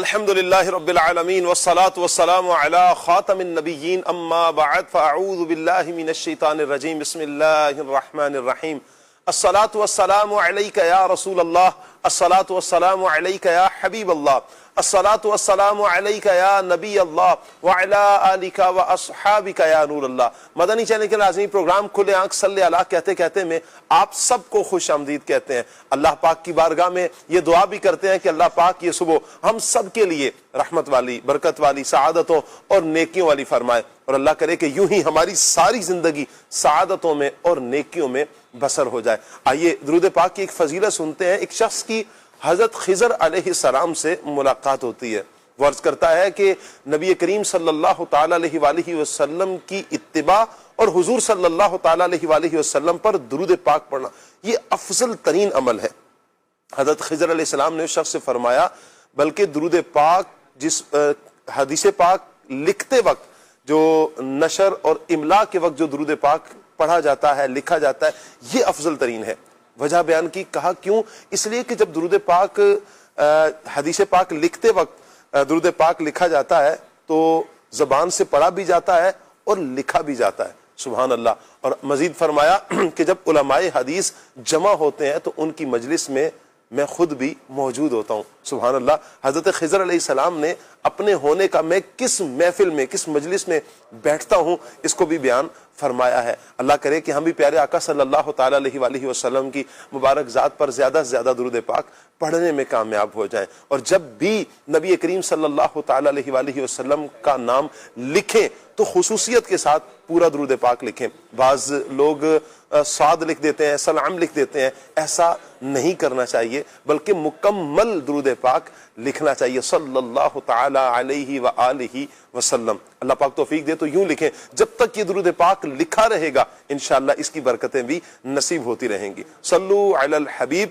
الحمد للہ رب العالمین والصلاة والسلام علی خاتم النبیین اما بعد فاعوذ باللہ من الشیطان الرجیم بسم اللہ الرحمن الرحیم الصلاة والسلام علیک یا رسول اللہ الصلاة والسلام علیک یا حبیب اللہ الصلاة والسلام علیک یا نبی اللہ وعلا آلک و اصحابک یا نور اللہ۔ مدنی چینل کے ناظرین، پروگرام کھلے آنکھ صلی اللہ کہتے کہتے میں آپ سب کو خوش آمدید کہتے ہیں۔ اللہ پاک کی بارگاہ میں یہ دعا بھی کرتے ہیں کہ اللہ پاک یہ صبح ہم سب کے لیے رحمت والی، برکت والی، سعادتوں اور نیکیوں والی فرمائے، اور اللہ کرے کہ یوں ہی ہماری ساری زندگی سعادتوں میں اور نیکیوں میں بسر ہو جائے۔ آئیے درود پاک کی ایک فضیلت سنتے ہیں۔ ایک شخص کی حضرت خضر علیہ السلام سے ملاقات ہوتی ہے۔ وہ عرض کرتا ہے کہ نبی کریم صلی اللہ تعالیٰ علیہ وآلہ وسلم کی اتباع اور حضور صلی اللہ تعالیٰ علیہ وآلہ وسلم پر درود پاک پڑھنا یہ افضل ترین عمل ہے۔ حضرت خضر علیہ السلام نے اس شخص سے فرمایا بلکہ درود پاک جس حدیث پاک لکھتے وقت جو نشر اور املا کے وقت جو درود پاک پڑھا جاتا ہے، لکھا جاتا ہے، یہ افضل ترین ہے۔ وجہ بیان کی، کہا کیوں؟ اس لیے کہ جب درود پاک حدیث پاک لکھتے وقت درود پاک لکھا جاتا ہے تو زبان سے پڑھا بھی جاتا ہے اور لکھا بھی جاتا ہے۔ سبحان اللہ۔ اور مزید فرمایا کہ جب علماء حدیث جمع ہوتے ہیں تو ان کی مجلس میں میں خود بھی موجود ہوتا ہوں۔ سبحان اللہ۔ حضرت خضر علیہ السلام نے اپنے ہونے کا میں کس محفل میں، کس مجلس میں بیٹھتا ہوں، اس کو بھی بیان فرمایا ہے۔ اللہ کرے کہ ہم بھی پیارے آقا صلی اللہ تعالیٰ علیہ وآلہ وسلم کی مبارک ذات پر زیادہ سے زیادہ درود پاک پڑھنے میں کامیاب ہو جائیں، اور جب بھی نبی کریم صلی اللہ تعالیٰ علیہ وآلہ وسلم کا نام لکھیں تو خصوصیت کے ساتھ پورا درود پاک لکھیں۔ بعض لوگ صاد لکھ دیتے ہیں، سلام لکھ دیتے ہیں، ایسا نہیں کرنا چاہیے، بلکہ مکمل درود پاک لکھنا چاہیے صلی اللہ تعالی علیہ وآلہ وسلم۔ اللہ پاک توفیق دے تو یوں لکھیں، جب تک یہ درود پاک لکھا رہے گا انشاءاللہ اس کی برکتیں بھی نصیب ہوتی رہیں گی۔ صلو علی الحبیب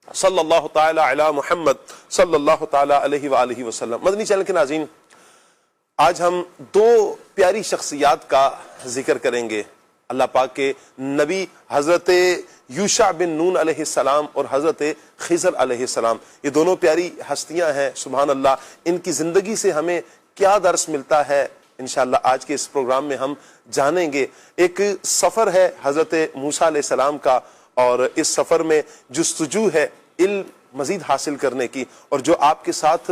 صلی اللہ تعالی علی محمد صلی اللہ تعالی علیہ وآلہ وسلم۔ مدنی چینل کے ناظرین، آج ہم دو پیاری شخصیات کا ذکر کریں گے۔ اللہ پاک کے نبی حضرت یوشع بن نون علیہ السلام اور حضرت خضر علیہ السلام، یہ دونوں پیاری ہستیاں ہیں۔ سبحان اللہ۔ ان کی زندگی سے ہمیں کیا درس ملتا ہے انشاءاللہ آج کے اس پروگرام میں ہم جانیں گے۔ ایک سفر ہے حضرت موسیٰ علیہ السلام کا، اور اس سفر میں جستجو ہے علم مزید حاصل کرنے کی، اور جو آپ کے ساتھ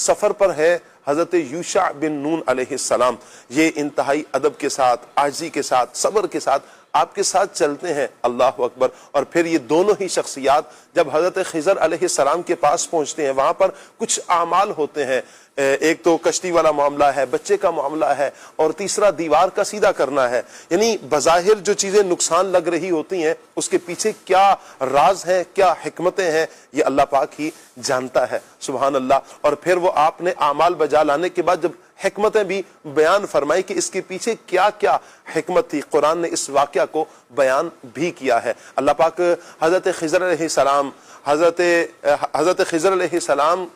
سفر پر ہے حضرت یوشع بن نون علیہ السلام، یہ انتہائی ادب کے ساتھ، عاجزی کے ساتھ، صبر کے ساتھ آپ کے ساتھ چلتے ہیں۔ اللہ اکبر۔ اور پھر یہ دونوں ہی شخصیات جب حضرت خضر علیہ السلام کے پاس پہنچتے ہیں، وہاں پر کچھ اعمال ہوتے ہیں۔ ایک تو کشتی والا معاملہ ہے، بچے کا معاملہ ہے، اور تیسرا دیوار کا سیدھا کرنا ہے۔ یعنی بظاہر جو چیزیں نقصان لگ رہی ہوتی ہیں اس کے پیچھے کیا راز ہیں، کیا حکمتیں ہیں، یہ اللہ پاک ہی جانتا ہے۔ سبحان اللہ۔ اور پھر وہ آپ نے اعمال بجا لانے کے بعد جب حکمتیں بھی بیان فرمائی کہ اس کے پیچھے کیا کیا حکمت تھی، قرآن نے اس واقعہ کو بیان بھی کیا ہے۔ اللہ پاک حضرت خضر علیہ السلام حضرت خضر علیہ السلام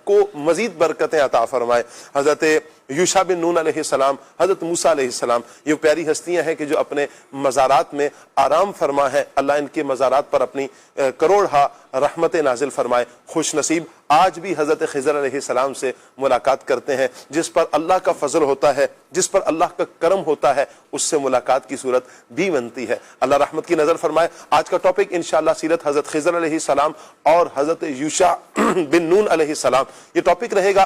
کو مزید برکتیں عطا فرمائے۔ حضرت یوشع بن نون علیہ السلام، حضرت موسیٰ علیہ السلام، یہ پیاری ہستیاں ہیں کہ جو اپنے مزارات میں آرام فرما ہے۔ اللہ ان کے مزارات پر اپنی کروڑہا رحمت نازل فرمائے۔ خوش نصیب آج بھی حضرت خضر علیہ السلام سے ملاقات کرتے ہیں، جس پر اللہ کا فضل ہوتا ہے، جس پر اللہ کا کرم ہوتا ہے، اس سے ملاقات کی صورت بھی بنتی ہے۔ اللہ رحمت کی نظر فرمائے۔ آج کا ٹاپک انشاءاللہ سیرت حضرت خضر علیہ السلام اور حضرت یوشع بن نون علیہ السلام، یہ ٹاپک رہے گا۔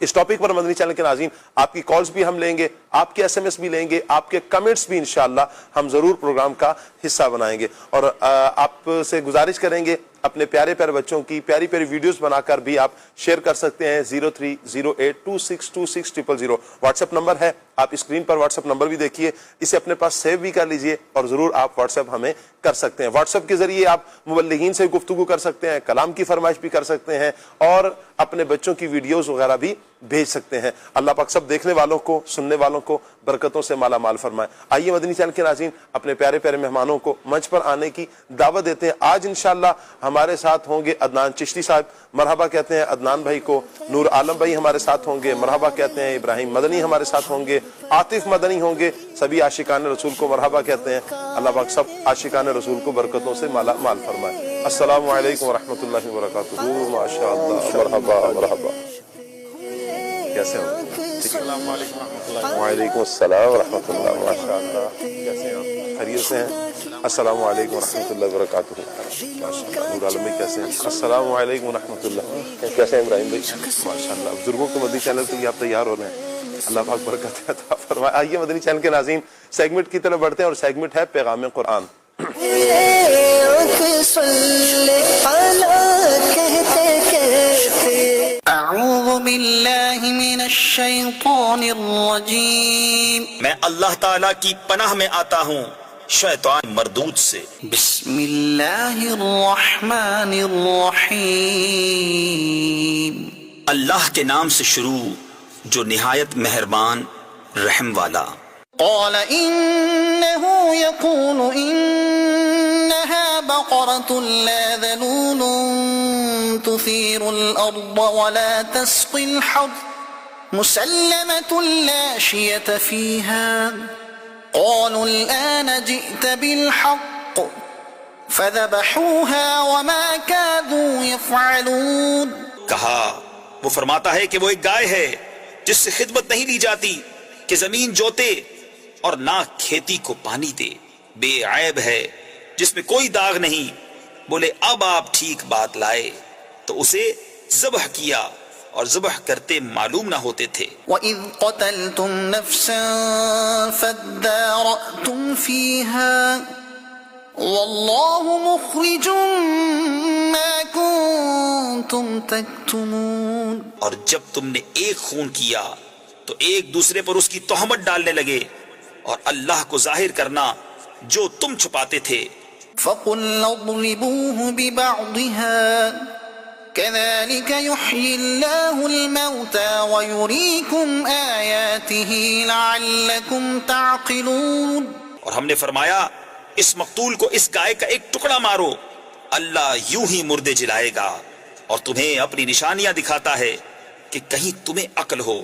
اس ٹاپک پر مدنی چینل کے ناظرین آپ کی کالز بھی ہم لیں گے، آپ کے ایس ایم ایس بھی لیں گے، آپ کے کمنٹس بھی انشاءاللہ ہم ضرور پروگرام کا حصہ بنائیں گے، اور آپ سے گزارش کریں گے اپنے پیارے پیارے بچوں کی پیاری پیاری ویڈیوز بنا کر بھی آپ شیئر کر سکتے ہیں۔ 0308262600 واٹس ایپ نمبر ہے، آپ اسکرین پر واٹس ایپ نمبر بھی دیکھیے، اسے اپنے پاس سیو بھی کر لیجئے، اور ضرور آپ واٹس ایپ ہمیں کر سکتے ہیں۔ واٹس ایپ کے ذریعے آپ مبلغین سے گفتگو کر سکتے ہیں، کلام کی فرمائش بھی کر سکتے ہیں، اور اپنے بچوں کی ویڈیوز وغیرہ بھی بھیج سکتے ہیں۔ اللہ پاک سب دیکھنے والوں کو، سننے والوں کو برکتوں سے مالا مال فرمائے۔ آئیے مدنی چینل کے ناظرین اپنے پیارے پیارے مہمانوں کو منچ پر آنے کی دعوت دیتے ہیں۔ آج انشاءاللہ ہمارے ساتھ ہوں گے عدنان چشتی صاحب، مرحبا کہتے ہیں عدنان بھائی کو۔ نور عالم بھائی ہمارے ساتھ ہوں گے، مرحبا کہتے ہیں۔ ابراہیم مدنی ہمارے ساتھ ہوں گے، عاطف مدنی ہوں گے۔ سبھی عاشقان رسول کو مرحبا کہتے ہیں۔ اللہ پاک سب عاشقان رسول کو برکتوں سے مالا مال فرمائے۔ السلام علیکم ورحمۃ اللہ وبرکاتہ. ماشاء اللہ, مرحبا مرحبا. کیسے ہو؟ السلام علیکم ورحمۃ اللہ. وعلیکم السلام ورحمۃ اللہ. ماشاء اللہ, کیسے ہیں؟ خیریت سے ہیں؟ السلام علیکم ورحمۃ اللہ وبرکاتہ. ماشاء اللہ. نور عالم بھائی کیسے ہیں؟ السلام علیکم ورحمۃ اللہ. کیسے ہیں ابراہیم بھائی؟ ماشاء اللہ. بزرگوں کے مدنی چینل کے لیے آپ تیار ہو رہے ہیں؟ اللہ پاک برکت عطا فرمائے. آئیے مدنی چینل کے ناظرین سیگمنٹ کی طرف بڑھتے ہیں, اور سیگمنٹ ہے پیغام قرآن. اعوذ باللہ من الشیطان الرجیم, میں اللہ تعالیٰ کی پناہ میں آتا ہوں شیطان مردود سے. بسم اللہ الرحمن الرحیم, اللہ کے نام سے شروع جو نہایت مہربان رحم والا. قال انه يقول انها بقرة لا ذلول تثير الارض ولا تسقي الحرث مسلمة لا شية فيها قالوا الآن جئت بالحق فذبحوها وما كادوا يفعلون. کہا وہ فرماتا ہے کہ وہ ایک گائے ہے جس سے خدمت نہیں لی جاتی کہ زمین جوتے اور نہ کھیتی کو پانی دے, بے عیب ہے جس میں کوئی داغ نہیں. بولے اب آپ ٹھیک بات لائے تو اسے ذبح کیا, اور ذبح کرتے معلوم نہ ہوتے تھے. وَإِذْ قَتَلْتُمْ نَفْسًا فَادَّارَأْتُمْ فِيهَا وَاللَّهُ مُخْرِجٌ مَا كُنْتُمْ تَكْتُمُونَ. اور جب تم نے ایک خون کیا تو ایک دوسرے پر اس کی تہمت ڈالنے لگے, اور اللہ کو ظاہر کرنا جو تم چھپاتے تھے. فَقُلْنَا اضْرِبُوهُ بِبَعْضِهَا كذلك يحيي الله الموتى ويريكم آياته لعلكم تعقلون. اور ہم نے فرمایا اس مقتول کو اس گائے کا ایک ٹکڑا مارو, اللہ یوں ہی مردے جلائے گا اور تمہیں اپنی نشانیاں دکھاتا ہے کہ کہیں تمہیں عقل ہو.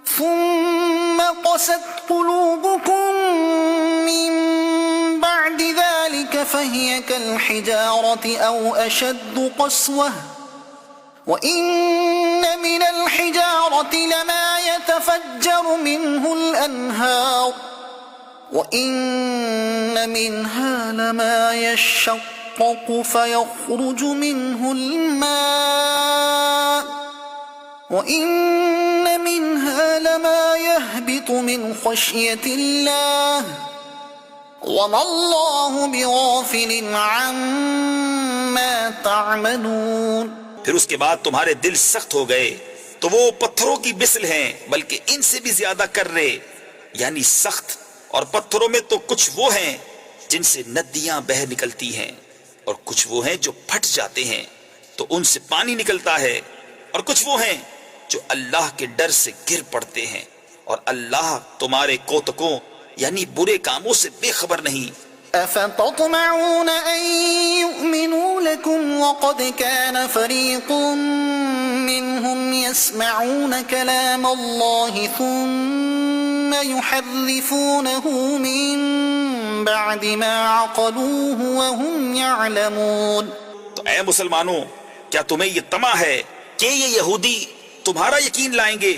ثم قست قلوبكم من بعد ذلك فهي كالحجارة أو أشد قسوة وَإِنَّ مِنَ الْحِجَارَةِ لَمَا يَتَفَجَّرُ مِنْهُ الْأَنْهَارُ وَإِنَّ مِنْهَا لَمَا يَشَّقَّقُ فَيَخْرُجُ مِنْهُ الْمَاءُ وَإِنَّ مِنْهَا لَمَا يَهْبِطُ مِنْ خَشْيَةِ اللَّهِ وَمَا اللَّهُ بِغَافِلٍ عَمَّا تَعْمَلُونَ. پھر اس کے بعد تمہارے دل سخت ہو گئے تو وہ پتھروں کی مثل ہیں بلکہ ان سے بھی زیادہ کرے, یعنی سخت. اور پتھروں میں تو کچھ وہ ہیں جن سے ندیاں بہہ نکلتی ہیں, اور کچھ وہ ہیں جو پھٹ جاتے ہیں تو ان سے پانی نکلتا ہے, اور کچھ وہ ہیں جو اللہ کے ڈر سے گر پڑتے ہیں, اور اللہ تمہارے کوتکوں یعنی برے کاموں سے بے خبر نہیں. أفتطمعون أن يؤمنوا لكم وقد كان فريق منهم يسمعون كلام الله ثم يحرفونه من بعد ما عقلوه وهم يعلمون. تو اے مسلمانوں, کیا تمہیں یہ طمع ہے کہ یہ یہودی تمہارا یقین لائیں گے؟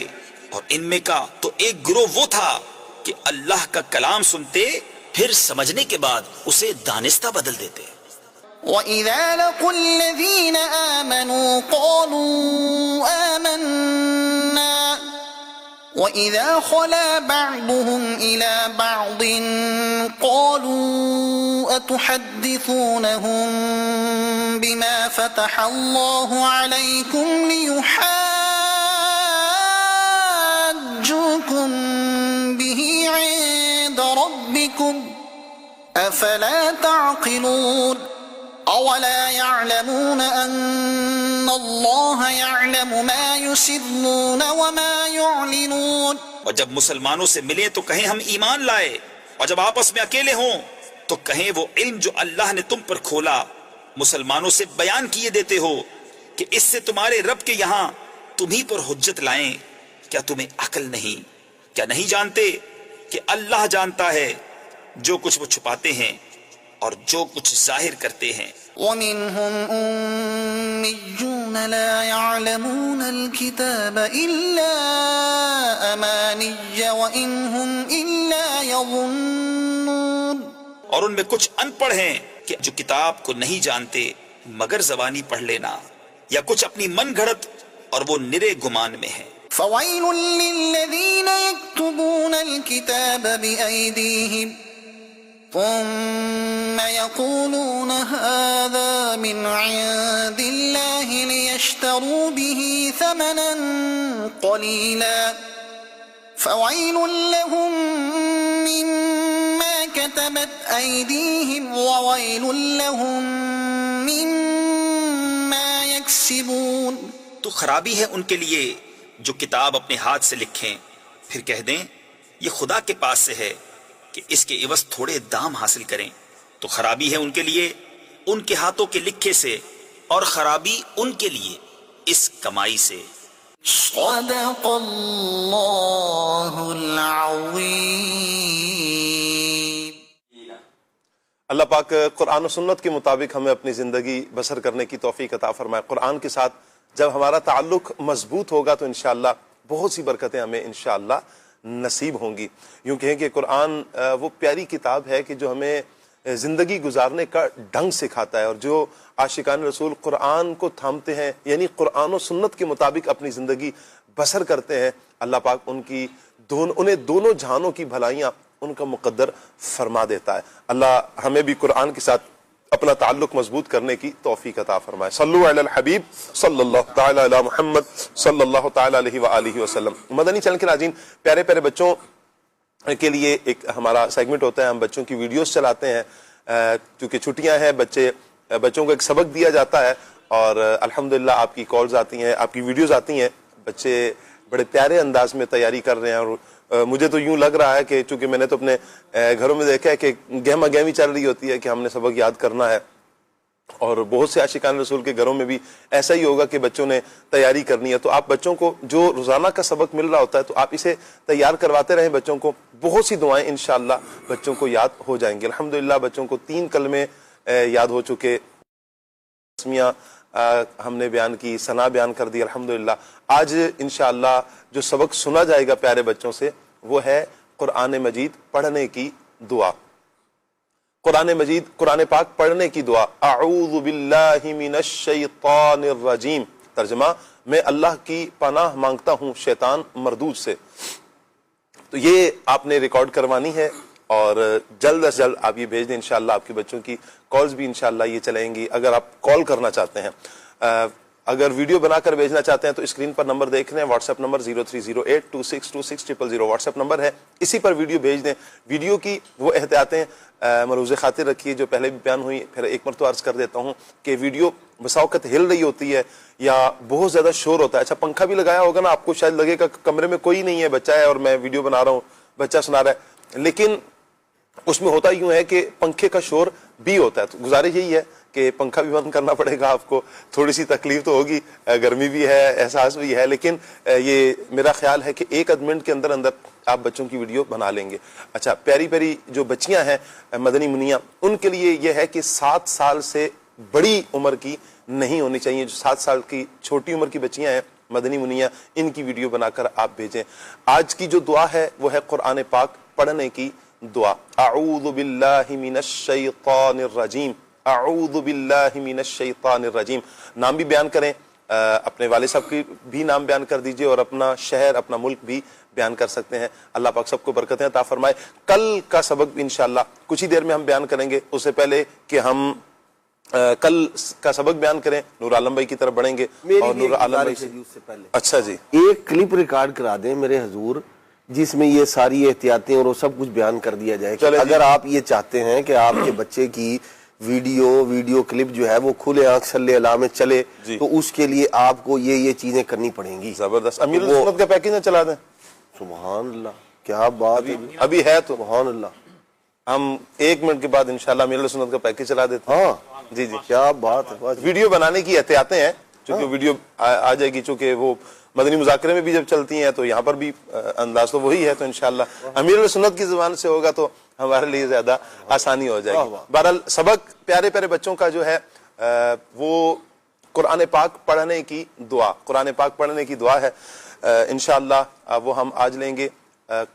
اور ان میں کا تو ایک گروہ وہ تھا کہ اللہ کا کلام سنتے پھر سمجھنے کے بعد اسے دانستہ بدل دیتے. وَإِذَا لَقُوا الَّذِينَ آمَنُوا قَالُوا آمَنَّا وَإِذَا خَلَا بَعْضُهُمْ إِلَى بَعْضٍ قَالُوا أَتُحَدِّثُونَهُم بِمَا فَتَحَ اللَّهُ عَلَيْكُمْ لِيُحَاجُّوكُم بِهِ عِندَ رَبِّكُمْ أَفَلَا تَعْقِلُونَ. أَوَلَا يَعْلَمُونَ أَنَّ اللَّهَ يَعْلَمُ مَا يُسِرُّونَ وَمَا يُعْلِنُونَ. اور جب مسلمانوں سے ملیں تو کہیں ہم ایمان لائے, اور جب آپس میں اکیلے ہوں تو کہیں وہ علم جو اللہ نے تم پر کھولا مسلمانوں سے بیان کیے دیتے ہو کہ اس سے تمہارے رب کے یہاں تمہیں پر حجت لائیں. کیا تمہیں عقل نہیں؟ کیا نہیں جانتے کہ اللہ جانتا ہے جو کچھ وہ چھپاتے ہیں اور جو کچھ ظاہر کرتے ہیں. ومنهم أميون لا يعلمون الكتاب إلا أماني وإن هم إلا يظنون. اور ان میں کچھ ان پڑھ ہیں کہ جو کتاب کو نہیں جانتے مگر زبانی پڑھ لینا، یا کچھ اپنی من گھڑت اور وہ نرے گمان میں ہیں. فويل للذين يكتبون الكتاب بأيديهم ثم يقولون هذا من عند الله ليشتروا به ثمنا قليلا فويل لهم مما كتبت أيديهم وويل لهم مما يكسبون. تو خرابی ہے ان کے لیے جو کتاب اپنے ہاتھ سے لکھیں پھر کہہ دیں یہ خدا کے پاس سے ہے کہ اس کے عوض تھوڑے دام حاصل کریں. تو خرابی ہے ان کے لیے ان کے ہاتھوں کے لکھے سے، اور خرابی ان کے لیے اس کمائی سے. صدق اللہ العظیم. اللہ پاک قرآن و سنت کے مطابق ہمیں اپنی زندگی بسر کرنے کی توفیق عطا فرمائے. قرآن کے ساتھ جب ہمارا تعلق مضبوط ہوگا تو انشاءاللہ بہت سی برکتیں ہمیں انشاءاللہ نصیب ہوں گی. یوں کہیں کہ قرآن وہ پیاری کتاب ہے کہ جو ہمیں زندگی گزارنے کا ڈھنگ سکھاتا ہے، اور جو عاشقان رسول قرآن کو تھامتے ہیں یعنی قرآن و سنت کے مطابق اپنی زندگی بسر کرتے ہیں، اللہ پاک انہیں دونوں جہانوں کی بھلائیاں ان کا مقدر فرما دیتا ہے. اللہ ہمیں بھی قرآن کے ساتھ اپنا تعلق مضبوط کرنے کی توفیق عطا فرمائے. صلو علی الحبیب صلی اللہ تعالی علی محمد صلی اللہ تعالی علیہ وآلہ وسلم. مدنی چینل کے ناظرین، پیارے پیارے بچوں کے لیے ایک ہمارا سیگمنٹ ہوتا ہے، ہم بچوں کی ویڈیوز چلاتے ہیں. کیونکہ چھٹیاں ہیں، بچوں کو ایک سبق دیا جاتا ہے، اور الحمدللہ آپ کی کالز آتی ہیں، آپ کی ویڈیوز آتی ہیں. بچے بڑے پیارے انداز میں تیاری کر رہے ہیں، اور مجھے تو یوں لگ رہا ہے کہ چونکہ میں نے تو اپنے گھروں میں دیکھا ہے کہ گہما گہمی چل رہی ہوتی ہے کہ ہم نے سبق یاد کرنا ہے، اور بہت سے عاشقان رسول کے گھروں میں بھی ایسا ہی ہوگا کہ بچوں نے تیاری کرنی ہے. تو آپ بچوں کو جو روزانہ کا سبق مل رہا ہوتا ہے تو آپ اسے تیار کرواتے رہیں بچوں کو. بہت سی دعائیں انشاءاللہ بچوں کو یاد ہو جائیں گی. الحمدللہ بچوں کو 3 کلمے یاد ہو چکے، اسمیہ ہم نے بیان کی، ثنا بیان کر دی الحمدللہ. آج انشاءاللہ جو سبق سنا جائے گا پیارے بچوں سے وہ ہے قرآن مجید پڑھنے کی دعا. قرآن مجید، قرآن پاک پڑھنے کی دعا. اعوذ باللہ من الشیطان الرجیم. ترجمہ، میں اللہ کی پناہ مانگتا ہوں شیطان مردود سے. تو یہ آپ نے ریکارڈ کروانی ہے، اور جلد از جلد آپ یہ بھیج دیں. انشاءاللہ آپ کے بچوں کی کالز بھی انشاءاللہ یہ چلیں گی. اگر آپ کال کرنا چاہتے ہیں، اگر ویڈیو بنا کر بھیجنا چاہتے ہیں تو اسکرین پر نمبر دیکھ رہے ہیں، what's app number 0308262600 what's app number ہے، اسی پر ویڈیو بھیج دیں. ویڈیو کی وہ احتیاطیں ملحوظ خاطر رکھیے جو پہلے بھی بیان ہوئی. پھر ایک مرتبہ عرض کر دیتا ہوں کہ ویڈیو بسا اوقات ہل رہی ہوتی ہے یا بہت زیادہ شور ہوتا ہے. اچھا پنکھا بھی لگایا ہوگا نا، آپ کو شاید لگے گا کمرے میں کوئی نہیں ہے، بچہ ہے اور میں ویڈیو بنا رہا ہوں، بچہ سنا رہا ہے، لیکن اس میں ہوتا یوں ہے کہ پنکھے کا شور بھی ہوتا ہے. تو گزارش یہی ہے کہ پنکھا بھی بند کرنا پڑے گا آپ کو. تھوڑی سی تکلیف تو ہوگی، گرمی بھی ہے، احساس بھی ہے، لیکن یہ میرا خیال ہے کہ 1 منٹ کے اندر اندر آپ بچوں کی ویڈیو بنا لیں گے. اچھا پیاری پیاری جو بچیاں ہیں مدنی منیاں، ان کے لیے یہ ہے کہ 7 سال سے بڑی عمر کی نہیں ہونی چاہیے. جو 7 سال کی چھوٹی عمر کی بچیاں ہیں مدنی منیاں، ان کی ویڈیو بنا کر آپ بھیجیں. آج کی جو دعا ہے وہ ہے قرآن پاک پڑھنے کی دعا. اعوذ باللہ من الشیطان الرجیم. اعوذ باللہ من الشیطان الرجیم. نام بھی بیان کریں، اپنے والد صاحب کی بھی نام بیان کر دیجئے، اور اپنا شہر، اپنا ملک بھی بیان کر سکتے ہیں. اللہ پاک سب کو برکتیں عطا فرمائے. کل کا سبق بھی انشاءاللہ کچھ ہی دیر میں ہم بیان کریں گے. اس سے پہلے کہ ہم کل کا سبق بیان کریں، نور عالم بھائی کی طرف بڑھیں گے. اور نور عالم بھائی سے پہلے اچھا جی ایک کلپ ریکارڈ کرا دیں میرے حضور، جس میں یہ ساری احتیاطیں اور وہ سب کچھ بیان کر دیا جائے. اگر آپ یہ چاہتے ہیں کہ آپ کے بچے کی ویڈیو کلپ جو ہے وہ کھلے آنکھ صلی اللہ میں چلے تو اس کے لیے آپ کو یہ چیزیں کرنی پڑیں گی. زبردست. امیر السنت کا پیکیج نہ چلا دیں. سبحان اللہ، کیا بات ہے. ابھی ہے تو سبحان اللہ، ہم 1 منٹ کے بعد انشاءاللہ امیر السنت کا پیکیج چلا دیتے ہیں. ہاں جی جی، کیا بات ہے. ویڈیو بنانے کی احتیاطیں ہیں، چونکہ ویڈیو آ جائے گی، چونکہ وہ مدنی مذاکرے میں بھی جب چلتی ہیں تو یہاں پر بھی انداز تو وہی ہے. تو انشاءاللہ امیر السنت کی زبان سے ہوگا تو ہمارے لیے زیادہ آسانی ہو جائے گی. بہرحال سبق پیارے پیارے بچوں کا جو ہے وہ قرآن پاک پڑھنے کی دعا، قرآن پاک پڑھنے کی دعا ہے. انشاءاللہ وہ ہم آج لیں گے.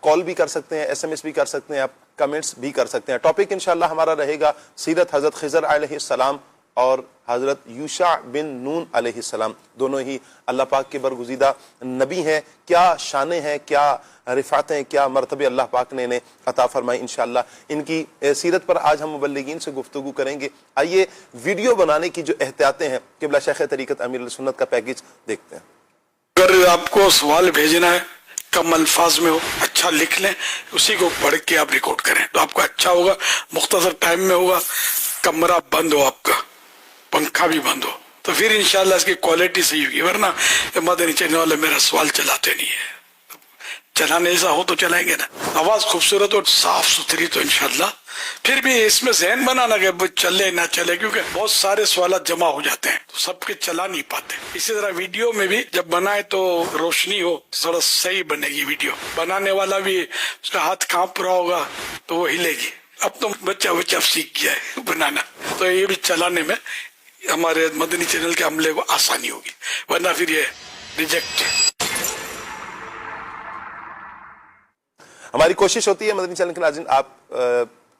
کال بھی کر سکتے ہیں، ایس ایم ایس بھی کر سکتے ہیں، آپ کمنٹس بھی کر سکتے ہیں. ٹاپک انشاءاللہ ہمارا رہے گا سیرت حضرت خضر علیہ السلام اور حضرت یوشع بن نون علیہ السلام. دونوں ہی اللہ پاک کے برگزیدہ نبی ہیں. کیا شانیں ہیں، کیا رفعتیں، کیا مرتبے اللہ پاک نے انہیں عطا فرمائی. انشاءاللہ ان کی سیرت پر آج ہم مبلغین سے گفتگو کریں گے. آئیے ویڈیو بنانے کی جو احتیاطیں ہیں قبلہ شیخ طریقت امیر السنت کا پیکج دیکھتے ہیں. اگر آپ کو سوال بھیجنا ہے کم الفاظ میں ہو، اچھا لکھ لیں، اسی کو پڑھ کے آپ ریکارڈ کریں تو آپ کو اچھا ہوگا، مختصر ٹائم میں ہوگا، کمرہ بند ہو، آپ کا پنکھا بھی بند ہو، تو پھر انشاءاللہ اس کی کوالٹی صحیح ہوگی. ورنہ مدنی چینل والے میرا سوال چلاتے نہیں ہیں. چلانے ایسا ہو تو چلائیں گے نا. آواز خوبصورت اور صاف ستھری تو انشاءاللہ. پھر بھی اس میں ذہن بنانا کہ چلے نہ چلے، کیونکہ بہت سارے سوالات جمع ہو جاتے ہیں تو سب کے چلا نہیں پاتے. اسی طرح ویڈیو میں بھی جب بنائے تو روشنی ہو، تھوڑا صحیح بنے گی ویڈیو. بنانے والا بھی اس کا ہاتھ کانپ رہا ہوگا تو وہ ہلے گی. اب تو بچہ سیکھ گیا ہے بنانا، تو یہ بھی چلانے میں ہمارے مدنی چینل کے عملے کو آسانی ہوگی، ورنہ پھر یہ ریجیکٹ. ہماری کوشش ہوتی ہے مدنی چینل کے ناظرین آپ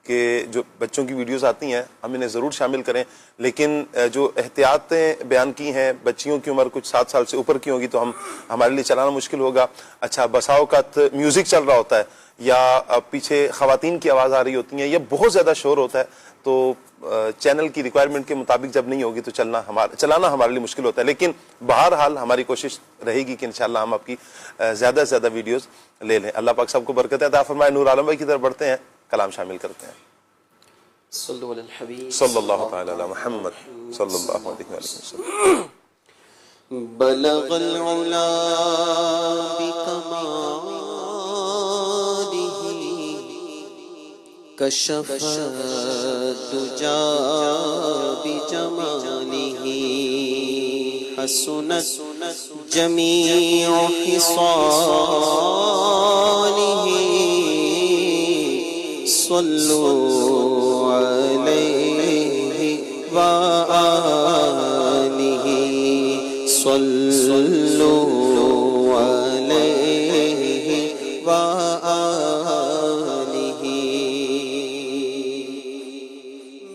کہ جو بچوں کی ویڈیوز آتی ہیں ہم انہیں ضرور شامل کریں، لیکن جو احتیاطیں بیان کی ہیں، بچیوں کی عمر کچھ 7 سال سے اوپر کی ہوگی تو ہمارے لیے چلانا مشکل ہوگا. اچھا بسا اوقات میوزک چل رہا ہوتا ہے یا پیچھے خواتین کی آواز آ رہی ہوتی ہیں یا بہت زیادہ شور ہوتا ہے، تو چینل کی ریکوائرمنٹ کے مطابق جب نہیں ہوگی تو چلانا ہمارے لیے مشکل ہوتا ہے. لیکن بہرحال ہماری کوشش رہے گی کہ انشاءاللہ ہم آپ کی زیادہ سے زیادہ ویڈیوز لے لیں. اللہ پاک سب کو برکت عطا فرمائے. نور عالم بھائی کی طرف بڑھتے ہیں، کلام شامل کرتے ہیں. صلو علی الحبیب صلی اللہ تعالی علی محمد صلی اللہ علیہ وسلم. بلغ العلا بکمالہ کشف الدجا بجمالہ حسنت جمیع خصالہ صلوا علیہ وآلہ صلوا علیہ وآلہ.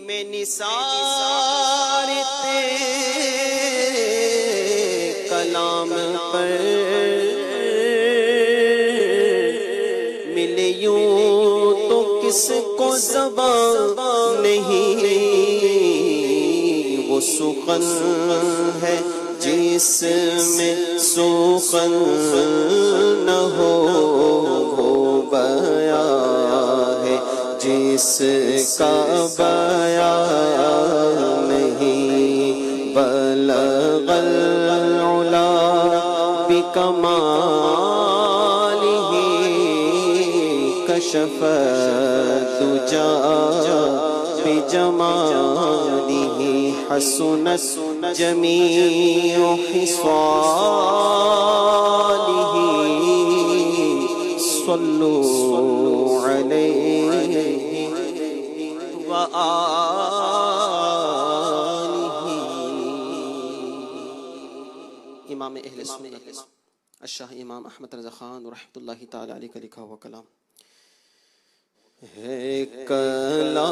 میں نثار کلام پر ملے یوں تو کس کو زبان نہیں، وہ سخن ہے جس میں سخن نہ ہو، وہ بیان ہے جس کا بیان نہیں. بلغ العلا بکمالہ کشف الدجا بجمالہ حسنت جمیع خصالہ صلوا علیہ وآلہ. امام اہل سنت الشاہ امام احمد رضا خان رحمۃ اللہ تعالی علیہ کا لکھا ہوا کلام ہے. کلام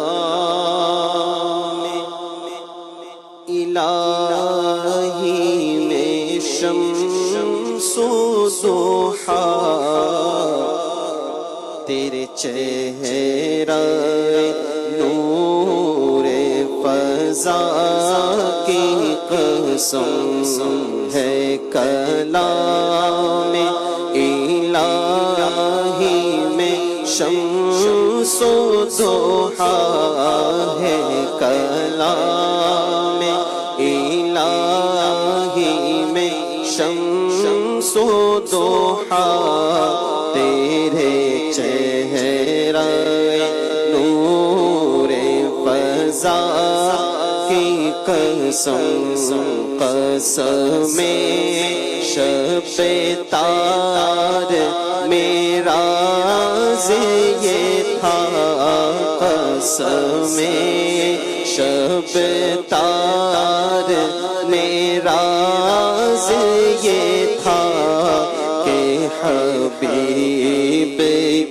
الہی میں شمس و ضحا تیرے چہرہ نور فضا کی قسم ہے. کلام الہی میں شمس و ضحا ہے. کلام الہی میں شمس و ضحا تیرے چہرہ نور فضا کی قسم، قسم شب تار میرا یہ تھا قسم شب تار میرا یہ تھا کہ حبیب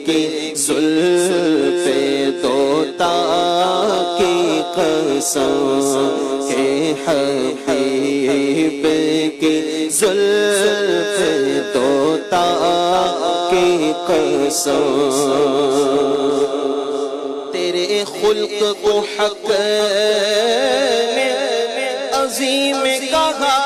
کی زلف دوتا کی قسم کہ حبیب کی زلف دوتا کی قسم تیرے خلق کو حق نے عظیم کہا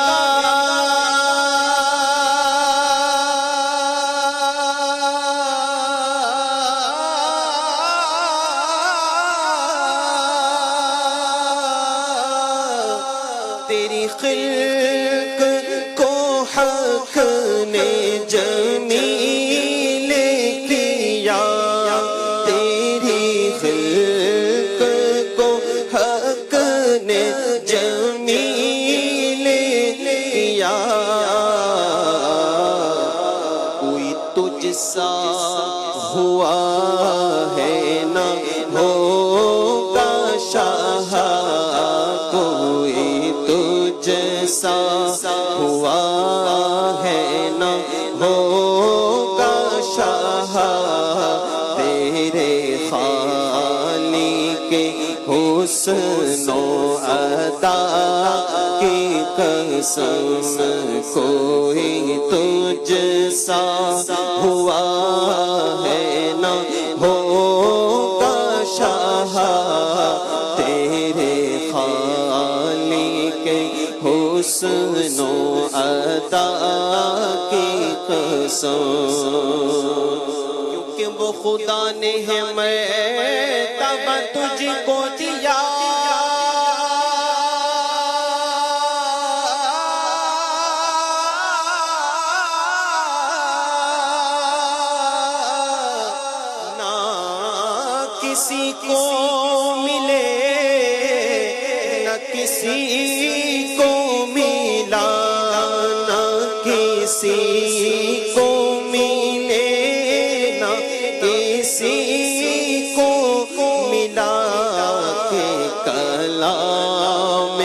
تیری خلق کو حق نے جمیل کیا تیری خلق کو حق نے جمیل کیا کوئی تجھ سا ہوا ہے نہ ہوگا شاہ کوئی تجھ سا ہوا ہے نہ ہوگا شاہ تیرے خالق کے حسن و ادا کی قسم کوئی تجھ سا ہوا ہے نہ ہوگا شاہ تیرے خالق کے حسن و ادا کی قسم کیونکہ وہ خدا نے ہمیں تب تجھ کو دیا نہ کسی کو ملے نہ کسی کو ملا نہ کسی کو ملے نہ کسی کو ملا کے کلام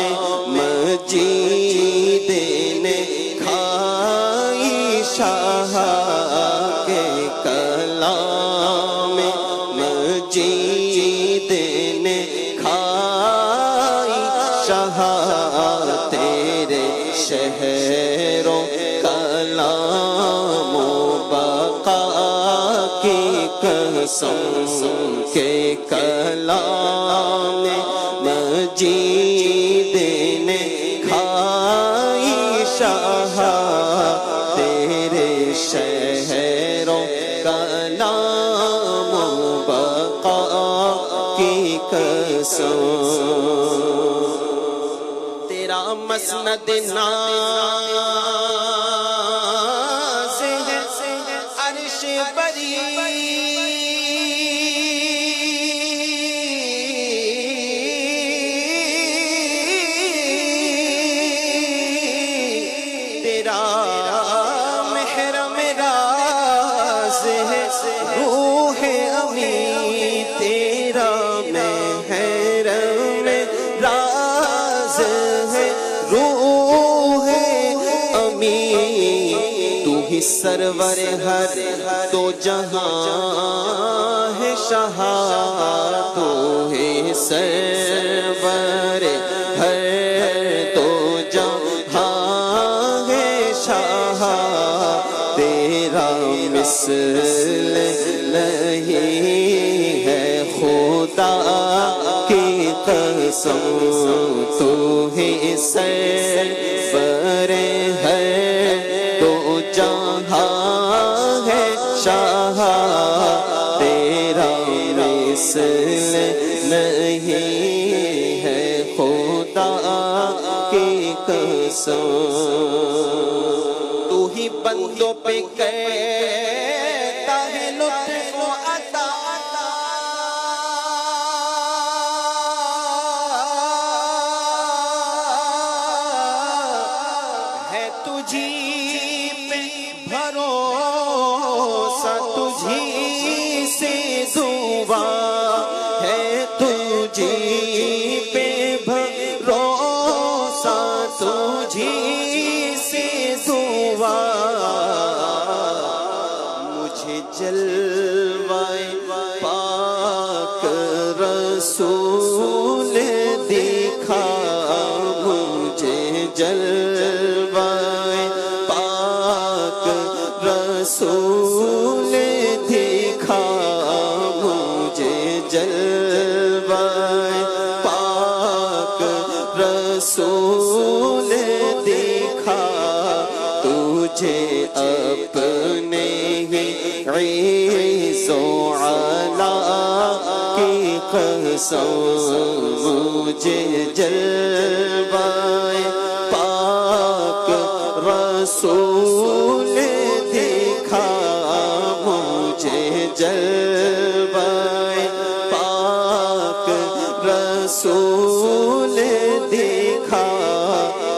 مجید نے کھائی شاہ کے کلام مجید نے کھائی شاہ تیرے شہروں کلام و بقا کی قسم کے کلام مجید نے کھائی شاہ تیرے شہروں کلام و بقا کی قسم تیرا مسند ناز ہے عرش بری تیرا محرم راز ہے روح امی تیرا محرم راز ہے روح امی تو ہی سرور ہر دو جہاں ہے شاہ تو ہی سرور ہر دو جہاں ہے شاہ تیرا مثل نہیں ہے خدا کی قسم تو ہی سرور ہے دو جہاں ہے شاہ تیرا مثل نہیں ہے خدا کی قسم تو ہی بندوں پہ کہتا ہے لطف و عطا ہے تجھی بھروسہ تجھی سے دعا ہے، تجھی پہ بھروسہ تجھی سے دعا، مجھے جلوائے پاک رسول دکھا، مجھے جلوائے پاک رسول دکھا، مجھے جلوائے پاک رسول دکھا، تجھے اپنے ہی عز و علا کی قسم، مجھے جلوائے پاک رسول دکھا، مجھے جلوائے پاک رسول دکھا،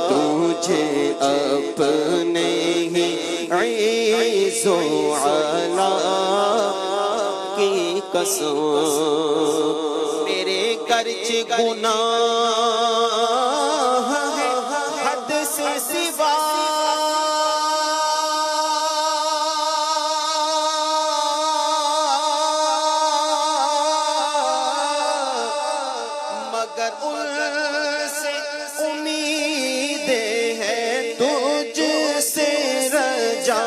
تجھے اپنے ہی عز و علا کی قسم، میرے گرچ گناہ ہے حد سے سوا، مگر ان سے امید ہے تجھ سے رجا،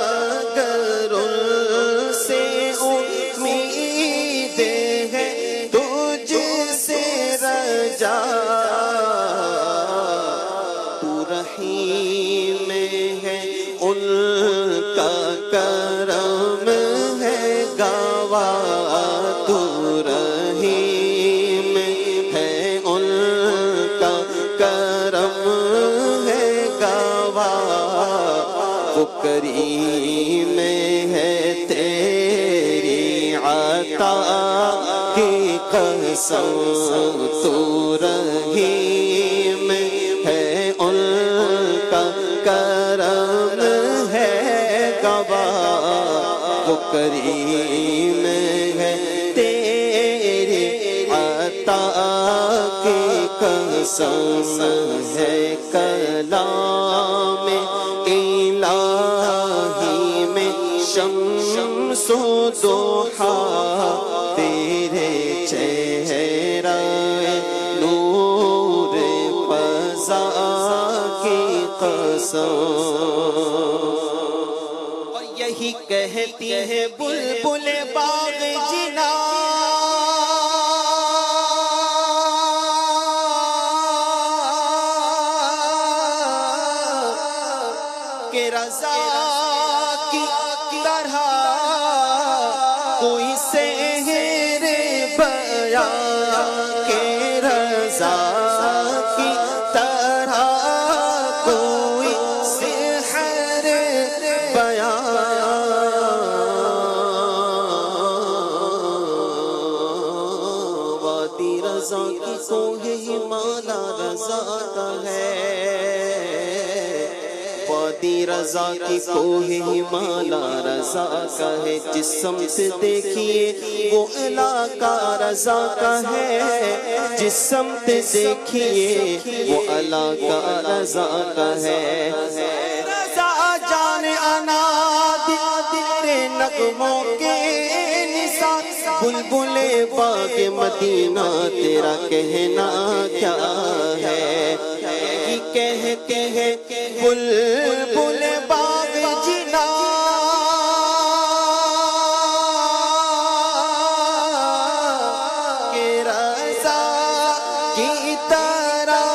مگر ان سے امید ہے تجھ سے رجا، تو رحیم ہے ان کا کرم ہے گواہ، تو رحیم ہے ان کا کرم ہے گواہ، وہ کریم ہے تیری عطا کی قسم، تو رحیم ہے ان کا کرم ہے گواہ، وہ کریم ہے تیری عطا کی قسم، ہے کلام الہی میں شمس و ضحا، تیرے چہرہ نور فضا کی قسم، اور یہی کہتی ہے بلبل باغ جنا، کہ رضا کی طرح کوئی سحر بیان، کہ رضا کی طرح کوئی سحر بیان، وادی رضا کی کوہ ہمالا رضا کا ہے، وادی رضا کی کوہ ہمالا رضا کا ہے، جس سمت دیکھیے وہ علاقہ رضا کا ہے، جس سمت دیکھیے وہ علاقہ رضا کا ہے، رضا جان انا تیرے نغموں کے نثار، بلبل باغ مدینہ تیرا کہنا کیا ہے، یہی کہتے ہیں بلبل باغ جنا، کہ رضا کی طرح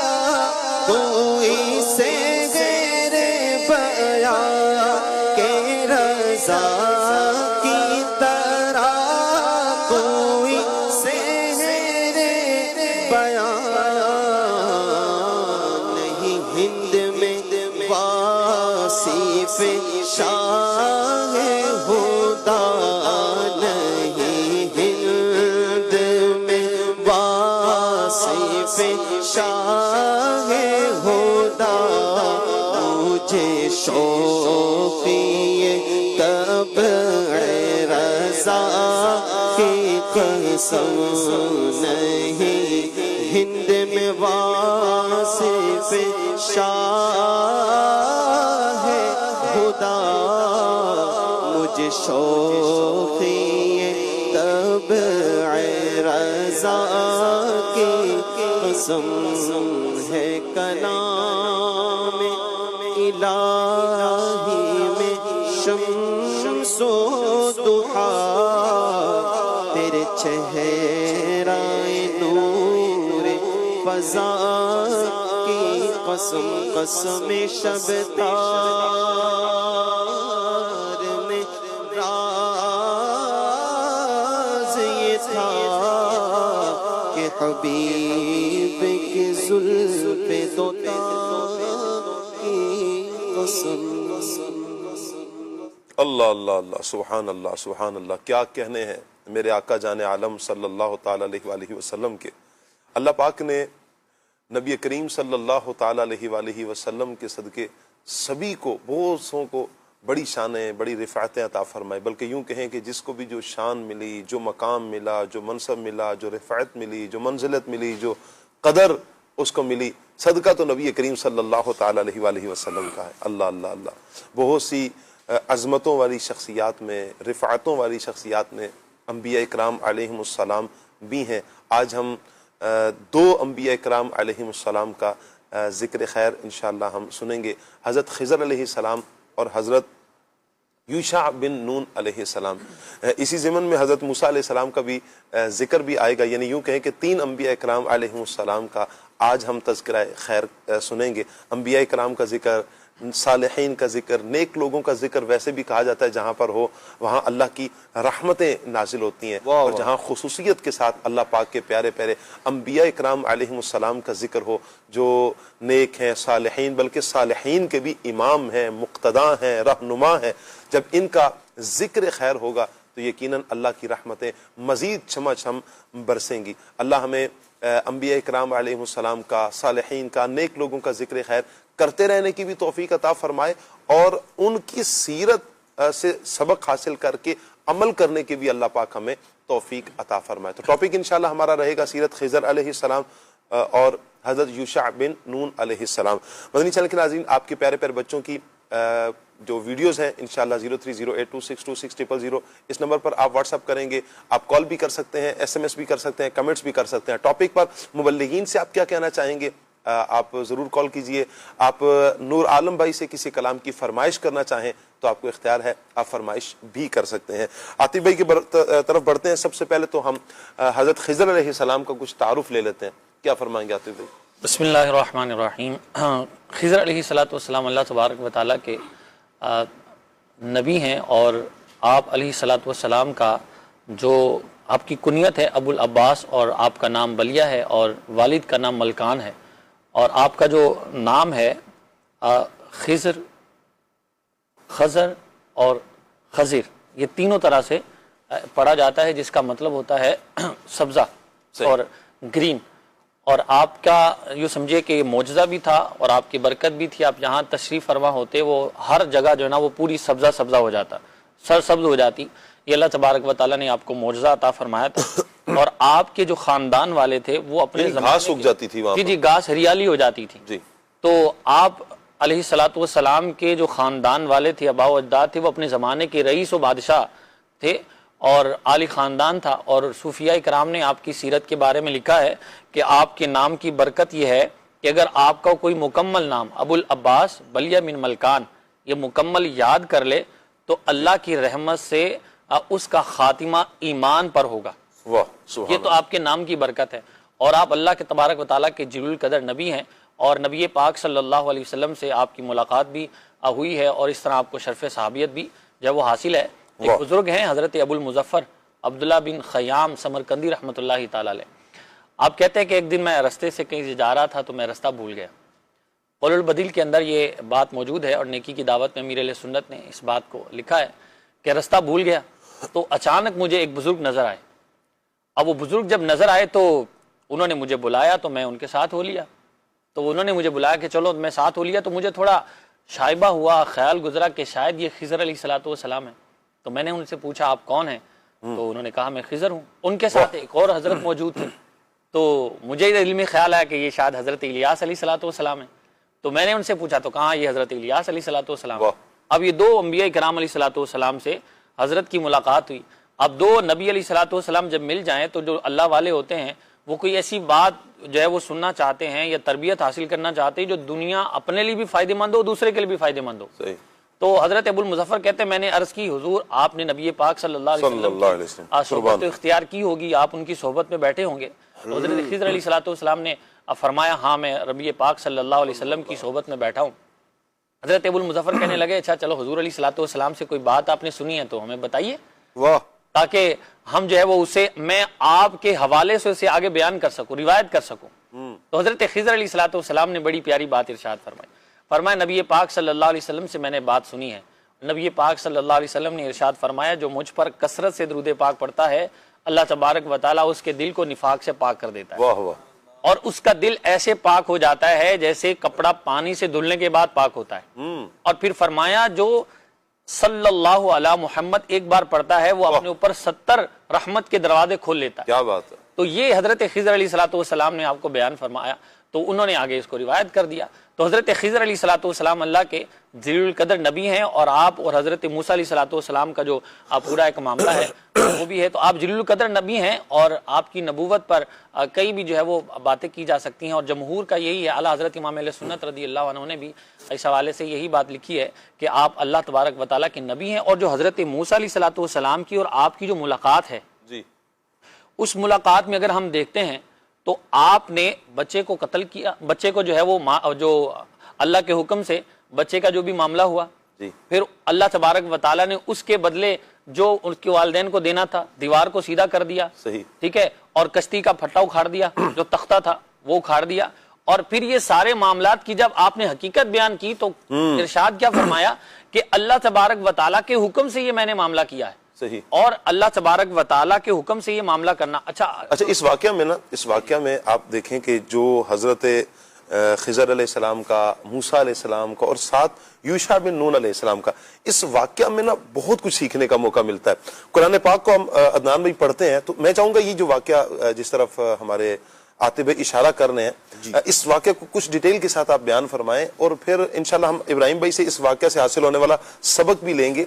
کوئی سحر بیان، کہ رضا کی طرح کوئی سحر بیان، نہیں ہند میں واصف شاہ ہدا، نہیں ہند میں واصف شاہ ہدا، مجھے شوقی طبع رضا کی قسم نہیں، ہند میں واصف شاہ خدا مجھے شوقی طبع رضا کی قسم ہے، کلام الہی میں شمس و ضحیٰ تیرے چہرہ نور فضا کی قسم، قسم شب تار میں راز یہ تھا کہ حبیب کی زلف دوتا کی قسم۔ اللہ اللہ اللہ، سبحان اللہ سبحان اللہ، کیا کہنے ہیں میرے آقا جان عالم صلی اللہ تعالیٰ علیہ وآلہ وسلم کے۔ اللہ پاک نے نبی کریم صلی اللہ تعالیٰ علیہ وآلہ وسلم کے صدقے سبھی کو، بہت سوں کو بڑی شانیں، بڑی رفعتیں عطا فرمائے، بلکہ یوں کہیں کہ جس کو بھی جو شان ملی، جو مقام ملا، جو منصب ملا، جو رفعت ملی، جو منزلت ملی، جو قدر اس کو ملی، صدقہ تو نبی کریم صلی اللہ تعالیٰ علیہ وآلہ وسلم کا ہے۔ اللہ اللہ اللہ، بہت سی عظمتوں والی شخصیات میں، رفعتوں والی شخصیات میں انبیاء اکرام علیہم السلام بھی ہیں۔ آج ہم دو انبیاء اکرام علیہم السلام کا ذکر خیر انشاءاللہ ہم سنیں گے، حضرت خضر علیہ السلام اور حضرت یوشع بن نون علیہ السلام۔ اسی ضمن میں حضرت موسیٰ علیہ السلام کا بھی ذکر بھی آئے گا، یعنی یوں کہیں کہ تین انبیاء اکرام علیہم السلام کا آج ہم تذکرہ خیر سنیں گے۔ انبیاء اکرام کا ذکر، صالحین کا ذکر، نیک لوگوں کا ذکر ویسے بھی کہا جاتا ہے جہاں پر ہو وہاں اللہ کی رحمتیں نازل ہوتی ہیں، اور جہاں خصوصیت کے ساتھ اللہ پاک کے پیارے پیارے انبیاء اکرام علیہم السلام کا ذکر ہو، جو نیک ہیں، صالحین، بلکہ صالحین کے بھی امام ہیں، مقتداء ہیں، رہنما ہیں، جب ان کا ذکر خیر ہوگا تو یقیناً اللہ کی رحمتیں مزید چھما چھم برسیں گی۔ اللہ ہمیں انبیاء اکرام علیہ السلام کا، صالحین کا، نیک لوگوں کا ذکر خیر کرتے رہنے کی بھی توفیق عطا فرمائے، اور ان کی سیرت سے سبق حاصل کر کے عمل کرنے کی بھی اللہ پاک ہمیں توفیق عطا فرمائے۔ تو ٹاپک انشاءاللہ ہمارا رہے گا سیرت خضر علیہ السلام اور حضرت یوشع بن نون علیہ السلام۔ مدنی چینل کے ناظرین، آپ کے پیارے پیارے بچوں کی جو ویڈیوز ہیں انشاءاللہ 0308262600 اس نمبر پر آپ واٹس اپ کریں گے، آپ کال بھی کر سکتے ہیں، ایس ایم ایس بھی کر سکتے ہیں، کمنٹس بھی کر سکتے ہیں۔ ٹاپک پر مبلغین سے آپ کیا کہنا چاہیں گے آپ ضرور کال کیجئے۔ آپ نور عالم بھائی سے کسی کلام کی فرمائش کرنا چاہیں تو آپ کو اختیار ہے، آپ فرمائش بھی کر سکتے ہیں۔ عاطف بھائی کی طرف بڑھتے ہیں۔ سب سے پہلے تو ہم حضرت خضر علیہ السلام کا کچھ تعارف لے لیتے ہیں، کیا فرمائیں گے عاطف بھائی؟ بسم اللہ الرحمن الرحیم۔ خضر علیہ السلام اللہ تبارک و تعالیٰ کے نبی ہیں، اور آپ علیہ السلام کا جو آپ کی کنیت ہے ابو العباس، اور آپ کا نام بلیہ ہے، اور والد کا نام ملکان ہے، اور آپ کا جو نام ہے خضر، خضر اور خضر، یہ تینوں طرح سے پڑھا جاتا ہے، جس کا مطلب ہوتا ہے سبزہ اور گرین۔ اور آپ کا یوں سمجھے کہ یہ معجزہ بھی تھا اور آپ کی برکت بھی تھی۔ آپ جہاں تشریف فرما ہوتے وہ ہر جگہ جو ہے نا وہ پوری سبزہ سبزہ ہو جاتا، سر سبز ہو جاتی۔ یہ اللہ تبارک و تعالیٰ نے آپ کو معجزہ عطا فرمایا تھا، اور آپ کے جو خاندان والے تھے وہ اپنے گھاس اگ جاتی تھی وہاں، جی گھاس ہریالی ہو جاتی تھی۔ تو آپ علیہ السلام کے جو خاندان والے تھے، آباء و اجداد تھے، وہ اپنے زمانے کے رئیس و بادشاہ تھے اور عالی خاندان تھا۔ اور صوفیاء کرام نے آپ کی سیرت کے بارے میں لکھا ہے کہ آپ کے نام کی برکت یہ ہے کہ اگر آپ کا کوئی مکمل نام ابو العباس بلیہ بن ملکان یہ مکمل یاد کر لے تو اللہ کی رحمت سے اس کا خاتمہ ایمان پر ہوگا۔ یہ تو آپ کے نام کی برکت ہے، اور آپ اللہ کے تبارک و تعالیٰ کے جلیل القدر نبی ہیں، اور نبی پاک صلی اللہ علیہ وسلم سے آپ کی ملاقات بھی ہوئی ہے، اور اس طرح آپ کو شرف صحابیت بھی جب وہ حاصل ہے۔ ایک بزرگ ہیں حضرت ابو المظفر عبداللہ بن خیام سمرقندی رحمۃ اللہ تعالیٰ علیہ۔ آپ کہتے ہیں کہ ایک دن میں رستے سے کہیں سے جا رہا تھا تو میں رستہ بھول گیا۔ قول البدیل کے اندر یہ بات موجود ہے، اور نیکی کی دعوت میں امیر اہل سنت نے اس بات کو لکھا ہے کہ رستہ بھول گیا تو اچانک مجھے ایک بزرگ نظر آئے۔ اب وہ بزرگ جب نظر آئے تو انہوں نے مجھے بلایا تو میں ان کے ساتھ ہو لیا۔ تو انہوں نے مجھے بلایا کہ چلو میں ساتھ ہو لیا، تو مجھے تھوڑا شائبہ ہوا، خیال گزرا کہ شاید یہ خضر علیہ الصلوۃ والسلام ہے. تو میں نے ان سے پوچھا آپ کون ہیں؟ تو انہوں نے کہا میں خضر ہوں. ان کے ساتھ ایک اور حضرت موجود تھے. تو مجھے علمی خیال آیا کہ یہ شاید حضرت الیاس علیہ الصلوۃ والسلام ہے. تو میں نے ان سے پوچھا تو کہاں یہ حضرت الیاس علیہ الصلوۃ والسلام. اب یہ دو انبیاء کرام علیہ الصلوۃ والسلام سے حضرت کی ملاقات ہوئی. اب دو نبی علیہ الصلوۃ والسلام جب مل جائیں تو جو اللہ والے ہوتے ہیں وہ کوئی ایسی بات جو ہے وہ سننا چاہتے ہیں یا تربیت حاصل کرنا چاہتے ہیں جو دنیا اپنے لیے بھی فائدہ مند ہو، دوسرے کے لیے بھی فائدہ مند ہو. تو حضرت ابو المظفر کہتے ہیں میں نے عرض کی حضور آپ نے نبی پاک صلی اللہ علیہ وسلم صحبت تو اختیار کی ہوگی، آپ ان کی صحبت میں بیٹھے ہوں گے. تو حضرت خضر علیہ الصلوۃ والسلام نے فرمایا ہاں میں نبی پاک صلی اللہ علیہ وسلم کی صحبت میں بیٹھا ہوں. حضرت ابو المظفر کہنے لگے اچھا چلو حضور علیہ الصلوۃ والسلام سے کوئی بات آپ نے سنی ہے تو ہمیں بتائیے تاکہ ہم جو ہے وہ اسے میں آپ کے حوالے سے اسے آگے بیان کر سکوں، روایت کر سکوں. تو حضرت خضر علیہ الصلوۃ والسلام نے بڑی پیاری بات ارشاد فرمایا نبی پاک صلی اللہ علیہ وسلم سے میں نے بات سنی ہے. نبی پاک صلی اللہ علیہ وسلم نے ارشاد فرمایا جو مجھ پر کثرت سے درود پاک پڑھتا ہے اللہ تبارک و تعالیٰ اس کے دل کو نفاق سے پاک کر دیتا ہے. اور اس کا دل ایسے پاک ہو جاتا ہے جیسے کپڑا پانی سے دھلنے کے بعد پاک ہوتا ہے. اور پھر فرمایا جو صلی اللہ علی محمد ایک بار پڑھتا ہے وہ اپنے اوپر 70 رحمت کے دروازے کھول لیتا ہے. کیا بات ہے. تو یہ حضرت خضر علیہ الصلوۃ والسلام نے آپ کو بیان فرمایا تو انہوں نے آگے اس کو روایت کر دیا. تو حضرت خضر علیہ الصلوۃ والسلام اللہ کے جلیل القدر نبی ہیں اور آپ اور حضرت موسیٰ علیہ الصلوۃ والسلام کا جو پورا ایک معاملہ ہے وہ بھی ہے. تو آپ جلیل القدر نبی ہیں اور آپ کی نبوت پر کئی بھی جو ہے وہ باتیں کی جا سکتی ہیں اور جمہور کا یہی ہے. اعلیٰ حضرت امام اہل سنت رضی اللہ عنہ نے بھی اس حوالے سے یہی بات لکھی ہے کہ آپ اللہ تبارک و تعالیٰ کے نبی ہیں. اور جو حضرت موسیٰ علیہ الصلوۃ والسلام کی اور آپ کی جو ملاقات ہے اس ملاقات میں اگر ہم دیکھتے ہیں تو آپ نے بچے کو قتل کیا. بچے کو جو ہے وہ جو اللہ کے حکم سے بچے کا جو بھی معاملہ ہوا پھر اللہ تبارک و تعالیٰ نے اس کے بدلے جو ان کے والدین کو دینا تھا دیوار کو سیدھا کر دیا. ٹھیک ہے. اور کشتی کا پھٹا اکھاڑ دیا، جو تختہ تھا وہ اکھاڑ دیا. اور پھر یہ سارے معاملات کی جب آپ نے حقیقت بیان کی تو ارشاد کیا فرمایا کہ اللہ تبارک و تعالیٰ کے حکم سے یہ میں نے معاملہ کیا ہے. اور اللہ تبارک و تعالیٰ کے حکم سے یہ معاملہ کرنا. اچھا اس واقعہ میں آپ دیکھیں کہ جو حضرت خضر علیہ السلام کا، موسیٰ علیہ السلام کا اور ساتھ یوشع بن نون علیہ السلام کا، اس واقعہ میں نا بہت کچھ سیکھنے کا موقع ملتا ہے. قرآن پاک کو ہم عدنان بھائی پڑھتے ہیں تو میں چاہوں گا یہ جو واقعہ جس طرف ہمارے عاطف اشارہ کر رہے ہیں اس واقعے کو کچھ ڈیٹیل کے ساتھ آپ بیان فرمائیں اور پھر انشاءاللہ ہم ابراہیم بھائی سے اس واقعہ سے حاصل ہونے والا سبق بھی لیں گے.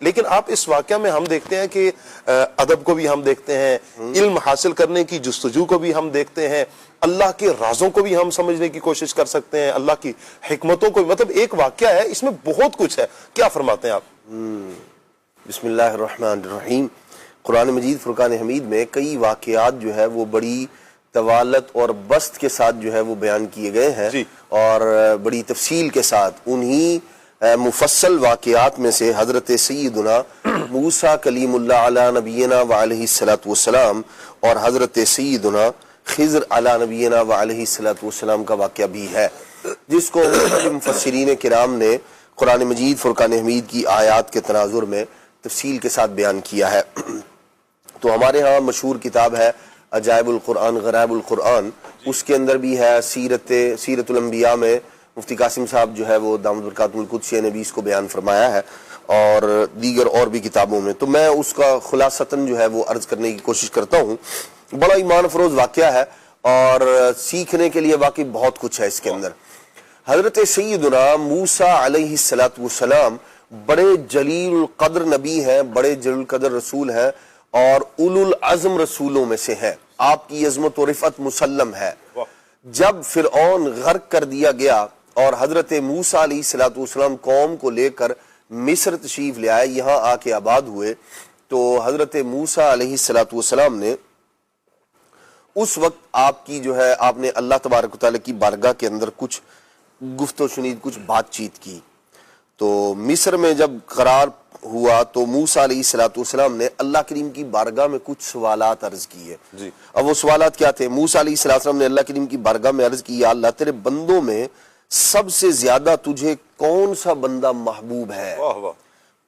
لیکن آپ اس واقعہ میں ہم دیکھتے ہیں کہ ادب کو بھی ہم دیکھتے ہیں، علم حاصل کرنے کی جستجو کو بھی ہم دیکھتے ہیں، اللہ کے رازوں کو بھی ہم سمجھنے کی کوشش کر سکتے ہیں، اللہ کی حکمتوں کو. مطلب ایک واقعہ ہے، اس میں بہت کچھ ہے. کیا فرماتے ہیں آپ؟ بسم اللہ الرحمن الرحیم. قرآن مجید فرقان حمید میں کئی واقعات جو ہے وہ بڑی طوالت اور بسط کے ساتھ جو ہے وہ بیان کیے گئے ہیں اور بڑی تفصیل کے ساتھ. انہی مفصل واقعات میں سے حضرت سیدنا موسیٰ کلیم اللہ علی نبینا وعلیہ الصلوۃ والسلام اور حضرت سیدنا خضر علی نبینا وعلیہ الصلوۃ والسلام کا واقعہ بھی ہے، جس کو مفسرین کرام نے قرآن مجید فرقان حمید کی آیات کے تناظر میں تفصیل کے ساتھ بیان کیا ہے. تو ہمارے ہاں مشہور کتاب ہے عجائب القرآن غرائب القرآن، اس کے اندر بھی ہے سیرت الانبیاء میں مفتی قاسم صاحب جو ہے وہ دامت برکاتہ القدسیہ نے بھی اس کو بیان فرمایا ہے اور دیگر اور بھی کتابوں میں. تو میں اس کا خلاصتاً جو ہے وہ عرض کرنے کی کوشش کرتا ہوں. بڑا ایمان افروز واقعہ ہے اور سیکھنے کے لیے واقعی بہت کچھ ہے اس کے اندر. حضرت سیدنا موسیٰ علیہ الصلوۃ والسلام بڑے جلیل القدر نبی ہیں، بڑے جلیل القدر رسول ہیں اور اولو العزم رسولوں میں سے ہیں. آپ کی عظمت و رفعت مسلم ہے. جب فرعون غرق کر دیا گیا اور حضرت موسیٰ علیہ الصلوۃ والسلام قوم کو لے کر مصر تشریف لے آئے، یہاں آ کے آباد ہوئے، تو حضرت موسیٰ علیہ الصلوۃ والسلام نے اس وقت آپ نے اللہ تبارک و تعالیٰ کی بارگاہ کے اندر کچھ گفت و شنید، کچھ بات چیت کی. تو مصر میں جب قرار ہوا تو موسیٰ علیہ الصلوۃ والسلام نے اللہ کریم کی بارگاہ میں کچھ سوالات عرض کیے. اب وہ سوالات کیا تھے؟ موسیٰ علیہ الصلوۃ والسلام نے اللہ کریم کی بارگاہ میں عرض کی، یا اللہ تیرے بندوں میں سب سے زیادہ تجھے کون سا بندہ محبوب ہے؟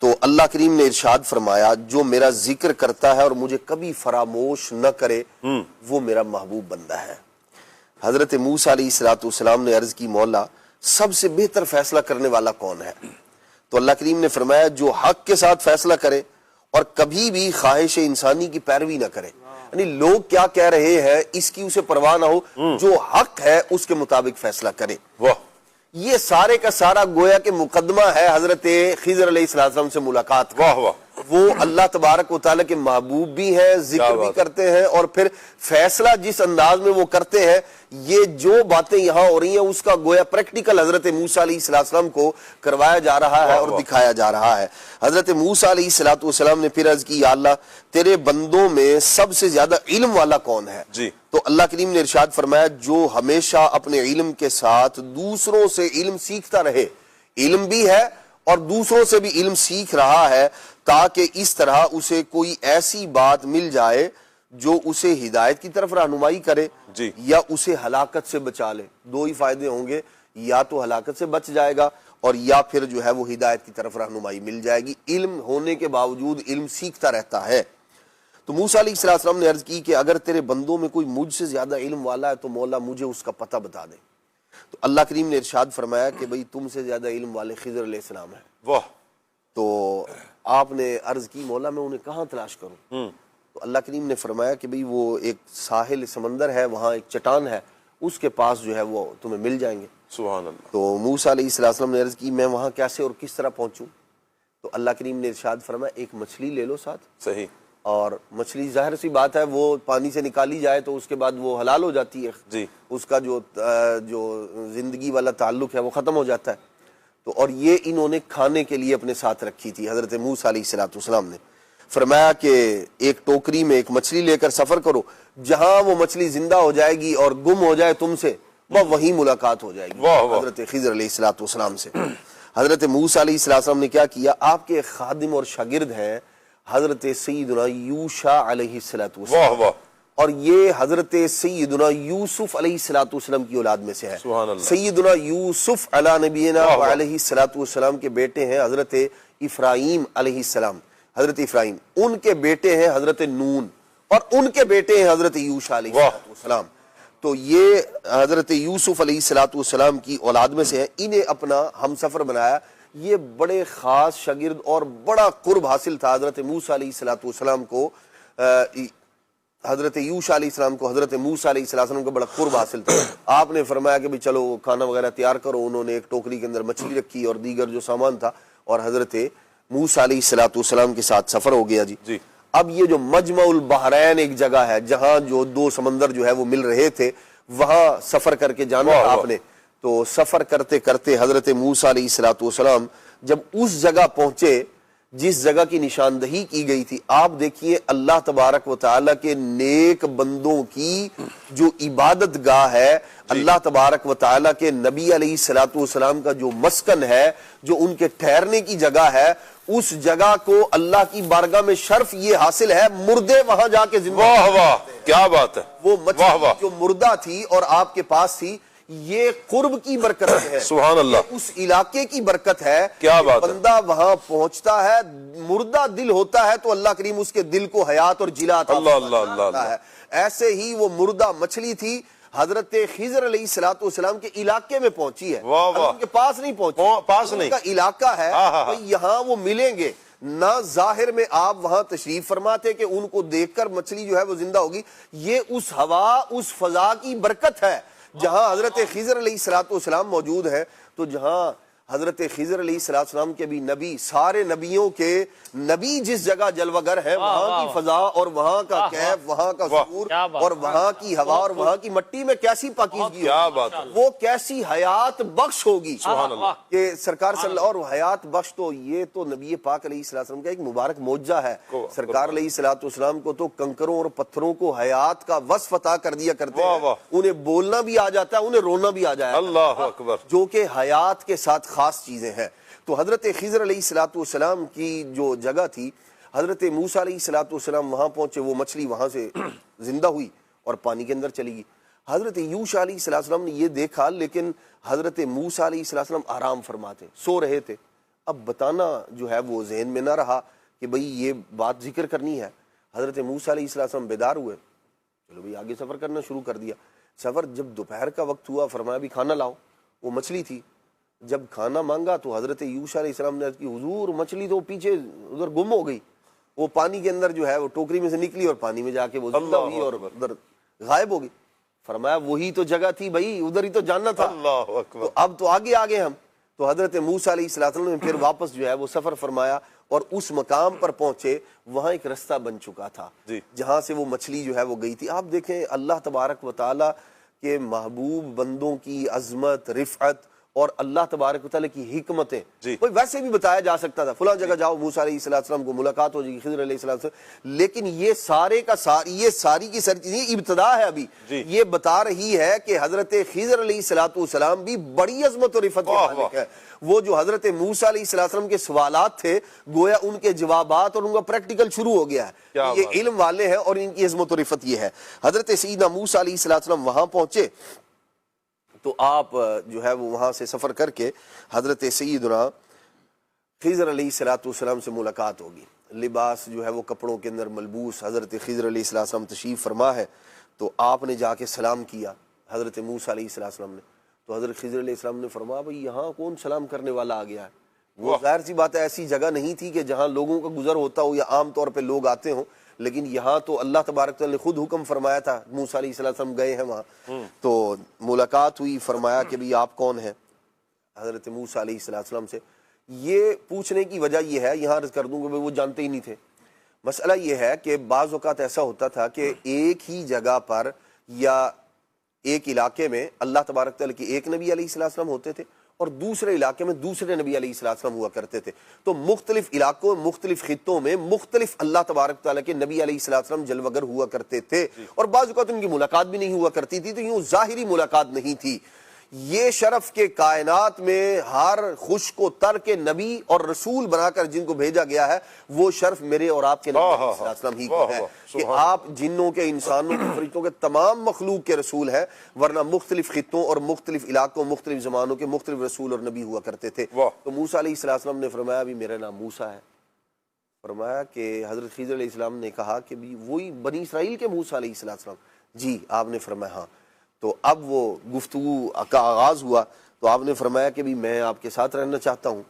تو اللہ کریم نے ارشاد فرمایا جو میرا ذکر کرتا ہے اور مجھے کبھی فراموش نہ کرے وہ میرا محبوب بندہ ہے. حضرت موسیٰ علیہ الصلوۃ والسلام نے عرض کی، مولا سب سے بہتر فیصلہ کرنے والا کون ہے؟ تو اللہ کریم نے فرمایا جو حق کے ساتھ فیصلہ کرے اور کبھی بھی خواہش انسانی کی پیروی نہ کرے، یعنی لوگ کیا کہہ رہے ہیں اس کی اسے پرواہ نہ ہو، جو حق ہے اس کے مطابق فیصلہ کرے۔ یہ سارے کا سارا گویا کہ مقدمہ ہے حضرت خضر علیہ السلام سے ملاقات کا۔ وہ اللہ تبارک و تعالیٰ کے محبوب بھی ہیں، ذکر بھی کرتے ہیں، اور پھر فیصلہ جس انداز میں وہ کرتے ہیں، یہ جو باتیں یہاں ہو رہی ہیں اس کا گویا پریکٹیکل حضرت موسیٰ علیہ السلام کو کروایا جا رہا ہے اور دکھایا جا رہا ہے۔ حضرت موسیٰ علیہ السلام نے پھر عرض کی یا اللہ تیرے بندوں میں سب سے زیادہ علم والا کون ہے؟ تو اللہ کریم نے ارشاد فرمایا جو ہمیشہ اپنے علم کے ساتھ دوسروں سے علم سیکھتا رہے، علم بھی ہے اور دوسروں سے بھی علم سیکھ رہا ہے، تاکہ اس طرح اسے کوئی ایسی بات مل جائے جو اسے ہدایت کی طرف رہنمائی کرے یا اسے ہلاکت سے بچا لے۔ دو ہی فائدے ہوں گے، یا تو ہلاکت سے بچ جائے گا اور یا پھر جو ہے وہ ہدایت کی طرف رہنمائی مل جائے گی۔ علم ہونے کے باوجود علم سیکھتا رہتا ہے۔ تو موسیٰ علیہ السلام نے عرض کی کہ اگر تیرے بندوں میں کوئی مجھ سے زیادہ علم والا ہے تو مولا مجھے اس کا پتہ بتا دے۔ تو اللہ کریم نے ارشاد فرمایا کہ بھئی تم سے زیادہ علم والے خضر علیہ السلام ہیں۔ تو آپ نے عرض کی مولا میں انہیں کہاں تلاش کروں؟ تو اللہ کریم نے فرمایا کہ بھئی وہ ایک ساحل سمندر ہے، وہاں ایک چٹان ہے، اس کے پاس جو ہے وہ تمہیں مل جائیں گے۔ سبحان اللہ۔ تو موسیٰ علیہ السلام نے عرض کی میں وہاں کیسے اور کس طرح پہنچوں؟ تو اللہ کریم نے ارشاد فرمایا ایک مچھلی لے لو ساتھ۔ صحیح۔ اور مچھلی ظاہر سی بات ہے وہ پانی سے نکالی جائے تو اس کے بعد وہ حلال ہو جاتی ہے، اس کا جو زندگی والا تعلق ہے وہ ختم ہو جاتا ہے۔ تو اور یہ انہوں نے کھانے کے لیے اپنے ساتھ رکھی تھی۔ حضرت موسیٰ علیہ السلام نے فرمایا کہ ایک ٹوکری میں ایک مچھلی لے کر سفر کرو، جہاں وہ مچھلی زندہ ہو جائے گی اور گم ہو جائے تم سے، وہیں ملاقات ہو جائے گی حضرت خضر علیہ السلام سے۔ حضرت موسیٰ علیہ السلام نے کیا کیا؟ آپ کے خادم اور شاگرد ہیں حضرت سیدنا یوشع علیہ السلام، اور یہ حضرت سیدنا یوسف علیہ السلام کی اولاد میں سے ہے۔ سیدنا یوسف علی نبینا علیہ السلام کے بیٹے ہیں حضرت افراہیم علیہ السلام، حضرت افراہیم، ان کے بیٹے ہیں حضرت نون، اور ان کے بیٹے ہیں حضرت یوشع علیہ السلام۔ تو یہ حضرت یوسف علیہ السلام کی اولاد میں سے ہیں، انہیں اپنا ہم سفر بنایا۔ یہ بڑے خاص شاگرد اور بڑا قرب حاصل تھا حضرت موسیٰ علیہ السلام کو، حضرت یوشع علیہ السلام کو حضرت موسیٰ علیہ السلام کا بڑا قرب حاصل تھا۔ آپ نے فرمایا کہ چلو کھانا وغیرہ تیار کرو، انہوں نے ایک ٹوکری کے اندر مچھلی رکھی اور دیگر جو سامان تھا، اور حضرت موسیٰ علیہ السلام کے ساتھ سفر ہو گیا۔ جی اب یہ جو مجمع البحرین ایک جگہ ہے جہاں جو دو سمندر جو ہے وہ مل رہے تھے، وہاں سفر کر کے جانا آپ نے۔ تو سفر کرتے کرتے حضرت موسیٰ علیہ السلام جب اس جگہ پہنچے جس جگہ کی نشاندہی کی گئی تھی، آپ دیکھیے اللہ تبارک و تعالیٰ کے نیک بندوں کی جو عبادت گاہ ہے، اللہ تبارک و تعالیٰ کے نبی علیہ السلام کا جو مسکن ہے، جو ان کے ٹھہرنے کی جگہ ہے، اس جگہ کو اللہ کی بارگاہ میں شرف یہ حاصل ہے مردے وہاں جا کے زندہ۔ واہ واہ کیا بات ہے! وہ مچھلی جو مردہ تھی اور آپ کے پاس تھی، یہ قرب کی برکت ہے، سبحان اللہ، اس علاقے کی برکت ہے۔ کیا بات ہے! بندہ وہاں پہنچتا ہے، مردہ دل ہوتا ہے تو اللہ کریم اس کے دل کو حیات اور جلا عطا فرماتا ہے۔ ایسے ہی وہ مردہ مچھلی تھی، حضرت خضر علیہ السلام کے علاقے میں پہنچی ہے، ان کے پاس نہیں پہنچی، ان کا علاقہ ہے، یہاں وہ ملیں گے۔ نہ ظاہر میں آپ وہاں تشریف فرماتے کہ ان کو دیکھ کر مچھلی جو ہے وہ زندہ ہوگی، یہ اس ہوا، اس فضا کی برکت ہے جہاں حضرت خضر علیہ السلام موجود ہیں۔ تو جہاں حضرت خضر علیہ السلام کے بھی نبی، سارے نبیوں کے نبی جس جگہ جلوہ گر ہے، وہاں کی فضا اور وہاں کا کیف، وہاں کا سرور اور وہاں کی ہوا اور وہاں کی مٹی میں کیسی پاکیزگی ہوگی، وہ کیسی حیات بخش ہوگی کہ سرکار صلی اللہ، اور حیات بخش تو یہ تو نبی پاک علیہ السلام کا ایک مبارک معجزہ ہے۔ سرکار علیہ السلام کو تو کنکروں اور پتھروں کو حیات کا وصف عطا کر دیا کرتے ہیں، انہیں بولنا بھی آ جاتا ہے، انہیں رونا بھی آ جاتا ہے، اللہ اکبر، جو کہ حیات کے ساتھ خاص چیزیں ہیں۔ تو حضرت خضر علیہ السلام کی جو جگہ تھی، حضرت موسیٰ علیہ السلام وہاں پہنچے، وہ مچھلی وہاں سے زندہ ہوئی اور پانی کے اندر چلی گئی۔ حضرت یوشع علیہ السلام نے یہ دیکھا، لیکن حضرت موسیٰ علیہ السلام آرام فرماتے، سو رہے تھے۔ اب بتانا جو ہے وہ ذہن میں نہ رہا کہ بھئی یہ بات ذکر کرنی ہے۔ حضرت موسیٰ علیہ السلام بیدار ہوئے، چلو بھئی آگے سفر کرنا شروع کر دیا۔ سفر جب دوپہر کا وقت ہوا، فرمایا بھی کھانا لاؤ۔ وہ مچھلی تھی، جب کھانا مانگا تو حضرت یوشع علیہ السلام نے عرض کی حضور مچھلی تو پیچھے ادھر گم ہو گئی، وہ پانی کے اندر جو ہے وہ ٹوکری میں سے نکلی اور پانی میں جا کے وہ زندہ ہوئی اور ادھر غائب ہو گئی۔ فرمایا وہی تو جگہ تھی بھائی، ادھر ہی تو جاننا تھا، اللہ اکبر، تو اب تو آگے آگے ہم۔ تو حضرت موسیٰ علیہ السلام نے پھر واپس جو ہے وہ سفر فرمایا اور اس مقام پر پہنچے، وہاں ایک رستہ بن چکا تھا جہاں سے وہ مچھلی جو ہے وہ گئی تھی۔ آپ دیکھیں اللہ تبارک و تعالیٰ کے محبوب بندوں کی عظمت، رفعت اور اللہ تبارک و تعالیٰ کی حکمتیں کوئی ویسے بھی بتایا جا سکتا تھا، فلاں جگہ جاؤ موسیٰ علیہ السلام کو ملاقات ہو جائے گی خضر علیہ السلام سے، لیکن یہ سارے کا یہ ساری کی ساری چیزیں ابتدا ہے ابھی، یہ بتا رہی ہے کہ حضرت خضر علیہ السلام بھی بڑی عظمت و رفعت کے مالک ہے۔ وہ جو حضرت موسیٰ علیہ السلام کے سوالات تھے گویا ان کے جوابات اور ان کا پریکٹیکل شروع ہو گیا ہے، یہ علم والے ہیں اور ان کی عظمت و رفعت یہ ہے۔ حضرت سیدنا موسیٰ علیہ السلام وہاں پہنچے تو آپ جو ہے وہ وہاں سے سفر کر کے حضرت سیدنا خضر علیہ السلام سے ملاقات ہوگی، لباس جو ہے وہ کپڑوں کے اندر ملبوس حضرت خضر علیہ السلام تشریف فرما ہے، تو آپ نے جا کے سلام کیا حضرت موسیٰ علیہ السلام نے، تو حضرت خضر علیہ السلام نے فرمایا بھئی یہاں کون سلام کرنے والا آ گیا ہے؟ وہ ظاہر سی بات ہے ایسی جگہ نہیں تھی کہ جہاں لوگوں کا گزر ہوتا ہو یا عام طور پہ لوگ آتے ہوں، لیکن یہاں تو اللہ تبارک تعالیٰ نے خود حکم فرمایا تھا، موسیٰ علیہ السلام گئے ہیں وہاں، تو ملاقات ہوئی، فرمایا کہ بھی آپ کون ہیں حضرت موسیٰ علیہ السلام سے۔ یہ پوچھنے کی وجہ یہ ہے، یہاں عرض کر دوں کہ وہ جانتے ہی نہیں تھے۔ مسئلہ یہ ہے کہ بعض اوقات ایسا ہوتا تھا کہ ایک ہی جگہ پر یا ایک علاقے میں اللہ تبارک تعالیٰ کے ایک نبی علیہ السلام ہوتے تھے اور دوسرے علاقے میں دوسرے نبی علیہ السلام ہوا کرتے تھے، تو مختلف علاقوں مختلف خطوں میں مختلف اللہ تبارک تعالیٰ کے نبی علیہ السلام جلوگر ہوا کرتے تھے، اور بعض اوقات ان کی ملاقات بھی نہیں ہوا کرتی تھی، تو یوں ظاہری ملاقات نہیں تھی۔ یہ شرف کے کائنات میں ہر خوش کو تر کے نبی اور رسول بنا کر جن کو بھیجا گیا ہے، وہ شرف میرے اور آپ کے نبی علیہ السلام ہی کو ہے کہ آپ جنوں کے، انسانوں کے، فرشتوں کے، تمام مخلوق کے رسول ہیں، ورنہ مختلف خطوں اور مختلف علاقوں مختلف زمانوں کے مختلف رسول اور نبی ہوا کرتے تھے۔ تو موسیٰ علیہ السلام نے فرمایا بھی میرا نام موسیٰ ہے۔ فرمایا کہ حضرت خضر علیہ السلام نے کہا کہ بھی وہی بنی اسرائیل کے موسیٰ علیہ السلام؟ جی۔ آپ نے فرمایا ہاں۔ تو اب وہ گفتگو کا آغاز ہوا، تو آپ نے فرمایا کہ بھی میں آپ کے ساتھ رہنا چاہتا ہوں،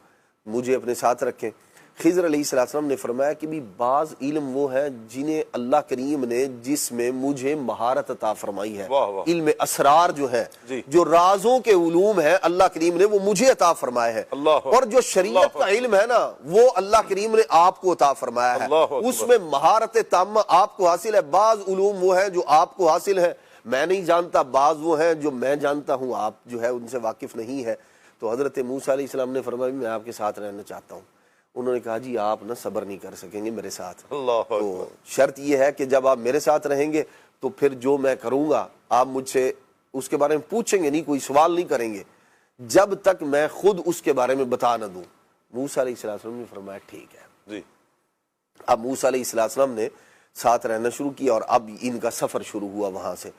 مجھے اپنے ساتھ رکھیں۔ خضر علیہ السلام نے فرمایا کہ بھی بعض علم وہ ہیں جنہیں اللہ کریم نے جس میں مجھے مہارت عطا فرمائی ہے، علم اسرار جو ہے، جو رازوں کے علوم ہیں اللہ کریم نے وہ مجھے عطا فرمائے ہیں، اور جو شریعت کا علم ہے نا وہ اللہ کریم نے آپ کو عطا فرمایا ہے، اس میں مہارت تامہ آپ کو حاصل ہے۔ بعض علوم وہ ہیں جو آپ کو حاصل ہے میں نہیں جانتا، بعض وہ ہیں جو میں جانتا ہوں آپ جو ہے ان سے واقف نہیں ہے۔ تو حضرت موسیٰ علیہ السلام نے فرمایا میں آپ کے ساتھ رہنا چاہتا ہوں۔ انہوں نے کہا جی آپ نہ صبر نہیں کر سکیں گے میرے ساتھ، تو شرط یہ ہے کہ جب آپ میرے ساتھ رہیں گے تو پھر جو میں کروں گا آپ مجھ سے اس کے بارے میں پوچھیں گے نہیں، کوئی سوال نہیں کریں گے جب تک میں خود اس کے بارے میں بتا نہ دوں۔ موسیٰ علیہ السلام نے فرمایا ٹھیک ہے۔ اب موسیٰ علیہ السلام نے ساتھ رہنا شروع کیا اور اب ان کا سفر شروع ہوا۔ وہاں سے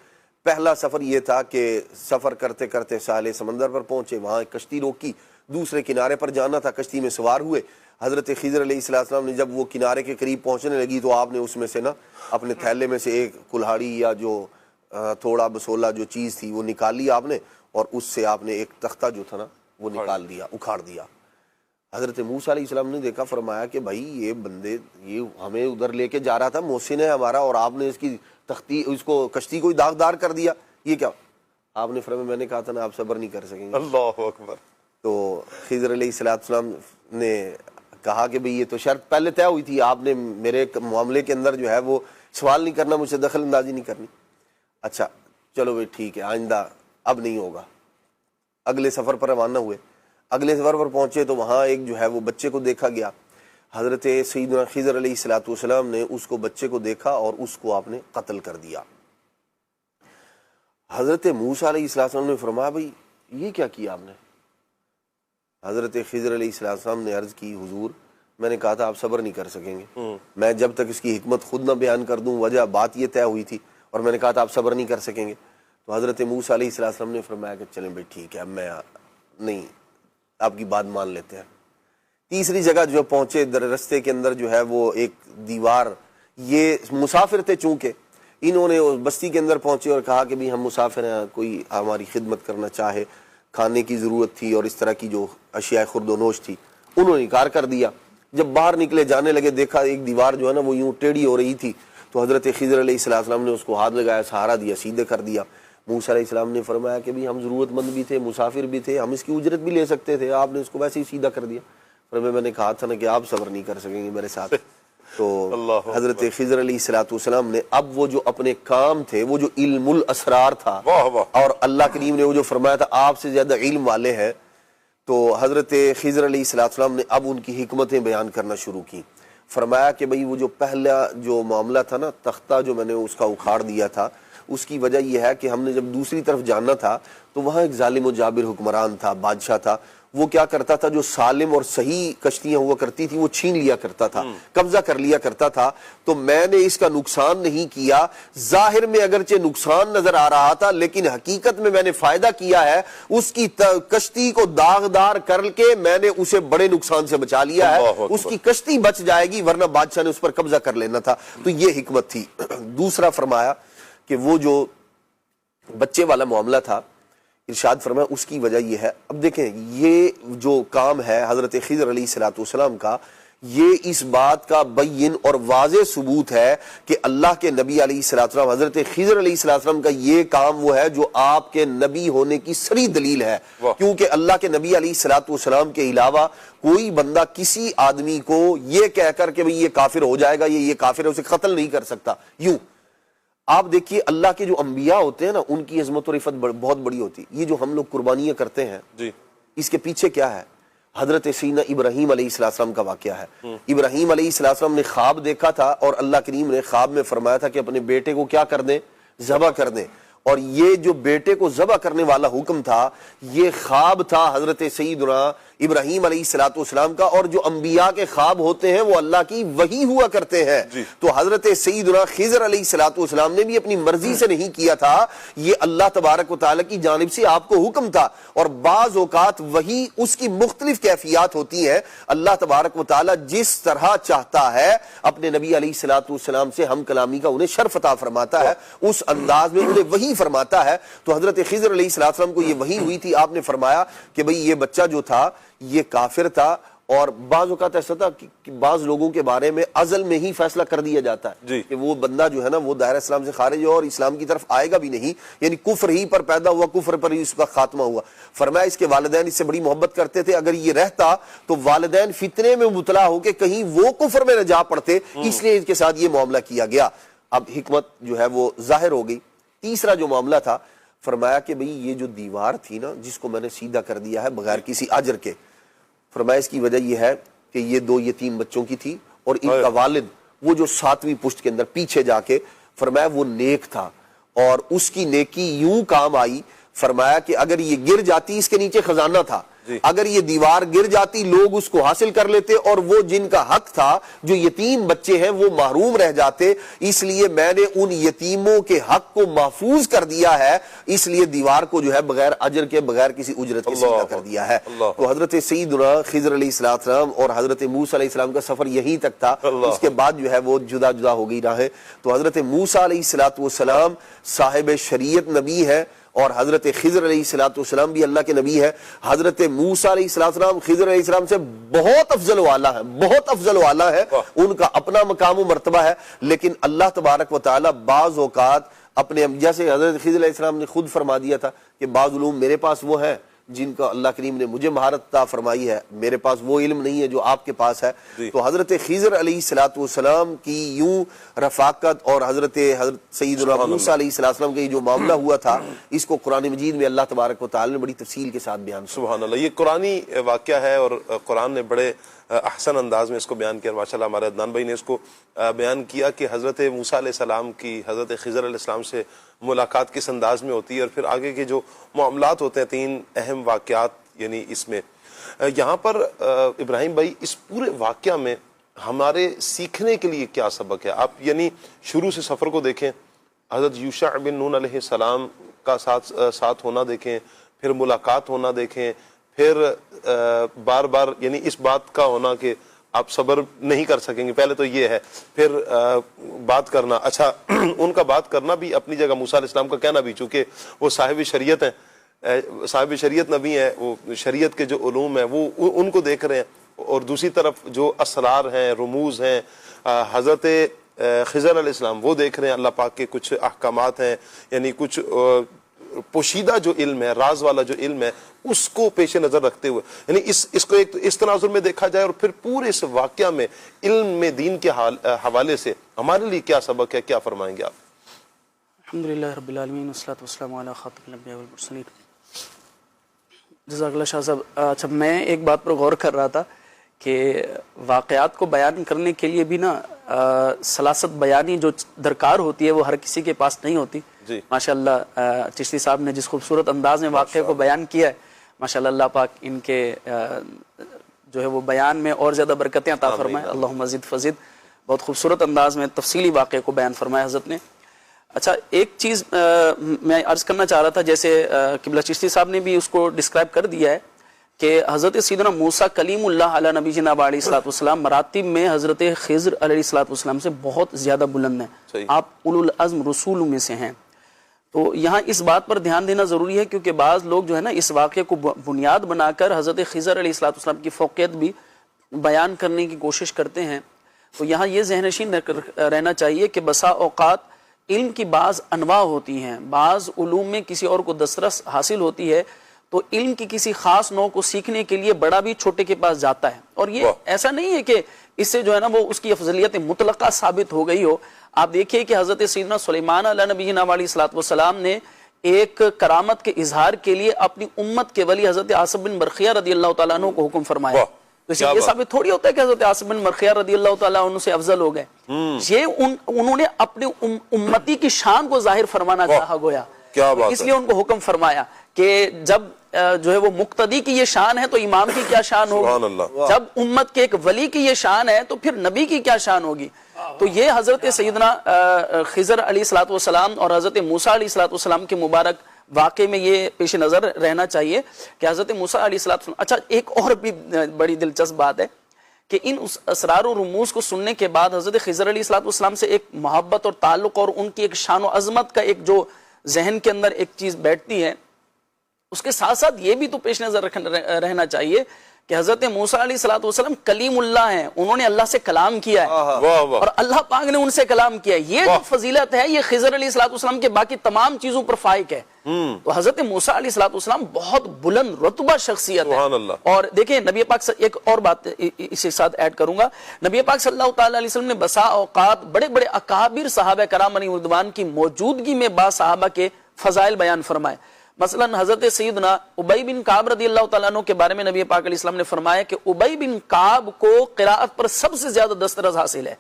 پہلا سفر یہ تھا کہ سفر کرتے کرتے ساحل سمندر پر پہنچے، وہاں ایک کشتی روکی، دوسرے کنارے پر جانا تھا، کشتی میں سوار ہوئے۔ حضرت خضر علیہ السلام نے جب وہ کنارے کے قریب پہنچنے لگی تو آپ نے اس میں سے نا اپنے تھیلے میں سے ایک کلہاڑی یا جو تھوڑا بسولہ جو چیز تھی وہ نکال لی آپ نے، اور اس سے آپ نے ایک تختہ جو تھا نا وہ نکال دیا، اکھاڑ دیا۔ حضرت موسیٰ علیہ السلام نے دیکھا، فرمایا کہ بھائی یہ بندے یہ ہمیں ادھر لے کے جا رہا تھا، محسن ہے ہمارا، اور آپ نے اس کی تختی اس کو کشتی کو داغدار کر دیا، یہ کیا؟ آپ نے فرمایا میں نے کہا تھا نا آپ صبر نہیں کر سکیں گے۔ اللہ اکبر۔ تو خضر علیہ السلام نے کہا کہ بھئی یہ تو شرط پہلے طے ہوئی تھی، آپ نے میرے معاملے کے اندر جو ہے وہ سوال نہیں کرنا، مجھ سے دخل اندازی نہیں کرنی۔ اچھا چلو بھائی ٹھیک ہے، آئندہ اب نہیں ہوگا۔ اگلے سفر پر روانہ ہوئے، اگلے سفر پر پہنچے تو وہاں ایک جو ہے وہ بچے کو دیکھا گیا۔ حضرت سیدنا خضر علیہ السلام نے اس کو بچے کو دیکھا اور اس کو آپ نے قتل کر دیا۔ حضرت موسیٰ علیہ السلام نے فرمایا بھئی یہ کیا کیا آپ نے؟ حضرت خضر علیہ السلام نے عرض کی حضور میں نے کہا تھا آپ صبر نہیں کر سکیں گے، میں جب تک اس کی حکمت خود نہ بیان کر دوں، وجہ بات یہ طے ہوئی تھی اور میں نے کہا تھا آپ صبر نہیں کر سکیں گے۔ تو حضرت موسیٰ علیہ السلام نے فرمایا کہ چلیں بھائی ٹھیک ہے، اب میں نہیں آپ کی بات مان لیتے ہیں۔ تیسری جگہ جو پہنچے، رستے کے اندر جو ہے وہ ایک دیوار، یہ مسافر تھے چونکہ، انہوں نے بستی کے اندر پہنچے اور کہا کہ بھی ہم مسافر ہیں، کوئی ہماری خدمت کرنا چاہے، کھانے کی ضرورت تھی اور اس طرح کی جو اشیاء خورد و نوش تھی، انہوں نے انکار کر دیا۔ جب باہر نکلے جانے لگے، دیکھا ایک دیوار جو ہے نا وہ یوں ٹیڑھی ہو رہی تھی، تو حضرت خضر علیہ السلام نے اس کو ہاتھ لگایا، سہارا دیا، سیدھے کر دیا۔ موسیٰ علیہ السلام نے فرمایا کہ بھی ہم ضرورت مند بھی تھے، مسافر بھی تھے، ہم اس کی اجرت بھی لے سکتے تھے، آپ نے اس کو ویسے ہی سیدھا کر دیا۔ فرمایا میں نے کہا تھا نا کہ آپ صبر نہیں کر سکیں گے میرے ساتھ۔ تو حضرت خضر علیہ السلام نے اب وہ جو اپنے کام تھے، وہ جو علم الاسرار تھا، اور اللہ کریم نے وہ جو فرمایا تھا آپ سے زیادہ علم والے ہیں، تو حضرت خضر علیہ السلام نے اب ان کی حکمتیں بیان کرنا شروع کی۔ فرمایا کہ بھئی وہ جو پہلا جو معاملہ تھا نا، تختہ جو میں نے اس کا اکھاڑ دیا تھا، اس کی وجہ یہ ہے کہ ہم نے جب دوسری طرف جانا تھا تو وہاں ایک ظالم و جابر حکمران تھا، بادشاہ تھا۔ وہ کیا کرتا تھا، جو سالم اور صحیح کشتیاں ہوا کرتی تھی وہ چھین لیا کرتا تھا، قبضہ کر لیا کرتا تھا۔ تو میں نے اس کا نقصان نہیں کیا، ظاہر میں اگرچہ نقصان نظر آ رہا تھا لیکن حقیقت میں نے فائدہ کیا ہے، اس کی کشتی کو داغدار کر کے میں نے اسے بڑے نقصان سے بچا لیا ہے، اس کی کشتی بچ جائے گی ورنہ بادشاہ نے اس پر قبضہ کر لینا تھا۔ تو یہ حکمت تھی۔ دوسرا فرمایا کہ وہ جو بچے والا معاملہ تھا، ارشاد فرمایا اس کی وجہ یہ ہے، اب دیکھیں یہ جو کام ہے حضرت خضر علیہ السلام کا، یہ اس بات کا بین اور واضح ثبوت ہے کہ اللہ کے نبی علیہ السلام، حضرت خضر علیہ السلام کا یہ کام وہ ہے جو آپ کے نبی ہونے کی صریح دلیل ہے، کیونکہ اللہ کے نبی علیہ السلام کے علاوہ کوئی بندہ کسی آدمی کو یہ کہہ کر کہ یہ کافر ہو جائے گا، یہ کافر ہے، اسے قتل نہیں کر سکتا۔ یوں آپ دیکھیے اللہ کے جو انبیاء ہوتے ہیں نا، ان کی عظمت و رفعت بہت بڑی ہوتی ہے۔ یہ جو ہم لوگ قربانیاں کرتے ہیں جی، اس کے پیچھے کیا ہے؟ حضرت سیدنا ابراہیم علیہ السلام کا واقعہ ہے۔ ابراہیم علیہ السلام نے خواب دیکھا تھا اور اللہ کریم نے خواب میں فرمایا تھا کہ اپنے بیٹے کو کیا کر دیں، ذبح کر دیں، اور یہ جو بیٹے کو ذبح کرنے والا حکم تھا، یہ خواب تھا حضرت سیدنا ابراہیم علیہ السلام کا، اور جو انبیاء کے خواب ہوتے ہیں وہ اللہ کی وحی ہوا کرتے ہیں۔ تو حضرت سیدنا خضر علیہ السلام نے بھی اپنی مرضی سے نہیں کیا تھا، یہ اللہ تبارک و تعالیٰ کی جانب سے آپ کو حکم تھا۔ اور بعض اوقات وحی اس کی مختلف کیفیات ہوتی ہیں، اللہ تبارک و تعالیٰ جس طرح چاہتا ہے اپنے نبی علیہ السلام سے ہم کلامی کا انہیں شرف عطا فرماتا ہے، اس انداز میں انہیں وحی فرماتا ہے۔ تو حضرت خضر علیہ السلام کو یہ وحی ہوئی تھی، آپ نے فرمایا کہ بھئی یہ بچہ جو تھا یہ کافر تھا، اور بعض اوقات ایسا تھا کہ بعض لوگوں کے بارے میں ازل میں ہی فیصلہ کر دیا جاتا ہے کہ وہ بندہ جو ہے نا وہ دائرہ اسلام سے خارج ہو اور اسلام کی طرف آئے گا بھی نہیں، یعنی کفر ہی پر پیدا ہوا، کفر پر ہی اس کا خاتمہ ہوا۔ فرمایا اس کے والدین اس سے بڑی محبت کرتے تھے، اگر یہ رہتا تو والدین فتنے میں مبتلا ہو کے کہیں وہ کفر میں نہ جا پڑتے، اس لیے اس کے ساتھ یہ معاملہ کیا گیا۔ اب حکمت جو ہے وہ ظاہر ہو گئی۔ تیسرا جو معاملہ تھا، فرمایا کہ بھئی یہ جو دیوار تھی نا جس کو میں نے سیدھا کر دیا ہے بغیر کسی اجر کے، فرمایا اس کی وجہ یہ ہے کہ یہ 2 یتیم بچوں کی تھی، اور ان کا والد وہ جو 7ویں پشت کے اندر پیچھے جا کے، فرمایا وہ نیک تھا اور اس کی نیکی یوں کام آئی، فرمایا کہ اگر یہ گر جاتی، اس کے نیچے خزانہ تھا، اگر یہ دیوار گر جاتی لوگ اس کو حاصل کر لیتے اور وہ جن کا حق تھا جو یتیم بچے ہیں وہ محروم رہ جاتے، اس لیے میں نے ان یتیموں کے حق کو محفوظ کر دیا ہے، اس لیے دیوار کو جو ہے بغیر اجر کے، بغیر کسی اجرت کے سیدھا کر دیا ہے۔ تو حضرت سیدنا خضر علیہ السلام اور حضرت موسیٰ علیہ السلام کا سفر یہیں تک تھا، اس کے بعد جو ہے وہ جدا جدا ہو گئی راہیں۔ تو حضرت موسیٰ علیہ السلام صاحب شریعت نبی ہے، اور حضرت خضر علیہ السلام بھی اللہ کے نبی ہے۔ حضرت موسیٰ علیہ السلام خضر علیہ السلام سے بہت افضل و اعلیٰ ہے، بہت افضل و اعلیٰ ہے، ان کا اپنا مقام و مرتبہ ہے، لیکن اللہ تبارک و تعالیٰ بعض اوقات اپنے، جیسے حضرت خضر علیہ السلام نے خود فرما دیا تھا کہ بعض علوم میرے پاس وہ ہیں جن کا اللہ کریم نے مجھے مہارت عطا فرمائی ہے، میرے پاس وہ علم نہیں ہے جو آپ کے پاس ہے۔ تو حضرت خضر علیہ السلام کی یوں رفاقت اور حضرت سیدنا موسیٰ علیہ السلام کا یہ جو معاملہ ہوا تھا، اس کو قرآن مجید میں اللہ تبارک و تعالی نے بڑی تفصیل کے ساتھ بیان کیا۔ سبحان اللہ، یہ قرآنی واقعہ ہے اور قرآن نے بڑے احسن انداز میں اس کو بیان کیا۔ ماشاءاللہ ہمارے عدنان بھائی نے اس کو بیان کیا کہ حضرت موسیٰ علیہ السلام کی حضرت خضر علیہ السلام سے ملاقات کس انداز میں ہوتی ہے، اور پھر آگے کے جو معاملات ہوتے ہیں، 3 اہم واقعات یعنی اس میں یہاں پر ابراہیم بھائی اس پورے واقعہ میں ہمارے سیکھنے کے لیے کیا سبق ہے؟ آپ یعنی شروع سے سفر کو دیکھیں، حضرت یوشع بن نون علیہ السلام کا ساتھ ہونا دیکھیں، پھر ملاقات ہونا دیکھیں، پھر بار بار یعنی اس بات کا ہونا کہ آپ صبر نہیں کر سکیں گے، پہلے تو یہ ہے، پھر بات کرنا، اچھا ان کا بات کرنا بھی اپنی جگہ، موسیٰ علیہ السلام کا کہنا بھی، چونکہ وہ صاحب شریعت ہیں، صاحب شریعت نبی ہیں، وہ شریعت کے جو علوم ہیں وہ ان کو دیکھ رہے ہیں، اور دوسری طرف جو اسرار ہیں، رموز ہیں، حضرت خضر علیہ السلام وہ دیکھ رہے ہیں، اللہ پاک کے کچھ احکامات ہیں، یعنی کچھ پوشیدہ جو علم ہے، راز والا جو علم ہے، اس کو پیش نظر رکھتے ہوئے، یعنی اس کو ایک اس تناظر میں دیکھا جائے، اور پھر پورے اس واقعہ میں علم میں دین کے حوالے سے ہمارے لیے کیا سبق ہے، کیا فرمائیں گے آپ؟ الحمدللہ رب العالمین والصلاۃ والسلام علی خاتم الانبیاء والمرسلین۔ جزاک اللہ شاہ صاحب۔ اچھا، میں ایک بات پر غور کر رہا تھا کہ واقعات کو بیان کرنے کے لیے بھی نا سلاست بیانی جو درکار ہوتی ہے وہ ہر کسی کے پاس نہیں ہوتی۔ ماشاءاللہ چشتی صاحب نے جس خوبصورت انداز میں واقعے کو بیان کیا ہے، ماشاءاللہ اللہ پاک ان کے جو ہے وہ بیان میں اور زیادہ برکتیں عطا فرمائے، اللہم زد فزد۔ بہت خوبصورت انداز میں تفصیلی واقعے کو بیان فرمایا حضرت نے۔ اچھا، ایک چیز میں عرض کرنا چاہ رہا تھا، جیسے قبلہ چشتی صاحب نے بھی اس کو ڈسکرائب کر دیا ہے کہ حضرت سیدنا موسیٰ کلیم اللہ علیہ نبی جناب علیہ الصلوۃ والسلام مراتب میں حضرت خضر علیہ الصلوۃ والسلام سے بہت زیادہ بلند ہیں، آپ اولو العزم رسول میں سے ہیں۔ تو یہاں اس بات پر دھیان دینا ضروری ہے، کیونکہ بعض لوگ جو ہے نا اس واقعے کو بنیاد بنا کر حضرت خضر علیہ الصلوۃ والسلام کی فوقیت بھی بیان کرنے کی کوشش کرتے ہیں۔ تو یہاں یہ ذہن نشین رہنا چاہیے کہ بسا اوقات علم کی بعض انواع ہوتی ہیں، بعض علوم میں کسی اور کو دسترس حاصل ہوتی ہے، تو علم کی کسی خاص نوع کو سیکھنے کے لیے بڑا بھی چھوٹے کے پاس جاتا ہے، اور یہ ایسا نہیں ہے کہ اس سے جو ہے نا وہ اس کی افضلیت مطلقہ ثابت ہو گئی ہو۔ آپ دیکھیے کہ حضرت سیدنا سلیمان علیہ نبی جناب علیہ الصلوۃ والسلام نے ایک کرامت کے اظہار کے لیے اپنی امت کے ولی حضرت عاصم بن برقیہ رضی اللہ تعالیٰ عنہ کو حکم فرمایا۔ تو اس یہ ثابت تھوڑی ہوتا ہے کہ حضرت عاصم بن برقیہ رضی اللہ تعالیٰ عنہ سے افضل ہو گئے، یہ انہوں نے اپنی امتی کی شان کو ظاہر فرمانا چاہا گویا، اس لیے ان کو حکم فرمایا کہ جب جو ہے وہ مقتدی کی یہ شان ہے تو امام کی کیا شان ہوگی، جب امت کے ایک ولی کی یہ شان ہے تو پھر نبی کی کیا شان ہوگی۔ تو یہ حضرت سیدنا خضر علیہ الصلوۃ والسلام اور حضرت موسیٰ علیہ الصلوۃ والسلام کے مبارک واقعے میں یہ پیش نظر رہنا چاہیے کہ حضرت موسیٰ علیہ الصلوۃ والسلام۔ اچھا، ایک اور بھی بڑی دلچسپ بات ہے کہ ان اسرار و رموز کو سننے کے بعد حضرت خضر علیہ الصلوۃ والسلام سے ایک محبت اور تعلق اور ان کی ایک شان و عظمت کا ایک جو ذہن کے اندر ایک چیز بیٹھتی ہے، اس کے ساتھ ساتھ یہ بھی تو پیش نظر رہنا چاہیے کہ حضرت موسیٰ علیہ الصلوۃ والسلام کلیم اللہ ہیں، انہوں نے اللہ سے کلام کیا ہے اور اللہ پاک نے ان سے کلام کیا ہے۔ یہ جو فضیلت ہے یہ خضر علیہ الصلوۃ والسلام کے باقی تمام چیزوں پر فائق ہے۔ تو حضرت موسیٰ علیہ الصلوۃ والسلام بہت بلند رتبہ شخصیت ہے۔ اور دیکھیں نبی پاک ایک اور بات اس کے ساتھ ایڈ کروں گا، نبی پاک صلی اللہ تعالیٰ علیہ وسلم نے بسا اوقات بڑے بڑے اکابر صحابہ کرام علیہ رضوان کی موجودگی میں بعض صحابہ کے فضائل بیان فرمائے۔ مثلا حضرت سیدنا ابی بن کعب رضی اللہ تعالیٰ عنہ کے بارے میں نبی پاک علیہ السلام نے فرمایا کہ ابی بن کعب کو قراءت پر سب سے زیادہ دسترس حاصل ہے،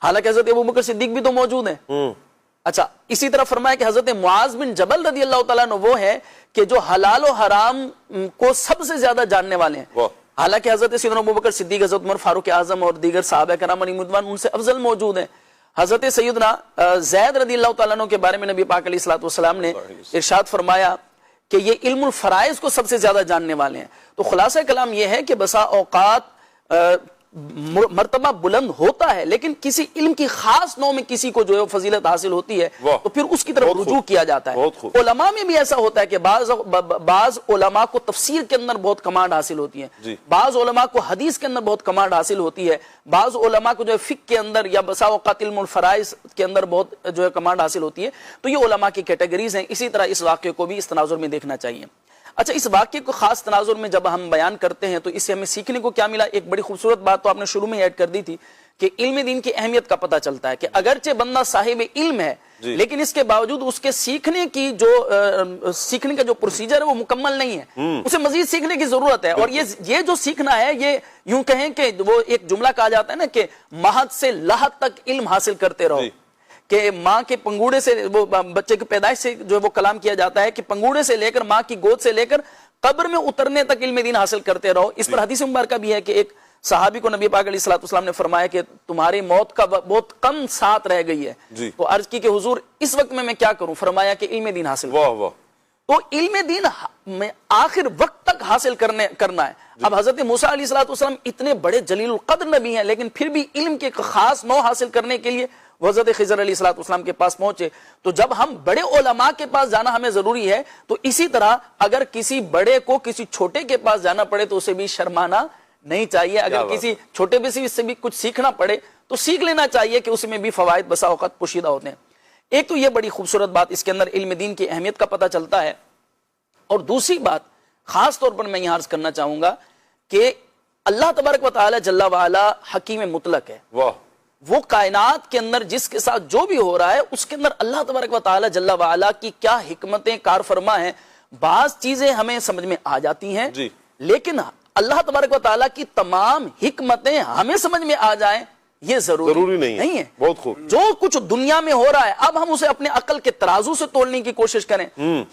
حالانکہ حضرت ابوبکر صدیق بھی تو موجود ہیں۔ اچھا، اسی طرح فرمایا کہ حضرت معاذ بن جبل رضی اللہ تعالیٰ عنہ وہ ہے کہ جو حلال و حرام کو سب سے زیادہ جاننے والے ہیں، حالانکہ حضرت سیدنا ابوبکر صدیق، حضرت عمر فاروق اعظم اور دیگر صحابہ کرام علیہ رضوان ان سے افضل موجود ہیں۔ حضرت سیدنا زید رضی اللہ تعالیٰ عنہ کے بارے میں نبی پاک علیہ الصلوۃ والسلام نے ارشاد فرمایا کہ یہ علم الفرائض کو سب سے زیادہ جاننے والے ہیں۔ تو خلاصہ کلام یہ ہے کہ بسا اوقات مرتبہ بلند ہوتا ہے، لیکن کسی علم کی خاص نوع میں کسی کو جو ہے فضیلت حاصل ہوتی ہے تو پھر اس کی طرف رجوع کیا جاتا ہے۔ علماء میں بھی ایسا ہوتا ہے کہ بعض علماء کو تفسیر کے اندر بہت کمانڈ حاصل ہوتی ہے، بعض علماء کو حدیث کے اندر بہت کمانڈ حاصل ہوتی ہے، بعض علماء کو جو ہے فقہ کے اندر یا بسا اوقات علم الفرائض کے اندر بہت جو ہے کمانڈ حاصل ہوتی ہے۔ تو یہ علماء کی کیٹیگریز ہیں، اسی طرح اس واقعے کو بھی اس تناظر میں دیکھنا چاہیے۔ اچھا، اس واقعے کو خاص تناظر میں جب ہم بیان کرتے ہیں تو اس سے ہمیں سیکھنے کو کیا ملا؟ ایک بڑی خوبصورت بات تو آپ نے شروع میں ایڈ کر دی تھی کہ علم دین کی اہمیت کا پتہ چلتا ہے کہ اگرچہ بندہ صاحب علم ہے لیکن اس کے باوجود اس کے سیکھنے کا جو پروسیجر ہے وہ مکمل نہیں ہے، اسے مزید سیکھنے کی ضرورت ہے۔ اور یہ جو سیکھنا ہے یہ یوں کہیں کہ وہ ایک جملہ کہا جاتا ہے نا کہ مہد سے لحد تک علم حاصل کرتے رہو، کہ ماں کے پنگوڑے سے وہ بچے کی پیدائش سے جو وہ کلام کیا جاتا ہے کہ پنگوڑے سے لے کر ماں کی گود سے لے کر قبر میں اترنے تک علم دین حاصل کرتے رہو۔ اس پر حدیث مبارکہ بھی ہے کہ ایک صحابی کو نبی پاک علیہ الصلوۃ والسلام نے فرمایا کہ تمہاری موت کا بہت کم ساتھ رہ گئی ہے، تو عرض کی کہ حضور اس وقت میں کیا کروں؟ فرمایا کہ علم دین حاصل کرو۔ تو علم دین میں آخر وقت تک حاصل کرنا ہے۔ اب حضرت موسیٰ علیہ الصلوۃ والسلام اتنے بڑے جلیل القدر نبی ہیں، لیکن پھر بھی علم کے خاص نوع حاصل کرنے کے لیے وہ حضرت خضر علیہ السلام کے پاس پہنچے. تو جب ہم بڑے علماء کے پاس جانا ہمیں ضروری ہے تو اسی طرح اگر کسی بڑے کو کسی چھوٹے کے پاس جانا پڑے تو اسے بھی شرمانا نہیں چاہیے. اگر کسی چھوٹے بھی سے بھی کچھ سیکھنا پڑے تو سیکھ لینا چاہیے کہ اس میں بھی فوائد بسا اوقات پوشیدہ ہوتے ہیں. ایک تو یہ بڑی خوبصورت بات اس کے اندر علم دین کی اہمیت کا پتہ چلتا ہے. اور دوسری بات خاص طور پر میں یہ عرض کرنا چاہوں گا کہ اللہ تبارک و تعالی جل وعلا حکیم مطلق ہے. وہ کائنات کے اندر جس کے ساتھ جو بھی ہو رہا ہے اس کے اندر اللہ تبارک و تعالی جل وعلا کی کیا حکمتیں کار فرما ہیں. بعض چیزیں ہمیں سمجھ میں آ جاتی ہیں لیکن اللہ تبارک و تعالی کی تمام حکمتیں ہمیں سمجھ میں آ جائیں یہ ضروری نہیں ہے. بہت خوب. جو کچھ دنیا میں ہو رہا ہے اب ہم اسے اپنے عقل کے ترازو سے تولنے کی کوشش کریں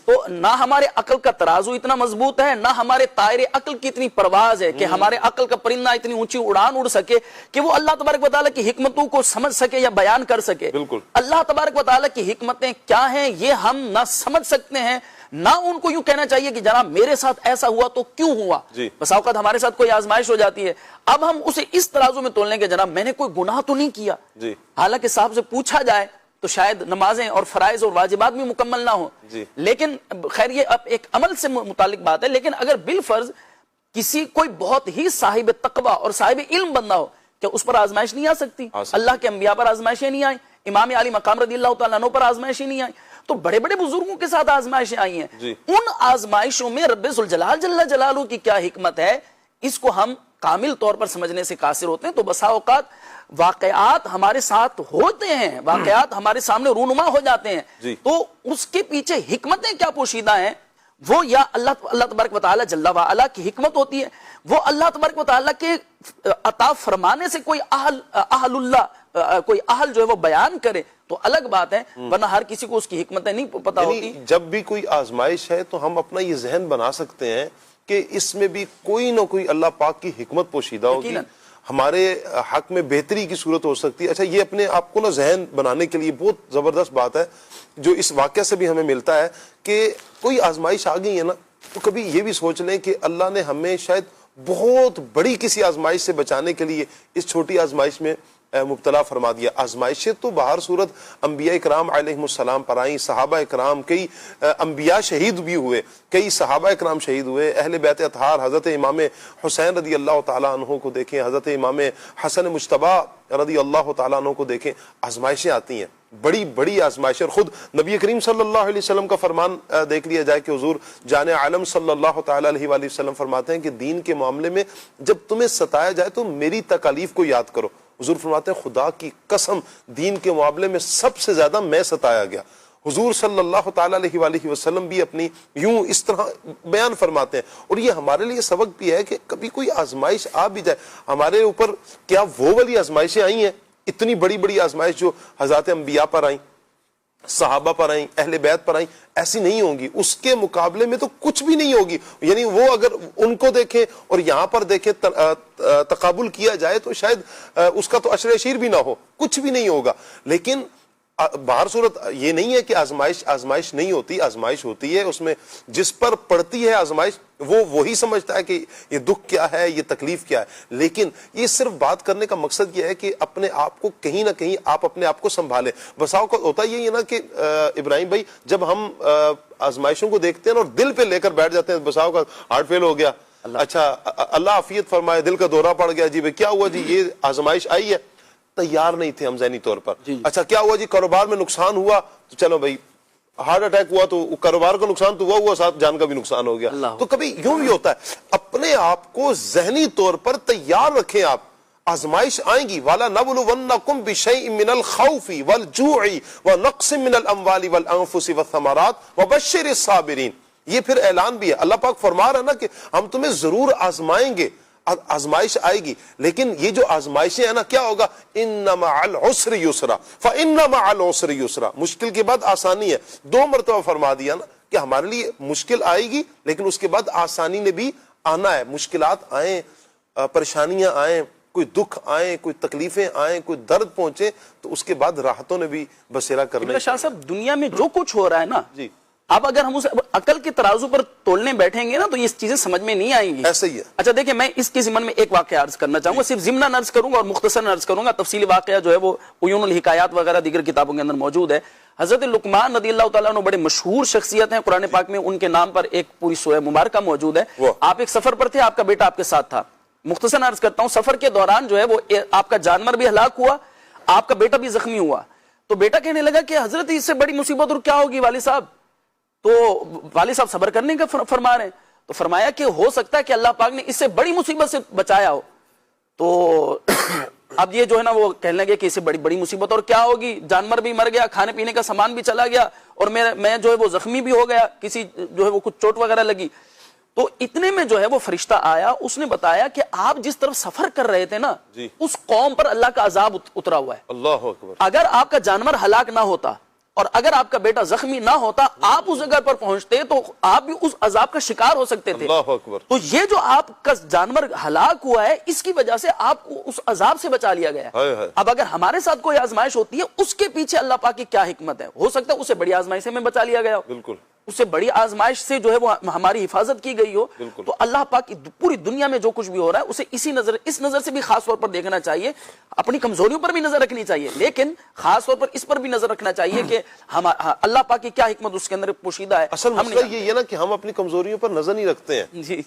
تو نہ ہمارے عقل کا ترازو اتنا مضبوط ہے نہ ہمارے طائر عقل کی اتنی پرواز ہے کہ ہمارے عقل کا پرندہ اتنی اونچی اڑان اڑ سکے کہ وہ اللہ تبارک و تعالیٰ کی حکمتوں کو سمجھ سکے یا بیان کر سکے. اللہ تبارک و تعالیٰ کی حکمتیں کیا ہیں یہ ہم نہ سمجھ سکتے ہیں نہ ان کو یوں کہنا چاہیے کہ جناب میرے ساتھ ایسا ہوا تو کیوں ہوا. بس اوقات ہمارے ساتھ کوئی آزمائش ہو جاتی ہے اب ہم اسے اس ترازو میں تولنے کے جناب میں نے کوئی گناہ تو نہیں کیا. حالانکہ صاحب سے پوچھا جائے تو شاید نمازیں اور فرائض اور واجبات بھی مکمل نہ ہوں لیکن خیر یہ اب ایک عمل سے متعلق بات ہے. لیکن اگر بالفرض کسی کوئی بہت ہی صاحب تقوی اور صاحب علم بندہ ہو کہ اس پر آزمائش نہیں آ سکتی. اللہ کے انبیاء پر آزمائشیں نہیں آئیں, امام علی مقام رضی اللہ تعالیٰ عنہ پر آزمائشیں نہیں آئیں, تو بڑے بڑے بزرگوں کے ساتھ آزمائشیں آئی ہیں. ان آزمائشوں میں رب ذوالجلال جل جلالہ کی کیا حکمت ہے اس کو ہم کامل طور پر سمجھنے سے قاصر ہوتے ہیں. تو بسا اوقات واقعات ہمارے ساتھ ہوتے ہیں, واقعات ہمارے سامنے رونما ہو جاتے ہیں تو اس کے پیچھے حکمتیں کیا پوشیدہ ہیں وہ یا اللہ تبارک و تعالی جل وعلا کی حکمت ہوتی ہے. وہ اللہ تبارک و تعالی کے عطا فرمانے سے کوئی اہل اللہ کوئی اہل جو ہے وہ بیان کرے تو الگ بات ہے, ورنہ ہر کسی کو اس کی حکمتیں نہیں پتہ ہوتی. جب بھی کوئی آزمائش ہے تو ہم اپنا یہ ذہن بنا سکتے ہیں کہ اس میں بھی کوئی نہ کوئی اللہ پاک کی حکمت پوشیدہ ہوگی, ہمارے حق میں بہتری کی صورت ہو سکتی ہے. اچھا یہ اپنے آپ کو نا ذہن بنانے کے لیے بہت زبردست بات ہے جو اس واقعہ سے بھی ہمیں ملتا ہے کہ کوئی آزمائش آ گئی ہے نا تو کبھی یہ بھی سوچ لیں کہ اللہ نے ہمیں شاید بہت بڑی کسی آزمائش سے بچانے کے لیے اس چھوٹی آزمائش میں مبتلا فرما دیا. آزمائشیں تو باہر صورت انبیاء اکرام علیہ السلام پر آئیں, صحابہ اکرام, کئی انبیاء شہید بھی ہوئے, کئی صحابہ اکرام شہید ہوئے, اہل بیت اطہار حضرت امام حسین رضی اللہ تعالیٰ عنہ کو دیکھیں, حضرت امام حسن مجتبیٰ رضی اللہ تعالیٰ عنہ کو دیکھیں. آزمائشیں آتی ہیں, بڑی بڑی آزمائشیں, اور خود نبی کریم صلی اللہ علیہ وسلم کا فرمان دیکھ لیا جائے کہ حضور جان عالم صلی اللہ تعالیٰ علیہ وآلہ وسلم فرماتے ہیں کہ دین کے معاملے میں جب تمہیں ستایا جائے تو میری تکالیف کو یاد کرو. حضور فرماتے ہیں خدا کی قسم دین کے معاملے میں سب سے زیادہ میں ستایا گیا. حضور صلی اللہ تعالیٰ علیہ وآلہ وسلم بھی اپنی یوں اس طرح بیان فرماتے ہیں. اور یہ ہمارے لیے سبق بھی ہے کہ کبھی کوئی آزمائش آ بھی جائے ہمارے اوپر, کیا وہ والی آزمائشیں آئی ہیں اتنی بڑی بڑی آزمائش جو حضرات انبیاء پر آئیں, صحابہ پر آئیں, اہل بیت پر آئیں, ایسی نہیں ہوں گی. اس کے مقابلے میں تو کچھ بھی نہیں ہوگی. یعنی وہ اگر ان کو دیکھیں اور یہاں پر دیکھیں تقابل کیا جائے تو شاید اس کا تو عشر اشیر بھی نہ ہو, کچھ بھی نہیں ہوگا. لیکن باہر صورت یہ نہیں ہے کہ آزمائش نہیں ہوتی, آزمائش ہوتی ہے. اس میں جس پر پڑتی ہے آزمائش وہ وہی سمجھتا ہے کہ یہ دکھ کیا ہے, یہ تکلیف کیا ہے. لیکن یہ صرف بات کرنے کا مقصد یہ ہے کہ اپنے آپ کو کہیں نہ کہیں آپ اپنے آپ کو سنبھالیں. بساؤ کا ہوتا یہی ہے نا کہ ابراہیم بھائی جب ہم آزمائشوں کو دیکھتے ہیں اور دل پہ لے کر بیٹھ جاتے ہیں, بساؤ کا ہارٹ فیل ہو گیا, اچھا اللہ عافیت فرمائے, دل کا دورہ پڑ گیا, جی بھائی کیا ہوا, جی یہ آزمائش آئی ہے, تیار نہیں تھے ہم ذہنی طور پر. اچھا کیا ہوا, جی کاروبار میں نقصان ہوا, تو چلو بھائی ہارٹ اٹیک ہوا تو کاروبار کا نقصان تو ہوا, ساتھ جان کا بھی نقصان ہو گیا. تو کبھی یوں بھی ہوتا ہے, اپنے آپ کو ذہنی طور پر تیار رکھیں. آپ آزمائش آئیں گی, والا نبلونکم بشیء من الخوف والجوع ونقص من الاموال والانفس والثمرات وبشر الصابرین. یہ پھر اعلان بھی ہے, اللہ پاک فرما رہا ہے نا کہ ہم تمہیں ضرور آزمائیں گے, آزمائش آئے گی. لیکن یہ جو آزمائشیں ہیں نا کیا ہوگا, ان مع العسر یسرا فان مع العسر یسرا. مشکل کے بعد آسانی ہے. 2 مرتبہ فرما دیا نا کہ ہمارے لیے مشکل آئے گی لیکن اس کے بعد آسانی نے بھی آنا ہے. مشکلات آئیں, پریشانیاں آئیں, کوئی دکھ آئیں, کوئی تکلیفیں آئیں, کوئی درد پہنچے, تو اس کے بعد راحتوں نے بھی بسیرا کرنا ہے. شاہ صاحب دنیا میں جو کچھ ہو رہا ہے نا, اب اگر ہم اسے عقل کے ترازو پر تولنے بیٹھیں گے نا تو یہ چیزیں سمجھ میں نہیں آئیں گی. ایسا ہی ہے. اچھا دیکھیں میں اس کے ضمن میں ایک واقعہ عرض کرنا چاہوں گا, صرف ضمن عرض کروں گا اور مختصر عرض کروں گا. تفصیلی واقعہ جو ہے وہ عیون الحکایات وغیرہ دیگر کتابوں کے اندر موجود ہے. حضرت لقمان رضی اللہ تعالیٰ عنہ بڑے مشہور شخصیت ہیں, قرآن پاک میں ان کے نام پر ایک پوری سورہ مبارکہ موجود ہے. آپ ایک سفر پر تھے, آپ کا بیٹا آپ کے ساتھ تھا. مختصر عرض کرتا ہوں, سفر کے دوران جو ہے وہ آپ کا جانور بھی ہلاک ہوا, آپ کا بیٹا بھی زخمی ہوا. تو بیٹا کہنے لگا کہ حضرت اس سے بڑی مصیبت اور کیا ہوگی والد صاحب. تو والد صاحب صبر کرنے کا فرما رہے ہیں. تو فرمایا کہ ہو سکتا ہے کہ اللہ پاک نے اس سے بڑی مصیبت سے بچایا ہو. تو اب یہ جو ہے نا وہ کہنے لگے کہ اس سے بڑی بڑی مصیبت اور کیا ہوگی, جانور بھی مر گیا, کھانے پینے کا سامان بھی چلا گیا, اور میں جو ہے وہ زخمی بھی ہو گیا, کسی جو ہے وہ کچھ چوٹ وغیرہ لگی. تو اتنے میں جو ہے وہ فرشتہ آیا, اس نے بتایا کہ آپ جس طرف سفر کر رہے تھے نا اس قوم پر اللہ کا عذاب اترا ہوا ہے. اللہ اکبر. اگر آپ کا جانور ہلاک نہ ہوتا اور اگر آپ کا بیٹا زخمی نہ ہوتا, آپ اس جگہ پر پہنچتے تو آپ بھی اس عذاب کا شکار ہو سکتے تھے. اللہ اکبر. تو یہ جو آپ کا جانور ہلاک ہوا ہے اس کی وجہ سے آپ کو اس عذاب سے بچا لیا گیا ہے. اب اگر ہمارے ساتھ کوئی آزمائش ہوتی ہے, اس کے پیچھے اللہ پاک کی کیا حکمت ہے. ہو سکتا ہے اسے بڑی آزمائش سے میں بچا لیا گیا ہو, بالکل اس سے بڑی آزمائش سے جو ہے وہ ہماری حفاظت کی گئی ہو. تو اللہ پاک پوری دنیا میں جو کچھ بھی ہو رہا ہے اسے اس نظر سے بھی خاص طور پر دیکھنا چاہیے. اپنی کمزوریوں پر بھی نظر رکھنی چاہیے, لیکن خاص طور پر اس پر بھی نظر رکھنا چاہیے کہ اللہ پاک کی کیا حکمت اس کے اندر پوشیدہ ہے. اصل مسئلہ یہ ہے نا کہ ہم اپنی کمزوریوں پر نظر نہیں رکھتے ہیں. جی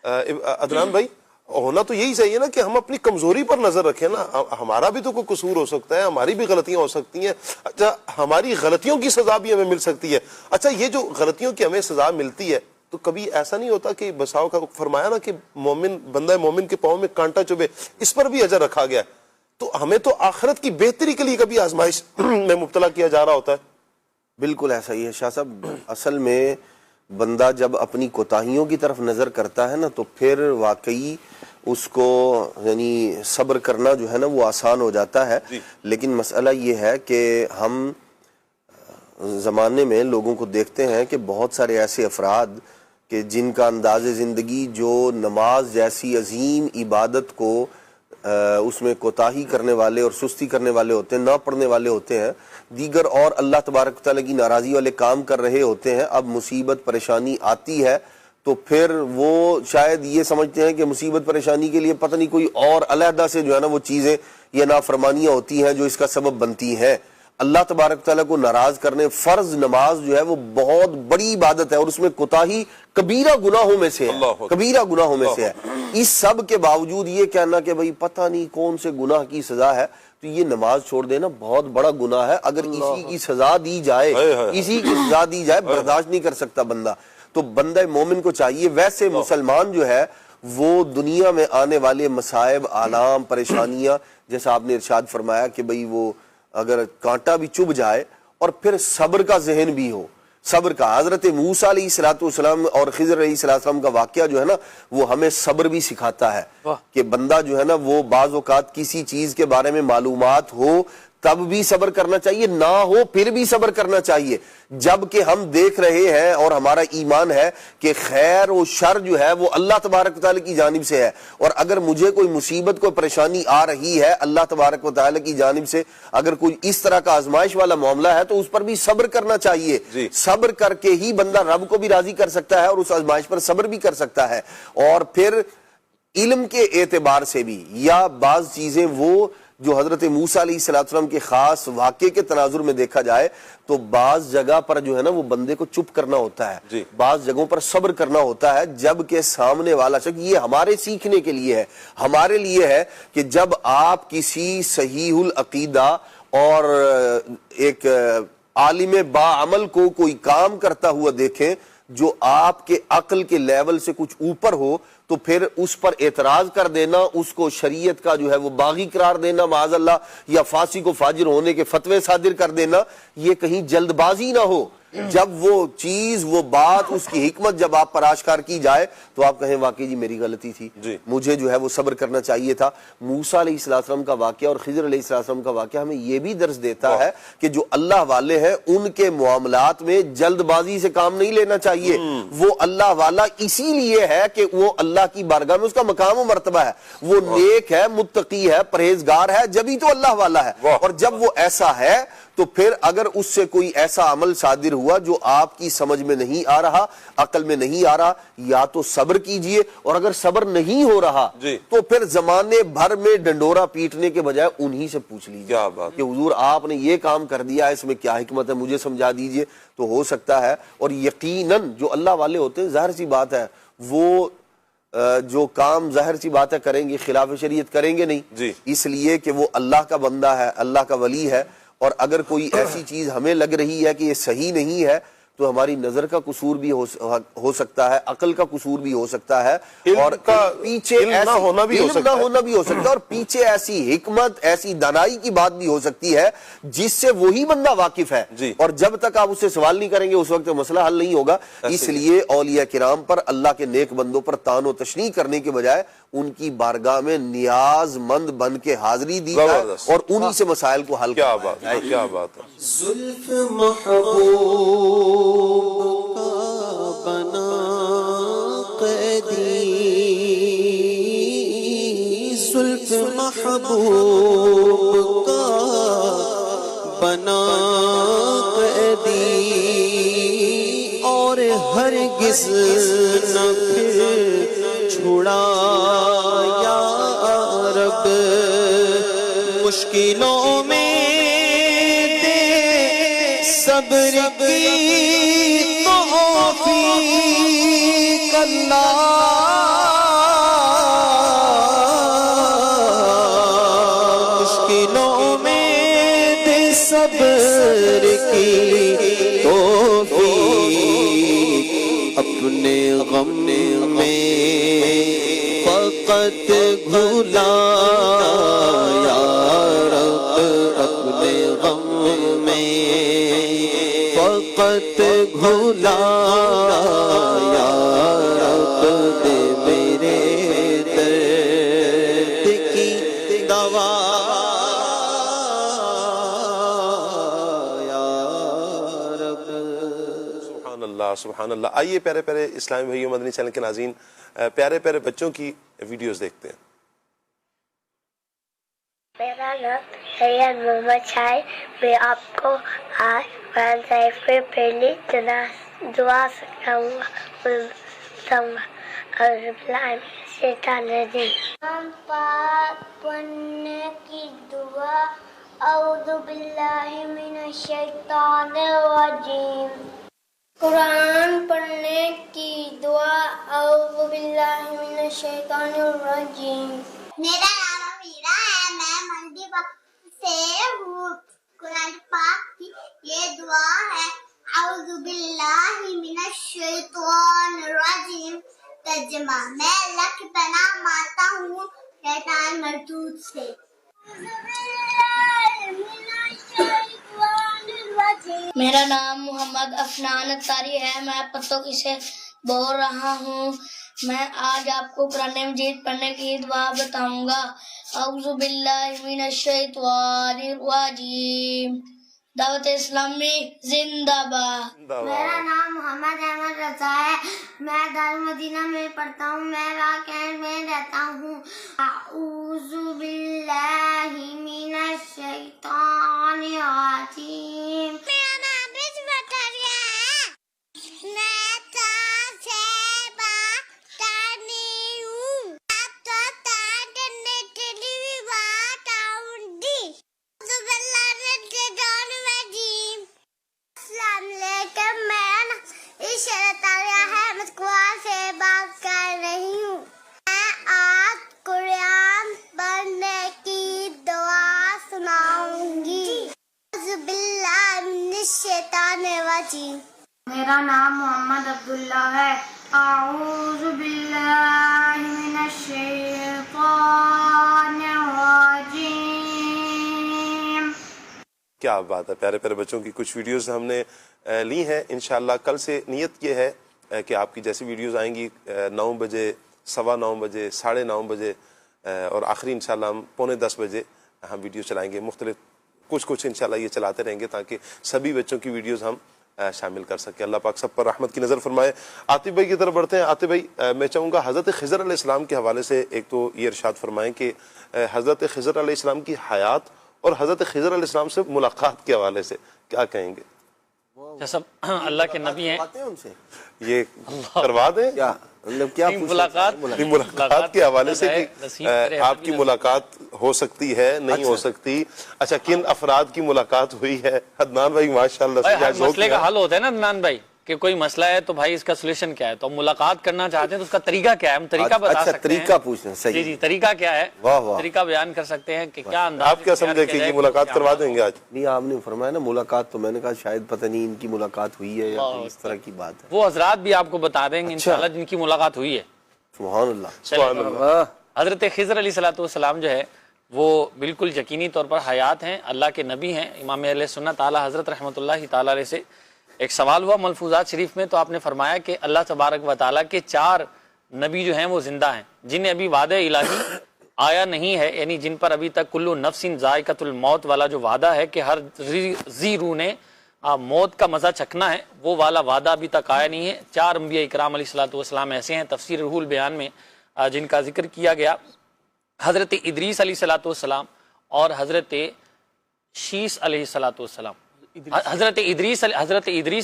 عدنان بھائی, ہونا تو یہی چاہیے نا کہ ہم اپنی کمزوری پر نظر رکھیں نا. ہمارا بھی تو کوئی قصور ہو سکتا ہے, ہماری بھی غلطیاں ہو سکتی ہیں. اچھا, ہماری غلطیوں کی سزا بھی ہمیں مل سکتی ہے. اچھا, یہ جو غلطیوں کی ہمیں سزا ملتی ہے تو کبھی ایسا نہیں ہوتا کہ بساؤ کا فرمایا نا کہ بندہ مومن کے پاؤں میں کانٹا چبھے, اس پر بھی اجر رکھا گیا ہے. تو ہمیں تو آخرت کی بہتری کے لیے کبھی آزمائش میں مبتلا کیا جا رہا ہوتا ہے. بالکل ایسا ہی ہے شاہ صاحب. اصل میں بندہ جب اپنی کوتاہیوں کی طرف نظر کرتا ہے نا تو پھر واقعی اس کو یعنی صبر کرنا جو ہے نا وہ آسان ہو جاتا ہے. لیکن مسئلہ یہ ہے کہ ہم زمانے میں لوگوں کو دیکھتے ہیں کہ بہت سارے ایسے افراد کہ جن کا انداز زندگی جو نماز جیسی عظیم عبادت کو اس میں کوتاہی کرنے والے اور سستی کرنے والے ہوتے ہیں, نہ پڑھنے والے ہوتے ہیں, دیگر اور اللہ تبارک تعالیٰ کی ناراضی والے کام کر رہے ہوتے ہیں. اب مصیبت پریشانی آتی ہے تو پھر وہ شاید یہ سمجھتے ہیں کہ مصیبت پریشانی کے لیے پتہ نہیں کوئی اور علیحدہ سے جو ہے نا وہ چیزیں یا نافرمانیاں ہوتی ہیں جو اس کا سبب بنتی ہیں. اللہ تبارک تعالیٰ کو ناراض کرنے, فرض نماز جو ہے وہ بہت بڑی عبادت ہے اور اس میں کوتاہی کبیرہ گناہوں میں سے ہے, کبیرہ گناہوں میں سے ہے. اس سب کے باوجود یہ کہنا کہ بھئی پتہ نہیں کون سے گناہ کی سزا ہے, تو یہ نماز چھوڑ دینا بہت بڑا گناہ ہے. اگر اسی کی سزا دی جائے, اسی کی سزا دی جائے, برداشت نہیں کر سکتا بندہ. تو بندہ مومن کو چاہیے, ویسے مسلمان جو ہے وہ دنیا میں آنے والے مصائب, آلام, پریشانیاں, جیسا آپ نے ارشاد فرمایا کہ بھئی وہ اگر کانٹا بھی چبھ جائے اور پھر صبر کا ذہن بھی ہو, صبر کا. حضرت موسیٰ علیہ السلام اور خضر علیہ السلام کا واقعہ جو ہے نا وہ ہمیں صبر بھی سکھاتا ہے کہ بندہ جو ہے نا وہ بعض اوقات کسی چیز کے بارے میں معلومات ہو تب بھی صبر کرنا چاہیے, نہ ہو پھر بھی صبر کرنا چاہیے. جبکہ ہم دیکھ رہے ہیں اور ہمارا ایمان ہے کہ خیر و شر جو ہے وہ اللہ تبارک و تعالیٰ کی جانب سے ہے, اور اگر مجھے کوئی مصیبت کوئی پریشانی آ رہی ہے اللہ تبارک و تعالیٰ کی جانب سے, اگر کوئی اس طرح کا آزمائش والا معاملہ ہے تو اس پر بھی صبر کرنا چاہیے. صبر کر کے ہی بندہ رب کو بھی راضی کر سکتا ہے اور اس آزمائش پر صبر بھی کر سکتا ہے. اور پھر علم کے اعتبار سے بھی, یا بعض چیزیں وہ جو حضرت موسیٰ علیہ السلام کے خاص واقعے کے تناظر میں دیکھا جائے تو بعض جگہ پر جو ہے نا وہ بندے کو چپ کرنا ہوتا ہے, بعض جگہوں پر صبر کرنا ہوتا ہے, جبکہ سامنے والا شخص, یہ ہمارے سیکھنے کے لیے ہے, ہمارے لیے ہے کہ جب آپ کسی صحیح العقیدہ اور ایک عالم باعمل کو کوئی کام کرتا ہوا دیکھیں جو آپ کے عقل کے لیول سے کچھ اوپر ہو, تو پھر اس پر اعتراض کر دینا, اس کو شریعت کا جو ہے وہ باغی قرار دینا معاذ اللہ, یا فاسق و فاجر ہونے کے فتوے صادر کر دینا, یہ کہیں جلد بازی نہ ہو. جب وہ چیز, وہ بات, اس کی حکمت جب آپ پر آشکار کی جائے تو آپ کہیں واقعی جی میری غلطی تھی, مجھے جو ہے وہ صبر کرنا چاہیے تھا. موسیٰ علیہ السلام کا واقعہ اور خضر علیہ السلام کا واقعہ ہمیں یہ بھی درس دیتا ہے کہ جو اللہ والے ہیں ان کے معاملات میں جلد بازی سے کام نہیں لینا چاہیے. وہ اللہ والا اسی لیے ہے کہ وہ اللہ کی بارگاہ میں اس کا مقام و مرتبہ ہے, وہ نیک ہے, متقی ہے, پرہیزگار ہے, جبھی تو اللہ والا ہے. اور جب وہ ایسا ہے تو پھر اگر اس سے کوئی ایسا عمل صادر ہوا جو آپ کی سمجھ میں نہیں آ رہا، عقل میں نہیں آ رہا، یا تو صبر کیجئے، اور اگر صبر نہیں ہو رہا تو پھر زمانے بھر میں ڈنڈورا پیٹنے کے بجائے انہی سے پوچھ لیجیے کہ حضور آپ نے یہ کام کر دیا، اس میں کیا حکمت ہے، مجھے سمجھا دیجئے. تو ہو سکتا ہے. اور یقیناً جو اللہ والے ہوتے ہیں ظاہر سی بات ہے وہ جو کام ظاہر سی بات ہے کریں گے، خلاف شریعت کریں گے نہیں، اس لیے کہ وہ اللہ کا بندہ ہے، اللہ کا ولی ہے. اور اگر کوئی ایسی چیز ہمیں لگ رہی ہے کہ یہ صحیح نہیں ہے تو ہماری نظر کا قصور بھی ہو سکتا ہے، عقل کا قصور بھی ہو سکتا ہے، اور پیچھے علم نہ ہونا بھی ہو سکتا ہے، اور پیچھے ایسی حکمت، ایسی دانائی کی بات بھی ہو سکتی ہے جس سے وہی بندہ واقف ہے. اور جب تک آپ اس سے سوال نہیں کریں گے اس وقت مسئلہ حل نہیں ہوگا. اس لیے اولیاء کرام پر، اللہ کے نیک بندوں پر طعن و تشنیع کرنے کے بجائے ان کی بارگاہ میں نیاز مند بن کے حاضری دی جائے اور انہی سے مسائل کو حل کیا بات ہے. کیا بات ہے. زلف محبوب کا بنا قیدی، زلف محبوب کا بنا قیدی، اور ہرگز نہ پھر چھڑا یا رب، مشکلوں میں دے صبر کی توفیق اللہ، مشکلوں میں دے صبر کی توفیق، اپنے غم میں فقط بھلا یا رب، اپنے غم میں فقط بھلا یا رب، دے میرے درد کی دوا یا رب. سبحان اللہ سبحان اللہ. آئیے پیارے پیارے اسلامی بھائیوں، مدنی چینل کے ناظرین، پیارے پیارے بچوں کی ویڈیوز دیکھتے ہیں. میرا نام سید محمد شاہد. میں آپ کو آج قرآن شریف کی پہلی دعا سکھاؤں گا. قرآن پاک پڑھنے کی دعا. اعوذ باللہ من الشیطان الرجیم. قرآن پڑھنے کی دعا. اعوذ باللہ من الشیطان الرجیم. میرا نام میرا ہے، میں مندی سے ہوں. قرآن پاک کی یہ دعا ہے. اعوذ باللہ من الشیطان الرجیم. ترجمہ: میں اللہ کی پناہ مانگتا ہوں شیطان مردود سے. میرا نام محمد افنان اختاری ہے، میں پتوکی سے بول رہا ہوں. میں آج آپ کو قرآن مجید پڑھنے کی دعا بتاؤں گا. اعوذ باللہ من الشیطان الرجیم. دعوت اسلامی زندہ باد. میرا نام محمد احمد رضا ہے، میں دارالمدینہ میں پڑھتا ہوں، میں راکینڈ میں رہتا ہوں. اعوذ باللہ من الشیطان الرجیم. میرا نام عصمت عالیہ ہے، میں تاج سے بات کرنی ہوں. آپ تو تاج کرنے کے لیے بات آؤں گی. السلام علیکم، میرا نام عشرت عالیہ ہے، میں قرآن سے بات کر رہی ہوں. میں آج قرآن پڑھنے کی دعا سناؤں گی. اعوذ باللہ من الشیطان الرجیم. میرا نام محمد عبداللہ ہے. اعوذ باللہ من الشیطان الرجیم. کیا بات ہے. پیارے پیارے بچوں کی کچھ ویڈیوز ہم نے لی ہیں. انشاءاللہ کل سے نیت یہ ہے کہ آپ کی جیسی ویڈیوز آئیں گی 9 بجے، 9:15 بجے، 9:30 بجے، اور آخری انشاءاللہ ہم 9:45 بجے ہم ویڈیو چلائیں گے. مختلف کچھ انشاءاللہ یہ چلاتے رہیں گے تاکہ سبھی بچوں کی ویڈیوز ہم شامل کر سکیں. اللہ پاک سب پر رحمت کی نظر فرمائے. عاطف بھائی کی طرف بڑھتے ہیں. عاطف بھائی، میں چاہوں گا حضرت خضر علیہ السلام کے حوالے سے ایک تو یہ ارشاد فرمائیں کہ حضرت خضر علیہ السلام کی حیات اور حضرت خضر علیہ السلام سے ملاقات کے حوالے سے کیا کہیں گے؟ جیسا اللہ کے نبی ہیں ان سے یہ کروا دیں کیا مطلب کیا ملاقات کے حوالے سے کہ آپ کی ملاقات ہو سکتی ہے نہیں ہو سکتی؟ اچھا کن افراد کی ملاقات ہوئی ہے؟ عدنان بھائی ماشاءاللہ ہر مسئلے کا حل ہوتا ہے نا عدنان بھائی، کہ کوئی مسئلہ ہے تو بھائی اس کا سولوشن کیا ہے، تو ہم ملاقات کرنا چاہتے ہیں تو اس کا طریقہ کیا ہے، ہم طریقہ بتا سکتے ہیں۔ طریقہ پوچھنا جی جی طریقہ کیا ہے، طریقہ بیان کر سکتے ہیں کہ کیا انداز۔ آپ کیا سمجھے کہ یہ ملاقات کروا دیں گے آج؟ نہیں آپ نے فرمایا نا ملاقات، تو میں نے کہا شاید پتہ نہیں ان کی ملاقات ہوئی ہے یا اس طرح کی بات ہے۔ وہ حضرات بھی آپ کو بتا دیں گے انشاءاللہ جن کی ملاقات ہوئی ہے۔ سبحان اللہ سبحان اللہ۔ حضرت خضر علیہ السلام جو ہے وہ بالکل یقینی طور پر حیات ہیں، اللہ کے نبی ہیں۔ امام اہل سنت اعلیٰ حضرت رحمۃ اللہ تعالیٰ علیہ سے ایک سوال ہوا ملفوظات شریف میں، تو آپ نے فرمایا کہ اللہ تبارک و تعالیٰ کے 4 نبی جو ہیں وہ زندہ ہیں جنہیں ابھی وعدہ الہی آیا نہیں ہے، یعنی جن پر ابھی تک کلو نفس ذائقۃ الموت والا جو وعدہ ہے کہ ہر ذی روح نے موت کا مزہ چکھنا ہے، وہ والا وعدہ ابھی تک آیا نہیں ہے۔ 4 انبیاء اکرام علیہ السلام ایسے ہیں تفسیر روح البیان میں جن کا ذکر کیا گیا، حضرت ادریس علیہ السلام اور حضرت شیس علیہ السلام، حضرت ادریس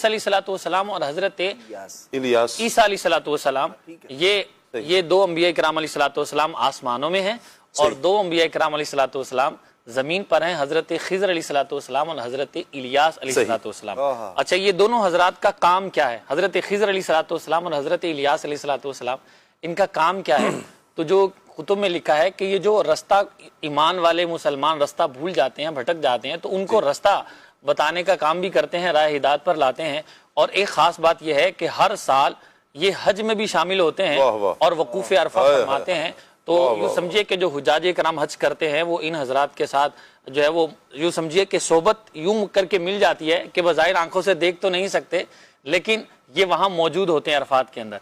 علیہ السلام اور حضرت عیسیٰ علیہ السلام، یہ 2 انبیاء کرام علیہ السلام آسمانوں میں ہیں اور 2 انبیاء کرام علیہ السلام زمین پر ہیں، حضرت خضر علیہ السلام اور حضرت الیاس علیہ السلام۔ اچھا یہ دونوں حضرات کا کام کیا ہے؟ حضرت خضر علیہ السلام اور حضرت الیاس علیہ السلام ان کا کام کیا ہے؟ تو جو کتب میں لکھا ہے کہ یہ جو رستہ ایمان والے مسلمان رستہ بھول جاتے ہیں، بھٹک جاتے ہیں، تو ان کو رستہ بتانے کا کام بھی کرتے ہیں، راہ ہدایت پر لاتے ہیں۔ اور ایک خاص بات یہ ہے کہ ہر سال یہ حج میں بھی شامل ہوتے ہیں اور وقوف عرفہ فرماتے ہیں۔ تو یوں سمجھیے کہ جو حجاج کرام حج کرتے ہیں وہ ان حضرات کے ساتھ جو ہے وہ یوں سمجھیے کہ صحبت یوں کر کے مل جاتی ہے کہ بظاہر آنکھوں سے دیکھ تو نہیں سکتے لیکن یہ وہاں موجود ہوتے ہیں عرفات کے اندر۔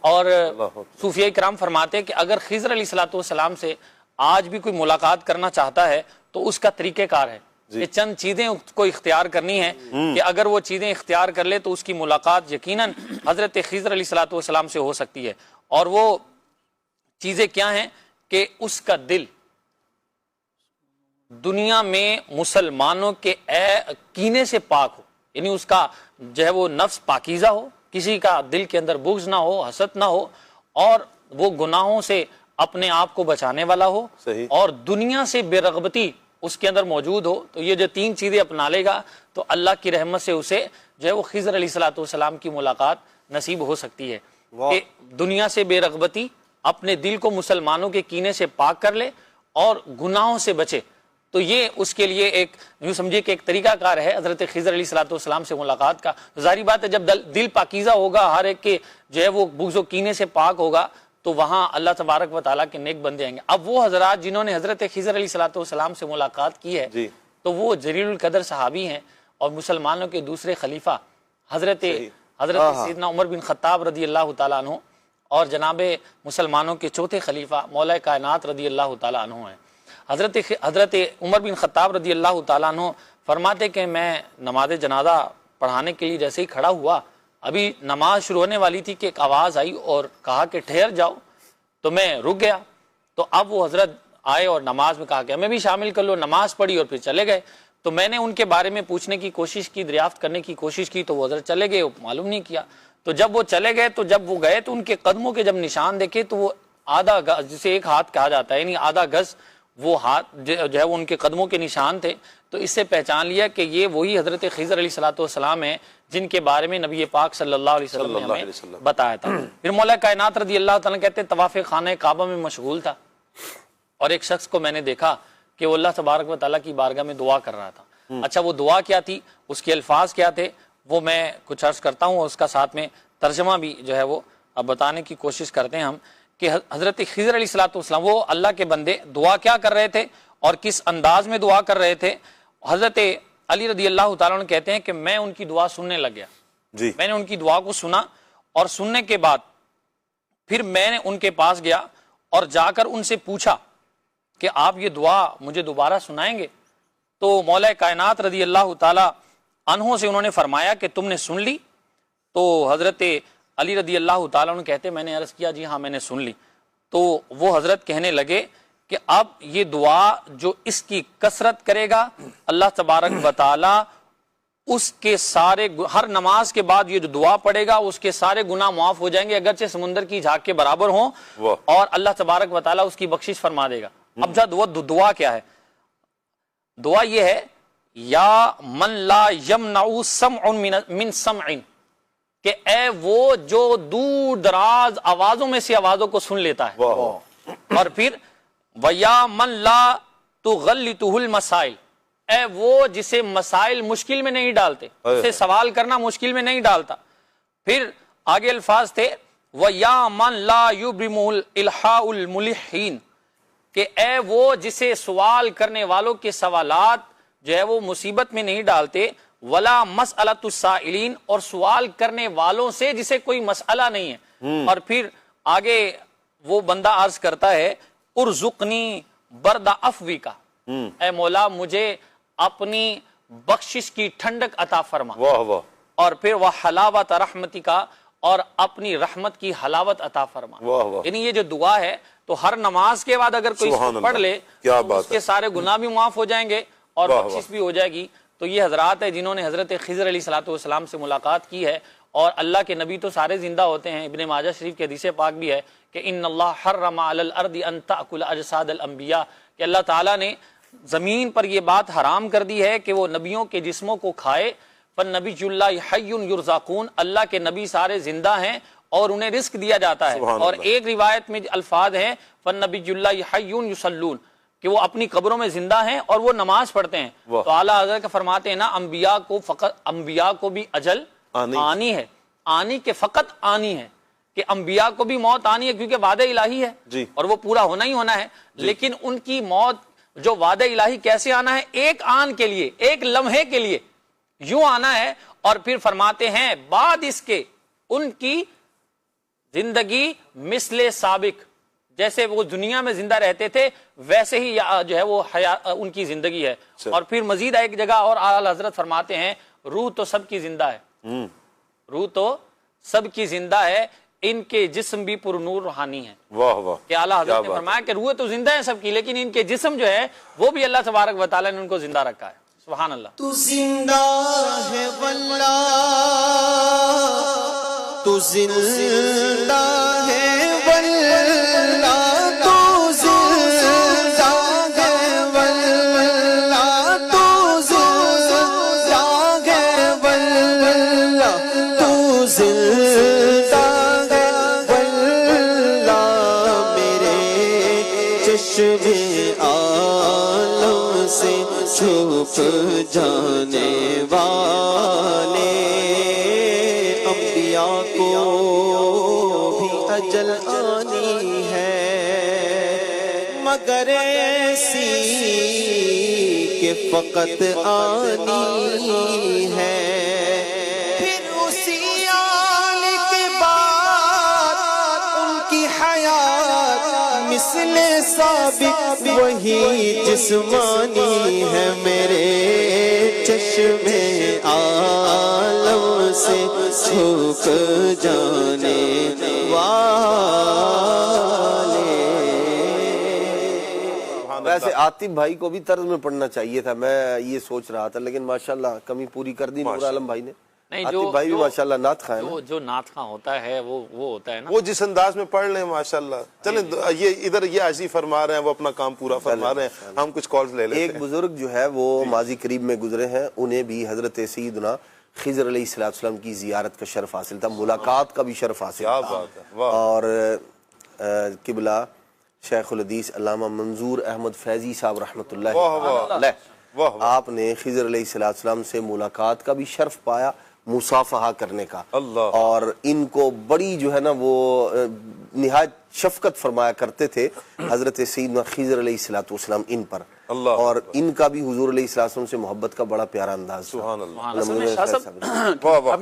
اور صوفیاء کرام فرماتے ہیں کہ اگر خضر علیہ السلام سے آج بھی کوئی ملاقات کرنا چاہتا ہے تو اس کا طریقہ کار ہے، یہ چند چیزیں کو اختیار کرنی ہے کہ اگر وہ چیزیں اختیار کر لے تو اس کی ملاقات یقیناً حضرت خضر علیہ السلام سے ہو سکتی ہے۔ اور وہ چیزیں کیا ہیں کہ اس کا دل دنیا میں مسلمانوں کے کینے سے پاک ہو، یعنی اس کا جو ہے وہ نفس پاکیزہ ہو، کسی کا دل کے اندر بغض نہ ہو، حسد نہ ہو، اور وہ گناہوں سے اپنے آپ کو بچانے والا ہو، اور دنیا سے بے رغبتی اس کے اندر موجود ہو۔ تو یہ جو 3 چیزیں اپنا لے گا تو اللہ کی رحمت سے اسے جو ہے وہ خضر علیہ السلام کی ملاقات نصیب ہو سکتی ہے کہ دنیا سے بے رغبتی، اپنے دل کو مسلمانوں کے کینے سے پاک کر لے اور گناہوں سے بچے۔ تو یہ اس کے لیے ایک یوں سمجھے کہ ایک طریقہ کار ہے حضرت خضر علیہ السلام سے ملاقات کا۔ ظاہری بات ہے جب دل پاکیزہ ہوگا، ہر ایک کے جو ہے وہ بغض و کینے سے پاک ہوگا تو وہاں اللہ تبارک و تعالیٰ کے نیک بندے آئیں گے۔ اب وہ حضرات جنہوں نے حضرت خضر علیہ السلام سے ملاقات کی ہے تو وہ جلیل القدر صحابی ہیں اور مسلمانوں کے دوسرے خلیفہ حضرت سیدنا عمر بن خطاب رضی اللہ تعالیٰ عنہ اور جناب مسلمانوں کے 4تھے خلیفہ مولا کائنات رضی اللہ تعالیٰ عنہ ہیں۔ حضرت عمر بن خطاب رضی اللہ تعالیٰ عنہ فرماتے کہ میں نماز جنازہ پڑھانے کے لیے جیسے ہی کھڑا ہوا، ابھی نماز شروع ہونے والی تھی کہ ایک آواز آئی اور کہا کہ ٹھہر جاؤ، تو میں رک گیا۔ تو اب وہ حضرت آئے اور نماز میں کہا کہ میں بھی شامل کر لو، نماز پڑھی اور پھر چلے گئے۔ تو میں نے ان کے بارے میں پوچھنے کی کوشش کی، دریافت کرنے کی کوشش کی، تو وہ حضرت چلے گئے، معلوم نہیں کیا۔ تو جب وہ چلے گئے تو جب وہ گئے تو ان کے قدموں کے جب نشان دیکھے تو وہ آدھا گز، جسے 1 ہاتھ کہا جاتا ہے، یعنی آدھا گز وہ ہاتھ جو ہے وہ ان کے قدموں کے نشان تھے۔ تو اس سے پہچان لیا کہ یہ وہی حضرت خضر علیہ السلام ہیں جن کے بارے میں نبی پاک صلی اللہ علیہ وسلم نے ہمیں بتایا تھا۔ پھر مولا کائنات رضی اللہ تعالیٰ کہتے ہیں طواف خانہ کعبہ میں مشغول تھا اور ایک شخص کو میں نے دیکھا کہ وہ اللہ تبارک و تعالیٰ کی بارگاہ میں دعا کر رہا تھا۔ اچھا وہ دعا کیا تھی، اس کے الفاظ کیا تھے، وہ میں کچھ عرض کرتا ہوں اور اس کا ساتھ میں ترجمہ بھی جو ہے وہ اب بتانے کی کوشش کرتے ہیں ہم کہ حضرت خضر علیہ السلام وہ اللہ کے بندے دعا کیا کر رہے تھے اور کس انداز میں دعا کر رہے تھے۔ حضرت علی رضی اللہ تعالیٰ عنہ کہتے ہیں کہ میں ان کی دعا سننے لگ گیا، میں نے ان کی دعا کو سنا اور سننے کے بعد پھر میں نے ان کے پاس گیا اور جا کر ان سے پوچھا کہ آپ یہ دعا مجھے دوبارہ سنائیں گے؟ تو مولا کائنات رضی اللہ تعالیٰ عنہ سے انہوں نے فرمایا کہ تم نے سن لی؟ تو حضرت علی رضی اللہ تعالیٰ عنہ کہتے میں نے عرض کیا جی ہاں میں نے سن لی۔ تو وہ حضرت کہنے لگے کہ اب یہ دعا جو اس کی کثرت کرے گا اللہ تبارک و تعالی اس کے سارے ہر نماز کے بعد یہ جو دعا پڑے گا اس کے سارے گناہ معاف ہو جائیں گے اگرچہ سمندر کی جھاگ کے برابر ہوں اور اللہ تبارک و تعالی اس کی بخشش فرما دے گا. اب دعا کیا ہے؟ دعا یہ ہے یا من لا یمنع سمع من سمع، کہ اے وہ جو دور دراز آوازوں میں سے آوازوں کو سن لیتا ہے. اور پھر وَيَا مَن لَا تُغَلِّتُهُ الْمَسَائِلِ، اے وہ جسے مسائل مشکل میں نہیں ڈالتے، اسے سوال کرنا مشکل میں نہیں ڈالتا. پھر آگے الفاظ تھے وَيَا مَن لَا يُبْرِمُهُ الْإِلْحَاءُ الْمُلِحِّينَ، کہ اے وہ جسے سوال کرنے والوں کے سوالات جو ہے وہ مصیبت میں نہیں ڈالتے. وَلَا مَسْأَلَةُ السَّائِلِينَ، اور سوال کرنے والوں سے جسے کوئی مسئلہ نہیں ہے. اور پھر آگے وہ بندہ عرض کرتا ہے ارزقنی برد عفوی کا، اے مولا مجھے اپنی بخشش کی ٹھنڈک عطا فرما. اور پھر وہ حلاوت رحمتی کا، اور اپنی رحمت کی حلاوت عطا فرما. یعنی یہ جو دعا ہے تو ہر نماز کے بعد اگر کوئی پڑھ لے تو اس کے سارے گناہ بھی معاف ہو جائیں گے اور بخشش بھی ہو جائے گی. تو یہ حضرات ہیں جنہوں نے حضرت خضر علیہ السلام سے ملاقات کی ہے، اور اللہ کے نبی تو سارے زندہ ہوتے ہیں. ابن ماجہ شریف کے حدیث پاک بھی ہے کہ ان اللہ حرم علی الارض ان تأکل اجساد الانبیاء، کہ اللہ تعالیٰ نے زمین پر یہ بات حرام کر دی ہے کہ وہ نبیوں کے جسموں کو کھائے. فالنبی اللہ حی یرزقون، اللہ کے نبی سارے زندہ ہیں اور انہیں رزق دیا جاتا ہے. اور ایک روایت میں الفاظ ہیں فالنبی اللہ حی یصلون، کہ وہ اپنی قبروں میں زندہ ہیں اور وہ نماز پڑھتے ہیں. تو اعلیٰ حضرت کا فرماتے ہیں نا انبیاء کو بھی اجل آنی ہے، آنی کے فقط آنی ہے، کہ انبیاء کو بھی موت آنی ہے کیونکہ وعدہ الہی ہے اور وہ پورا ہونا ہی ہونا ہے. لیکن ان کی موت جو وعدہ الہی کیسے آنا ہے؟ ایک آن کے لیے، ایک لمحے کے لیے یوں آنا ہے. اور پھر فرماتے ہیں بعد اس کے ان کی زندگی مثل سابق، جیسے وہ دنیا میں زندہ رہتے تھے ویسے ہی جو ہے وہ ان کی زندگی ہے. اور پھر مزید ایک جگہ اور اعلیٰ حضرت فرماتے ہیں روح تو سب کی زندہ ہے، روح تو سب کی زندہ ہے، ان کے جسم بھی پر نور روحانی ہے. کہ اعلیٰ حضرت نے فرمایا کہ روح تو زندہ ہے سب کی، لیکن ان کے جسم جو ہے وہ بھی اللہ تبارک و تعالیٰ نے ان کو زندہ رکھا ہے. سبحان اللہ. تو زندہ ہے واللہ، تو زندہ ہے واللہ، تو زندہ ہے واللہ، تو زندہ ہے واللہ، تو زندہ ہے واللہ، میرے چشم عالم سے چھپ جانے والے. انبیاء کو بھی اجل آنی ہے، مگر ایسی کہ فقط آنی ہے. پھر اسی آن کے بعد ان کی حیات مثل سابق وہی جسمانی ہے. میرے چشم عالم سے چھپ جانے والے. ویسے عاطف بھائی کو بھی طرز میں پڑھنا چاہیے تھا، میں یہ سوچ رہا تھا، لیکن ماشاءاللہ کمی پوری کر دی نور عالم بھائی نے. عاطف بھائی بھی ماشاءاللہ نعت خواہ ہے، جو نعت خواہ ہوتا ہے وہ ہوتا ہے نا، وہ جس انداز میں پڑھ لیں ماشاءاللہ. چلیں یہ ادھر یہ عزی فرما رہے ہیں، وہ اپنا کام پورا فرما رہے ہیں، ہم کچھ کالز لے لیتے ہیں. ایک بزرگ جو ہے وہ ماضی قریب میں گزرے ہیں، انہیں بھی حضرت سیدنا خضر علیہ السلام کی زیارت کا شرف حاصل تھا، ملاقات کا بھی شرف حاصل تھا. اور قبلہ شیخ الحدیث علامہ منظور احمد فیضی صاحب رحمۃ اللہ علیہ، آپ نے خضر علیہ السلام سے ملاقات کا بھی شرف پایا، مصافحہ کرنے کا. اور ان کو بڑی جو ہے نا وہ نہایت شفقت فرمایا کرتے تھے حضرت سیدنا خضر علیہ السلام ان پر، اور ان کا بھی حضور علیہ السلام سے محبت کا بڑا پیارا انداز. سبحان اللہ.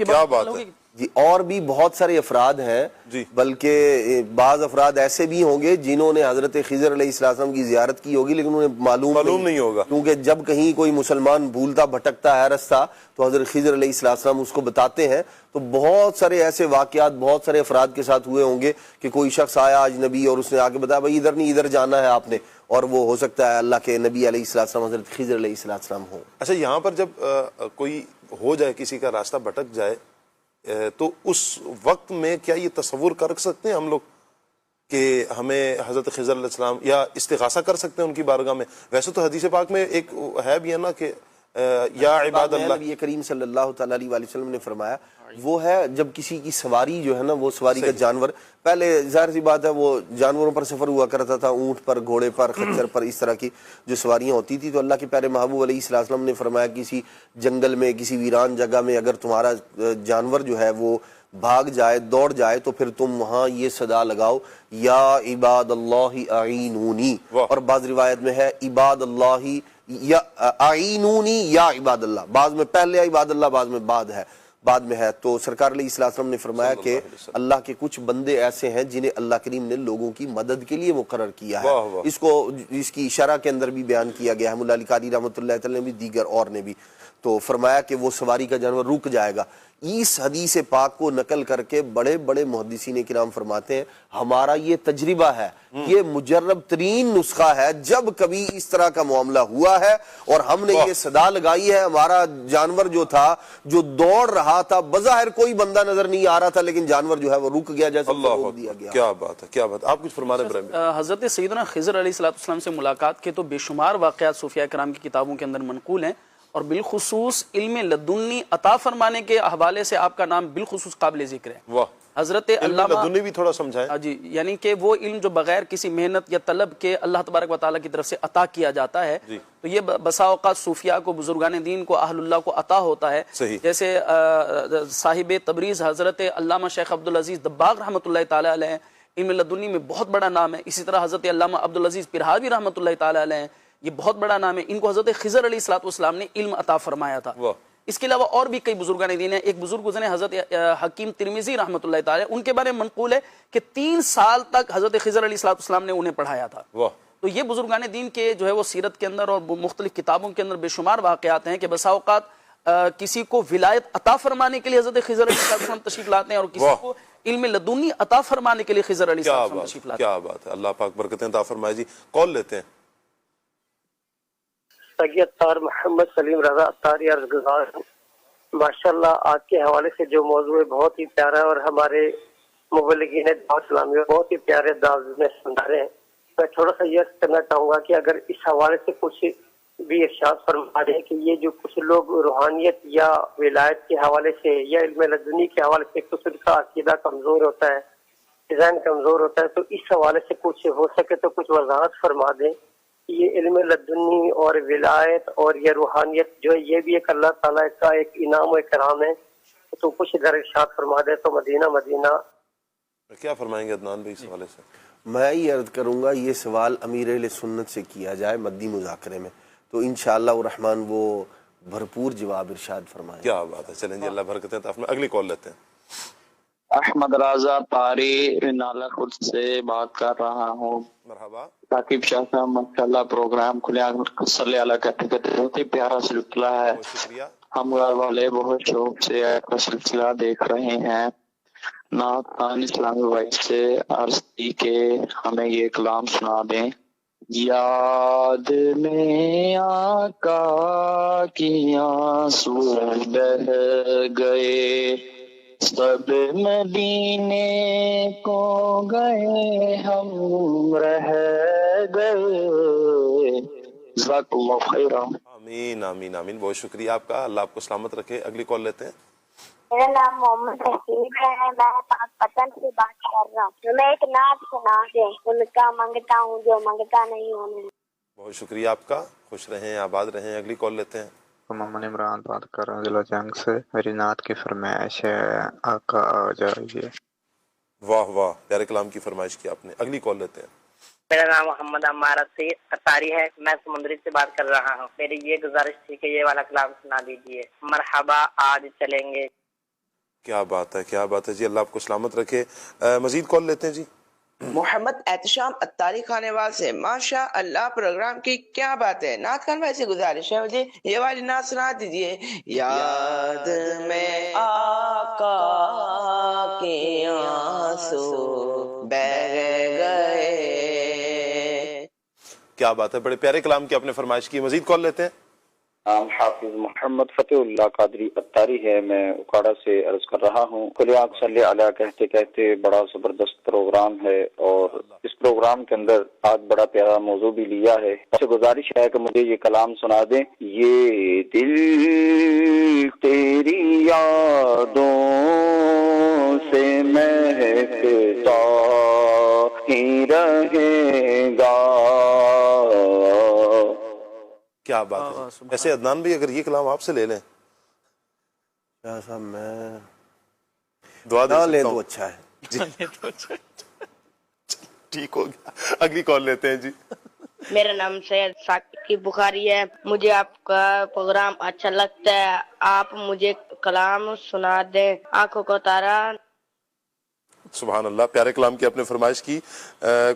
کیا بات ہے. جی اور بھی بہت سارے افراد ہیں جی، بلکہ بعض افراد ایسے بھی ہوں گے جنہوں نے حضرت خضر علیہ السلام کی زیارت کی ہوگی لیکن انہیں معلوم نہیں ہوگا، کیونکہ جب کہیں کوئی مسلمان بھولتا بھٹکتا ہے رستہ تو حضرت خضر علیہ السلام اس کو بتاتے ہیں. تو بہت سارے ایسے واقعات بہت سارے افراد کے ساتھ ہوئے ہوں گے کہ کوئی شخص آیا اجنبی اور اس نے آ کے بتایا بھائی ادھر نہیں ادھر جانا ہے آپ نے، اور وہ ہو سکتا ہے اللہ کے نبی علیہ السلام حضرت خضر علیہ السلام ہو. اچھا یہاں پر جب کوئی ہو جائے کسی کا راستہ بھٹک جائے تو اس وقت میں کیا یہ تصور کر سکتے ہیں ہم لوگ کہ ہمیں حضرت خضر علیہ السلام یا استغاثہ کر سکتے ہیں ان کی بارگاہ میں؟ ویسے تو حدیث پاک میں ایک ہے بھی ہے نا کہ یا عباد اللہ، نبی کریم صلی اللہ تعالی علیہ وسلم نے فرمایا وہ ہے جب کسی کی سواری جو ہے نا وہ سواری کا جانور، پہلے ظاہر سی بات ہے وہ جانوروں پر سفر ہوا کرتا تھا، اونٹ پر، گھوڑے پر، خچر پر، اس طرح کی جو سواریاں ہوتی تھی. تو اللہ کے پیارے محبوب علیہ السلام نے فرمایا کسی جنگل میں کسی ویران جگہ میں اگر تمہارا جانور جو ہے وہ بھاگ جائے دوڑ جائے تو پھر تم وہاں یہ صدا لگاؤ یا عباد اللہ اعینونی، اور بعض روایت میں ہے عباد اللہ یا اعینونی یا عباد اللہ، بعض میں پہلے عباد اللہ بعض میں بعد میں ہے. تو سرکار علیہ السلام نے فرمایا کہ اللہ کے کچھ بندے ایسے ہیں جنہیں اللہ کریم نے لوگوں کی مدد کے لیے مقرر کیا ہے. اس کو اس کی اشارہ کے اندر بھی بیان کیا گیا ہے مولا علی قاری رحمۃ اللہ تعالی نے بھی، دیگر اور نے بھی. تو فرمایا کہ وہ سواری کا جانور رک جائے گا. اس حدیث پاک کو نقل کر کے بڑے بڑے محدثین کرام فرماتے ہیں ہمارا یہ تجربہ ہے، یہ مجرب ترین نسخہ ہے. جب کبھی اس طرح کا معاملہ ہوا ہے اور ہم نے یہ صدا لگائی ہے، ہمارا جانور جو تھا جو دوڑ رہا تھا، بظاہر کوئی بندہ نظر نہیں آ رہا تھا لیکن جانور جو ہے وہ رک گیا جیسے روک دیا گیا. کیا بات ہے، کیا بات. آپ کچھ فرما رہے ہیں؟ حضرت سیدنا خضر علیہ السلام سے ملاقات کے تو بے شمار واقعات صوفیاء کرام کی کتابوں کے اندر منقول ہیں، اور بالخصوص علم لدنی عطا فرمانے کے حوالے سے آپ کا نام بالخصوص قابل ذکر ہے. واہ، حضرت علامہ لدنی بھی تھوڑا سمجھائیں. جی، یعنی کہ وہ علم جو بغیر کسی محنت یا طلب کے اللہ تبارک و تعالیٰ کی طرف سے عطا کیا جاتا ہے، تو یہ بسا اوقات صوفیاء کو، بزرگان دین کو، اہل اللہ کو عطا ہوتا ہے. جیسے صاحب تبریز حضرت علامہ شیخ عبدالعزیز دباغ رحمۃ اللہ تعالیٰ علیہ علم لدنی میں بہت بڑا نام ہے. اسی طرح حضرت علامہ عبدالعزیز پرہاوی رحمۃ اللہ تعالیٰ علیہ، یہ بہت بڑا نام ہے. ان کو حضرت خضر علیہ السلام نے علم عطا فرمایا تھا. اس کے علاوہ اور بھی کئی بزرگان دین ہیں. ایک بزرگ گزرے حضرت حکیم ترمذی رحمۃ اللہ تعالی، ان کے بارے میں منقول ہے کہ 3 سال تک حضرت خضر علیہ السلام نے انہیں پڑھایا تھا. تو یہ بزرگان دین کے جو ہے وہ سیرت کے اندر اور مختلف کتابوں کے اندر بے شمار واقعات ہیں کہ بسا اوقات کسی کو ولایت عطا فرمانے کے لیے حضرت خضر علیہ السلام تشریف لاتے ہیں اور کسی کو علم لدنی عطا فرمانے کے لیے خضر علیہ السلام تشریف لاتے ہیں. کیا بات ہے، اللہ پاک برکتیں عطا فرمائے. جی کال لیتے ہیں. سید طار محمد سلیم رضا اطاری عرضگزار. ماشاءاللہ آج کے حوالے سے جو موضوع ہے بہت ہی پیارا ہے اور ہمارے مبلغین دعوت اسلامی بہت ہی پیارے انداز میں سمجھا رہے ہیں. میں تھوڑا سا یہ کرنا چاہوں گا کہ اگر اس حوالے سے کچھ بھی ارشاد فرما دیں کہ یہ جو کچھ لوگ روحانیت یا ولایت کے حوالے سے یا علم لدنی کے حوالے سے کچھ ان کا عقیدہ کمزور ہوتا ہے، ذہن کمزور ہوتا ہے، تو اس حوالے سے کچھ ہو سکے تو کچھ وضاحت فرما دیں. یہ علم لدنی اور ولایت اور یہ روحانیت جو ہے یہ بھی ایک اللہ تعالیٰ کا ایک انعام و اکرام ہے، تو کچھ ادھر ارشاد فرما دے تو مدینہ. کیا فرمائیں گے عدنان بھائی اس حوالے سے؟ میں یہ عرض کروں گا یہ سوال امیر اہل سنت سے کیا جائے مدی مذاکرے میں تو انشاءاللہ الرحمن وہ بھرپور جواب ارشاد فرمائیں. کیا بات ہے. چلیں جی، اللہ برکتیں عطا فرمائے. اگلی کال لیتے ہیں. احمد رضا طاری نالا خود سے بات کر رہا ہوں. مرحبا. ثاقب شاہ صاحب ماشاءاللہ پروگرام کھلے آنکھ صلی اللہ کہتے کہتے بہت ہی پیارا سلسلہ ہے. ہم گھر والے بہت شوق سے آپ کا سلسلہ دیکھ رہے ہیں. نعت خان اسلامی بھائی سے عرض کی کہ ہمیں یہ کلام سنا دیں. یاد میں آقا کی آنسو بہہ گئے، سب مدینے کو گئے ہم رہ گئے. جزاک اللہ خیرا. آمین آمین آمین. بہت شکریہ آپ کا، اللہ آپ کو سلامت رکھے. اگلی کال لیتے ہیں. میرا نام محمد حسین ہے، میں پاک پتن سے بات کر رہا ہوں. میں ایک نعت سنا دیں، ان کا منگتا ہوں جو منگتا نہیں ہوں. بہت شکریہ آپ کا، خوش رہیں، آباد رہیں. اگلی کال لیتے ہیں. محمد عمران بات کر رہا ہوں ضلع جنگ سے. میری نعت کی فرمائش ہے آقا آ جائیے. واہ واہ، پیارے کلام کی فرمائش کی آپ نے. اگلی کال لیتے ہیں. میرا نام محمد عمار اطاری ہے، میں سمندری سے بات کر رہا ہوں. میری یہ گزارش تھی کہ یہ والا کلام سنا دیجیے. مرحبا آج چلیں گے. کیا بات ہے، کیا بات ہے جی، اللہ آپ کو سلامت رکھے. مزید کال لیتے ہیں جی. محمد احتشام اتاری خانوال سے. ماشاء اللہ پروگرام کی کیا بات ہے. نعت خان بھائی سے گزارش ہے مجھے یہ والی نعت سنا دیجیے. یاد میں آقا کے آنسو بہہ گئے. کیا بات ہے، بڑے پیارے کلام کی آپ نے فرمائش کی. مزید کال لیتے ہیں. نام حافظ محمد فتح اللہ قادری اتاری ہے. میں اکاڑا سے عرض کر رہا ہوں. کھلے آنکھ صلی علیہ کہتے کہتے بڑا زبردست پروگرام ہے، اور اس پروگرام کے اندر آج بڑا پیارا موضوع بھی لیا ہے. آپ سے گزارش ہے کہ مجھے یہ کلام سنا دیں. یہ دل تیری یادوں سے مہکتا ہی رہے گا. کیا بات ہے. ایسے عدنان بھائی اگر یہ کلام آپ سے لے لیں. شاہ صاحب میں دعا دے لیں سکتا تو ہوں. اچھا ہے جی ٹھیک ہو گیا. اگلی کال لیتے ہیں جی. میرا نام سید ثاقب بخاری ہے. مجھے آپ کا پروگرام اچھا لگتا ہے. آپ مجھے کلام سنا دیں. آنکھوں کو تارا. سبحان اللہ، پیارے کلام کی آپ نے فرمائش کی.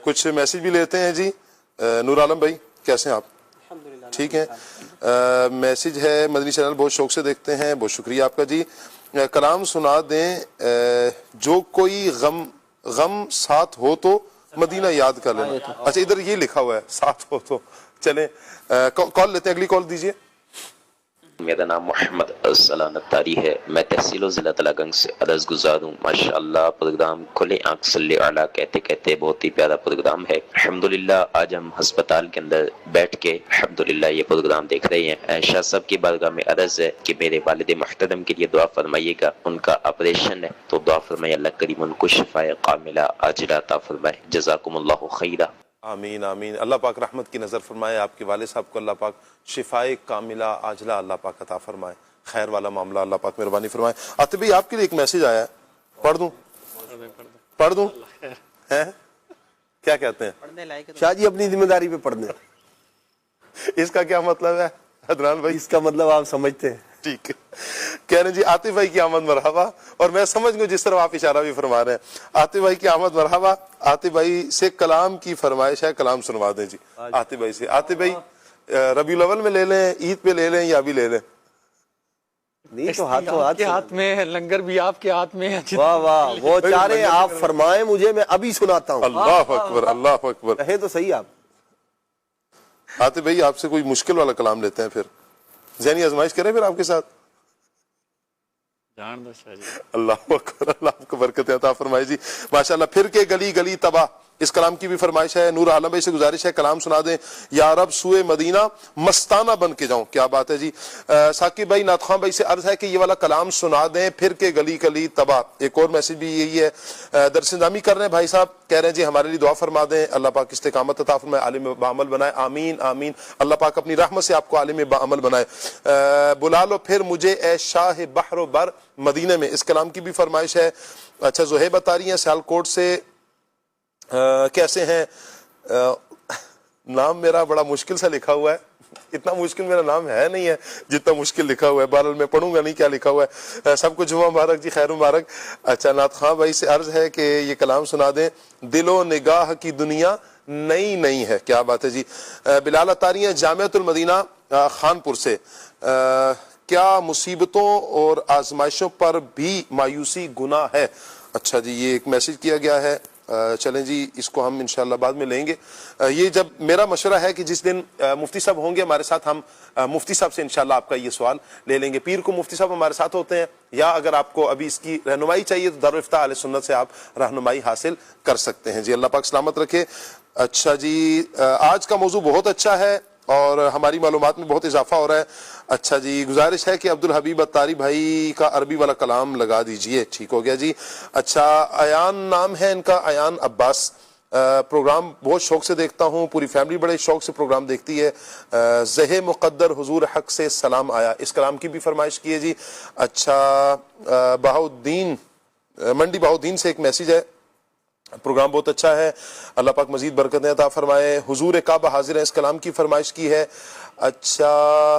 کچھ میسج بھی لیتے ہیں جی. نور عالم بھائی کیسے ہیں آپ؟ ٹھیک ہے. میسج ہے مدنی چینل بہت شوق سے دیکھتے ہیں، بہت شکریہ آپ کا جی. کلام سنا دیں. جو کوئی غم ساتھ ہو تو مدینہ یاد کر لینا. اچھا ادھر یہ لکھا ہوا ہے ساتھ ہو تو. چلیں کال لیتے ہیں، اگلی کال دیجیے. میرا نام محمد ارسلان اتاری ہے. میں تحصیل و ضلع تلہ گنج سے عرض گزار ہوں. ماشاءاللہ پروگرام کھلے آنکھ صلی اعلیٰ کہتے کہتے بہت ہی پیارا پروگرام ہے. الحمدللہ آج ہم ہسپتال کے اندر بیٹھ کے الحمدللہ یہ پروگرام دیکھ رہے ہیں. شاہ صاحب کی بارگاہ میں عرض ہے کہ میرے والد محترم کے لیے دعا فرمائیے گا. ان کا آپریشن ہے تو دعا فرمائے اللہ کریم ان کو شفائے کاملہ عاجلہ عطا فرمائے. جزاکم اللہ خیرہ. آمین آمین. اللہ پاک رحمت کی نظر فرمائے. آپ کے والد صاحب کو اللہ پاک شفائے کاملہ عاجلہ اللہ پاک عطا فرمائے. خیر والا معاملہ اللہ پاک مہربانی فرمائے. آتے بھائی آپ کے لیے ایک میسج آیا ہے، پڑھ دوں کیا کہتے ہیں شاہ جی؟ اپنی ذمہ داری پہ پڑھ دیں. اس کا کیا مطلب ہے عدنان بھائی؟ اس کا مطلب آپ سمجھتے ہیں. ٹھیک ہے. کہہ رہے ہیں جی عاطف بھائی کی آمد مرحبا. اور میں سمجھ گئی جس طرح آپ اشارہ بھی فرما رہے ہیں. عاطف بھائی کی آمد مرحبا. عاطف بھائی سے کلام کی فرمائش ہے، کلام سنوا دیں جی عاطف بھائی سے. عاطف بھائی ربیع الاول میں لے لیں، عید پہ لے لیں، یا بھی لے لیں؟ نہیں تو ہاتھ کے ہاتھ میں ہے، لنگر بھی آپ کے ہاتھ میں ہے. واہ واہ، وہ چاہ رہے ہیں آپ فرمائیں مجھے، میں ابھی سناتا ہوں. اللہ اکبر اللہ اکبر. کہیں تو صحیح آپ. عاطف بھائی آپ سے کوئی مشکل والا کلام لیتے ہیں، پھر ذہنی آزمائش کریں پھر آپ کے ساتھ. اللہ اکبر. اللہ آپ کو برکت عطا فرمائے جی. ماشاءاللہ. پھر کے گلی گلی تباہ، اس کلام کی بھی فرمائش ہے. نور عالم بھائی سے گزارش ہے کلام سنا دیں. یا رب سوئے مدینہ مستانہ بن کے جاؤں. کیا بات ہے جی. ثاقب بھائی نعت خواں بھائی سے عرض ہے کہ یہ والا کلام سنا دیں، پھر کے گلی گلی تباہ. ایک اور میسج بھی یہی ہے. درس نظامی کر رہے ہیں بھائی صاحب، کہہ رہے ہیں جی ہمارے لیے دعا فرما دیں، اللہ پاک استقامت عطا فرمائے، عالم بعمل بنائے. آمین آمین. اللہ پاک اپنی رحمت سے آپ کو عالم بعمل بنائے. بلا لو پھر مجھے اے شاہ بحر و بر مدینہ میں، اس کلام کی بھی فرمائش ہے. اچھا زہیب اتاری ہیں سیالکوٹ سے. کیسے ہیں؟ نام میرا بڑا مشکل سا لکھا ہوا ہے. اتنا مشکل میرا نام ہے نہیں ہے جتنا مشکل لکھا ہوا ہے. بہرحال میں پڑھوں گا نہیں کیا لکھا ہوا ہے. سب کو جمعہ مبارک جی، خیر مبارک. اچھا نعت خواں بھائی سے عرض ہے کہ یہ کلام سنا دیں. دل و نگاہ کی دنیا نئی نئی ہے. کیا بات ہے جی. بلال اتاری ہیں جامعۃ المدینہ خانپور سے. کیا مصیبتوں اور آزمائشوں پر بھی مایوسی گناہ ہے؟ اچھا جی یہ ایک میسج کیا گیا ہے. چلیں جی اس کو ہم انشاءاللہ بعد میں لیں گے. یہ جب میرا مشورہ ہے کہ جس دن مفتی صاحب ہوں گے ہمارے ساتھ، ہم مفتی صاحب سے انشاءاللہ آپ کا یہ سوال لے لیں گے. پیر کو مفتی صاحب ہمارے ساتھ ہوتے ہیں، یا اگر آپ کو ابھی اس کی رہنمائی چاہیے تو دارالافتاء اہل سنت سے آپ رہنمائی حاصل کر سکتے ہیں جی. اللہ پاک سلامت رکھے. اچھا جی آج کا موضوع بہت اچھا ہے اور ہماری معلومات میں بہت اضافہ ہو رہا ہے. اچھا جی گزارش ہے کہ عبدالحبیب اتاری بھائی کا عربی والا کلام لگا دیجئے. ٹھیک ہو گیا جی. اچھا ایان نام ہے ان کا، ایان عباس. پروگرام بہت شوق سے دیکھتا ہوں، پوری فیملی بڑے شوق سے پروگرام دیکھتی ہے. زہ مقدر حضور حق سے سلام آیا، اس کلام کی بھی فرمائش کی ہے جی. اچھا بہاؤدین منڈی بہاؤدین سے ایک میسج ہے. پروگرام بہت اچھا ہے، اللہ پاک مزید برکتیں عطا فرمائے. حضور کعبہ حاضر ہے، اس کلام کی فرمائش کی ہے. اچھا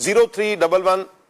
0311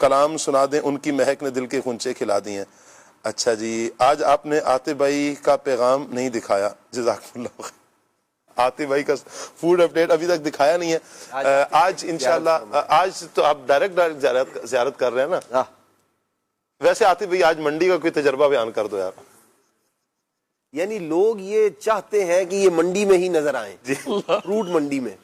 کلام سنا دیں، ان کی مہک نے دل کے غنچے کھلا دی ہیں. اچھا جی، آج آپ نے عاطف بھائی کا پیغام نہیں دکھایا، جزاک اللہ خیر. عاطف بھائی کا فوڈ اپڈیٹ ابھی تک دکھایا نہیں ہے. آج انشاءاللہ، آج تو آپ ڈائریکٹ زیارت کر رہے ہیں نا. ویسے عاطف بھائی آج منڈی کا کوئی تجربہ بیان کر دو یار. یعنی لوگ یہ چاہتے ہیں کہ یہ منڈی میں ہی نظر آئیں. جی، فروٹ منڈی میں.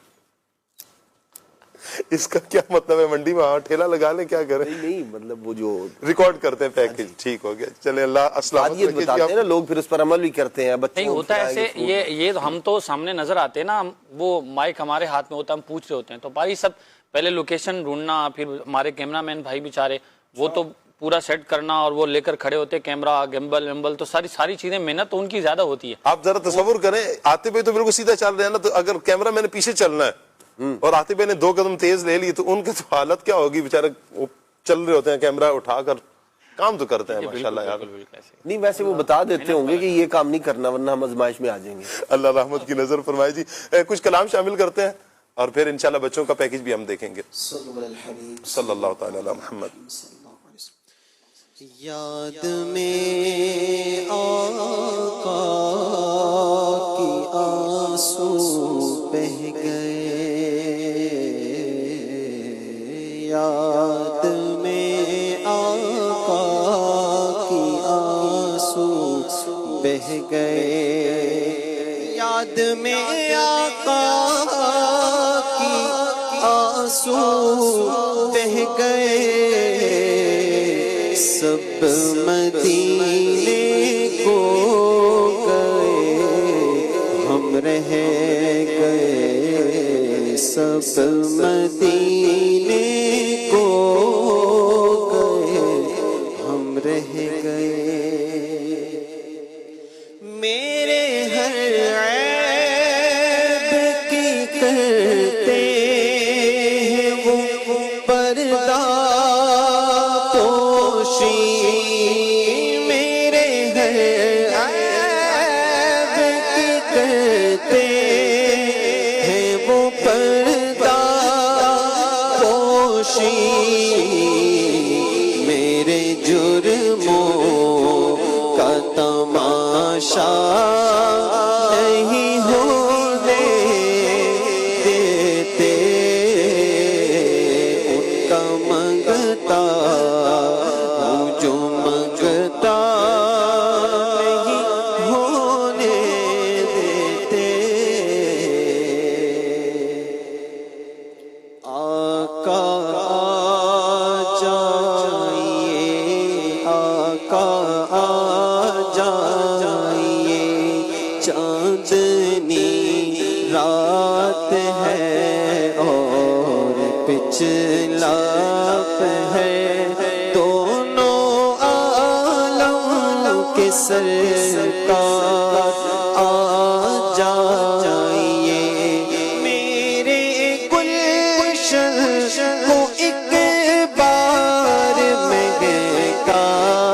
اس کا کیا مطلب ہے؟ منڈی میں ٹھیلا لگا لیں، کیا کریں؟ نہیں مطلب وہ جو ریکارڈ کرتے ہیں پیکج. ٹھیک ہو گیا، چلے اللہ اسلامت بتاتے ہیں نا لوگ، پھر اس پر عمل بھی کرتے ہیں. نہیں ہوتا ہے ایسے، یہ ہم تو سامنے نظر آتے ہیں نا، وہ مائک ہمارے ہاتھ میں ہوتا ہے، ہم پوچھ رہے ہوتے ہیں، تو بھائی سب پہلے لوکیشن ڈھونڈنا، پھر ہمارے کیمرہ مین بھائی بیچارے وہ تو پورا سیٹ کرنا، اور وہ لے کر کھڑے ہوتے کیمرہ، گیمبل ویمبل، تو ساری چیزیں محنت تو ان کی زیادہ ہوتی ہے. آپ ذرا تصور کریں، عاطف بھائی تو بالکل سیدھا چل رہے ہیں نا، تو اگر کیمرہ میں نے پیچھے چلنا ہے اور عاطف بھائی نے 2 قدم تیز لے لی، تو ان کی تو حالت کیا ہوگی؟ بیچارے چل رہے ہوتے ہیں، کیمرہ اٹھا کر کام تو کرتے ہیں ماشاءاللہ یار. نہیں ویسے وہ بتا دیتے ہوں گے کہ یہ کام نہیں کرنا ورنہ ہم آزمائش میں آ جائیں گے. اللہ رحمت کی نظر فرمائے. جی کچھ کلام شامل کرتے ہیں اور پھر انشاءاللہ بچوں کا پیکج بھی ہم دیکھیں گے. صلی اللہ تعالی علی محمد. یاد میں آقا کی آنسو بہہ گئے، یاد میں آقا کی آنسو بہہ گئے، یاد میں آقا کی آنسو بہہ گئے، سب مدینے کو گئے ہم رہ گئے، سب مدینے کو گئے ہم رہ گئے، میرے ہر عیب کی کرتے ہیں وہ پردہ میرے ہر عیب کی کرتے ہیں وہ پردہ پوشی، میرے جرموں کا تماشا نہیں ہونے دیتے، ان کا منگتا جو منگتا نہیں ہونے دیتے، آقا آ جائیے، آقا آ جائیے، چاندنی رات ہے اور پچھلا ہے، دونوں عالم کے سرکار آ جائیے، میرے گلشن کو ایک بار مہکائیے،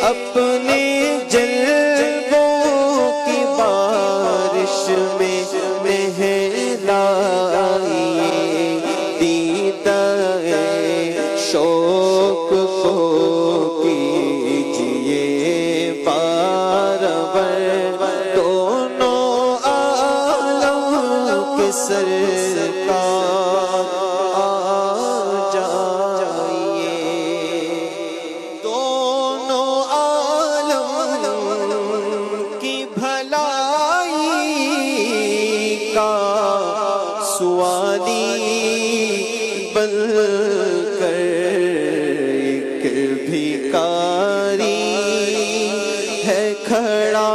اپنے جلووں کی بارش میں نہلائیے، دیدہ شوق کو کیجیے بارور، دونوں عالم کے سرکار آ جائیے، دونوں عالم کی بھلائی کا سوالی بن کر ایک بھکاری ہے کھڑا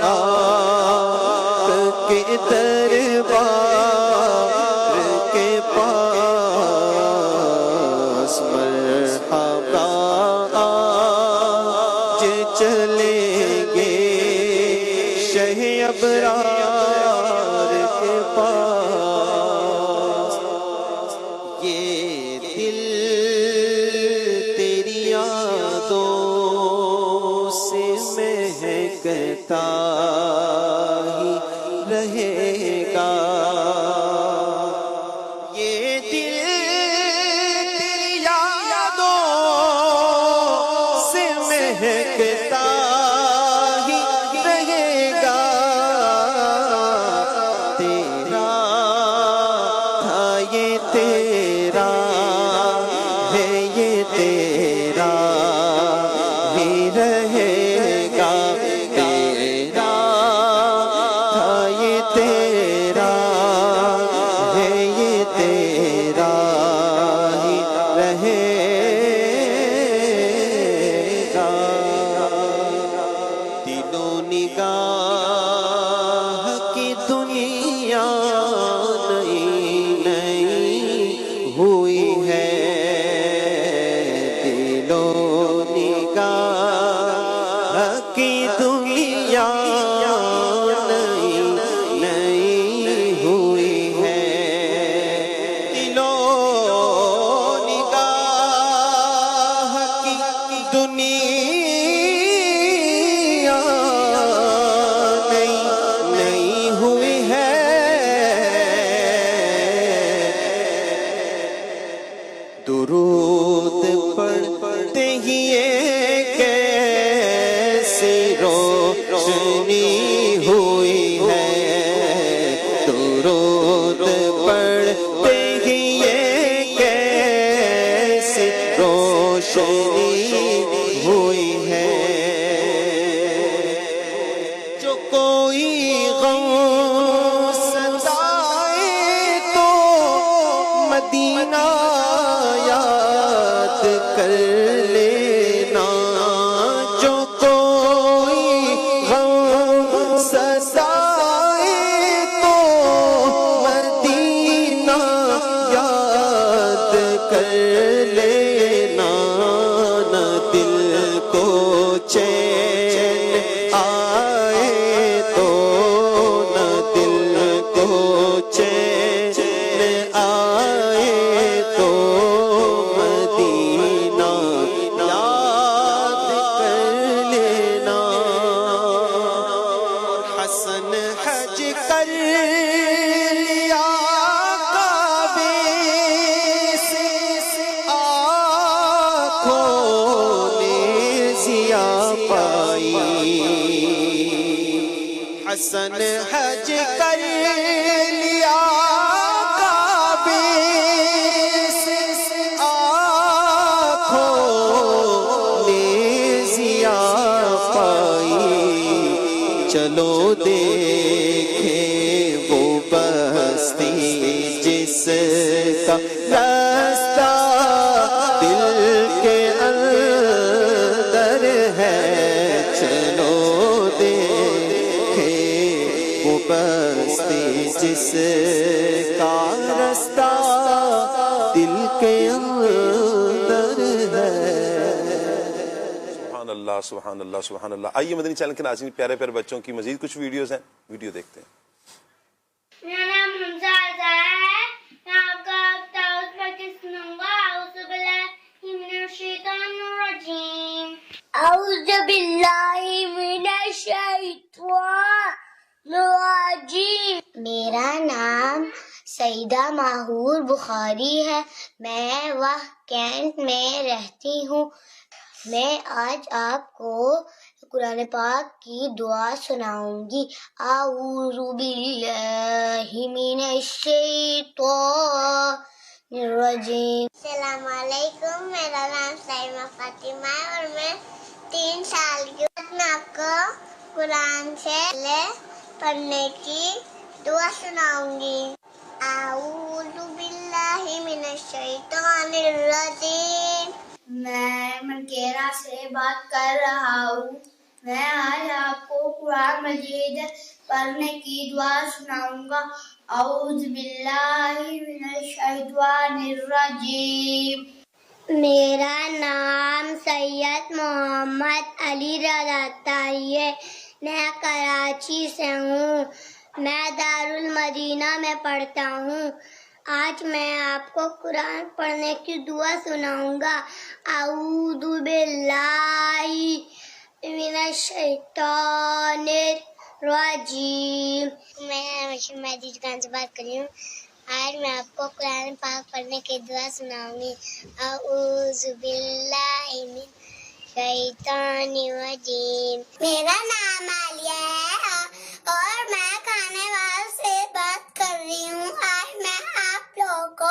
آپ کے دربار کے پاس، مرحبا آج چلیں گے شہ ابرار کے پاس، یہ دل تیری یادوں سے مہکتا ہی رہے گا، تیرا ہے یہ تیرا ہی رہے گا، تیرا تھا یہ تیرا ہے یہ تیرا ہی رہے گا۔ دلوں نگاہ کی دنیا نئی نئی ہوئی ہے، دلوں نگاہ کی دنیا نئی نئی ہوئی ہے، دلوں نگاہ کی دنیا نئی نئی ہوئی ہے، درود پڑھتے ہی کیسی روشنی ہوئی ہے، درود پڑھتے ہی کیسی روشنی ہوئی ہے۔ جو کوئی غم ستائے تو مدینہ یاد کر لینا، جو کوئی غم ستائے تو مدینہ یاد کر لینا، نہ دل کو چین آئے تو، نہ دل کو چین آئے تو مدینہ یاد کر لینا۔ حسن حج کر لیا کعبے سے، آنکھوں نے ضیا پائی، حسن حج کر لیا کعبے سے، آنکھوں نے ضیا پائی، چلو دیکھیں وہ بستی جس کا راستہ دل کے اندر ہے، چلو دیکھیں وہ بستی جس کا راستہ دل کے اندر ہے۔ سبحان اللہ سبحان اللہ سبحان اللہ۔ آئیے مدنی چینل کے ناظرین، پیارے پیارے بچوں کی مزید کچھ ویڈیوز ہیں، ویڈیو دیکھتے ہیں۔ میرا نام حمزہ عزا ہے، میں آپ کا تعارف کر کے سناؤں گا۔ اعوذ باللہ من الشیطان الرجیم، اعوذ باللہ من الشیطان الرجیم۔ میرا نام سیدہ ماہور بخاری ہے، میں وہ کینٹ میں رہتی ہوں۔ میں آج آپ کو قرآن پاک کی دعا سناؤں گی۔ اعوذ باللہ من الشیطان الرجیم۔ السلام علیکم، میرا نام سائمہ فاطمہ ہے اور میں 3 سال کی ہوں۔ میں آپ کو قرآن سے پڑھنے کی دعا سناؤں گی۔ اعوذ باللہ من الشیطان الرجیم۔ میں منکیرا سے بات کر رہا ہوں۔ میں آج آپ کو قرآن مجید پڑھنے کی دعا سناؤں گا۔ اعوذ باللہ من الشیطان الرجیم۔ میرا نام سید محمد علی رضا اطہری ہے، میں کراچی سے ہوں۔ میں دارالمدینہ میں پڑھتا ہوں۔ آج میں آپ کو قرآن پڑھنے کی دعا سناؤں گا۔ اعوذ باللہ من الشیطان الرجیم۔ میں مہدی دکان سے بات کر رہی ہوں۔ آج میں آپ کو قرآن پاک پڑھنے کی دعا سناؤں گی۔ اعوذ باللہ من الشیطان الرجیم۔ میرا نام عالیہ ہے اور میں کھانے والے سے بات کر رہی ہوں۔ آج میں آپ لوگوں کو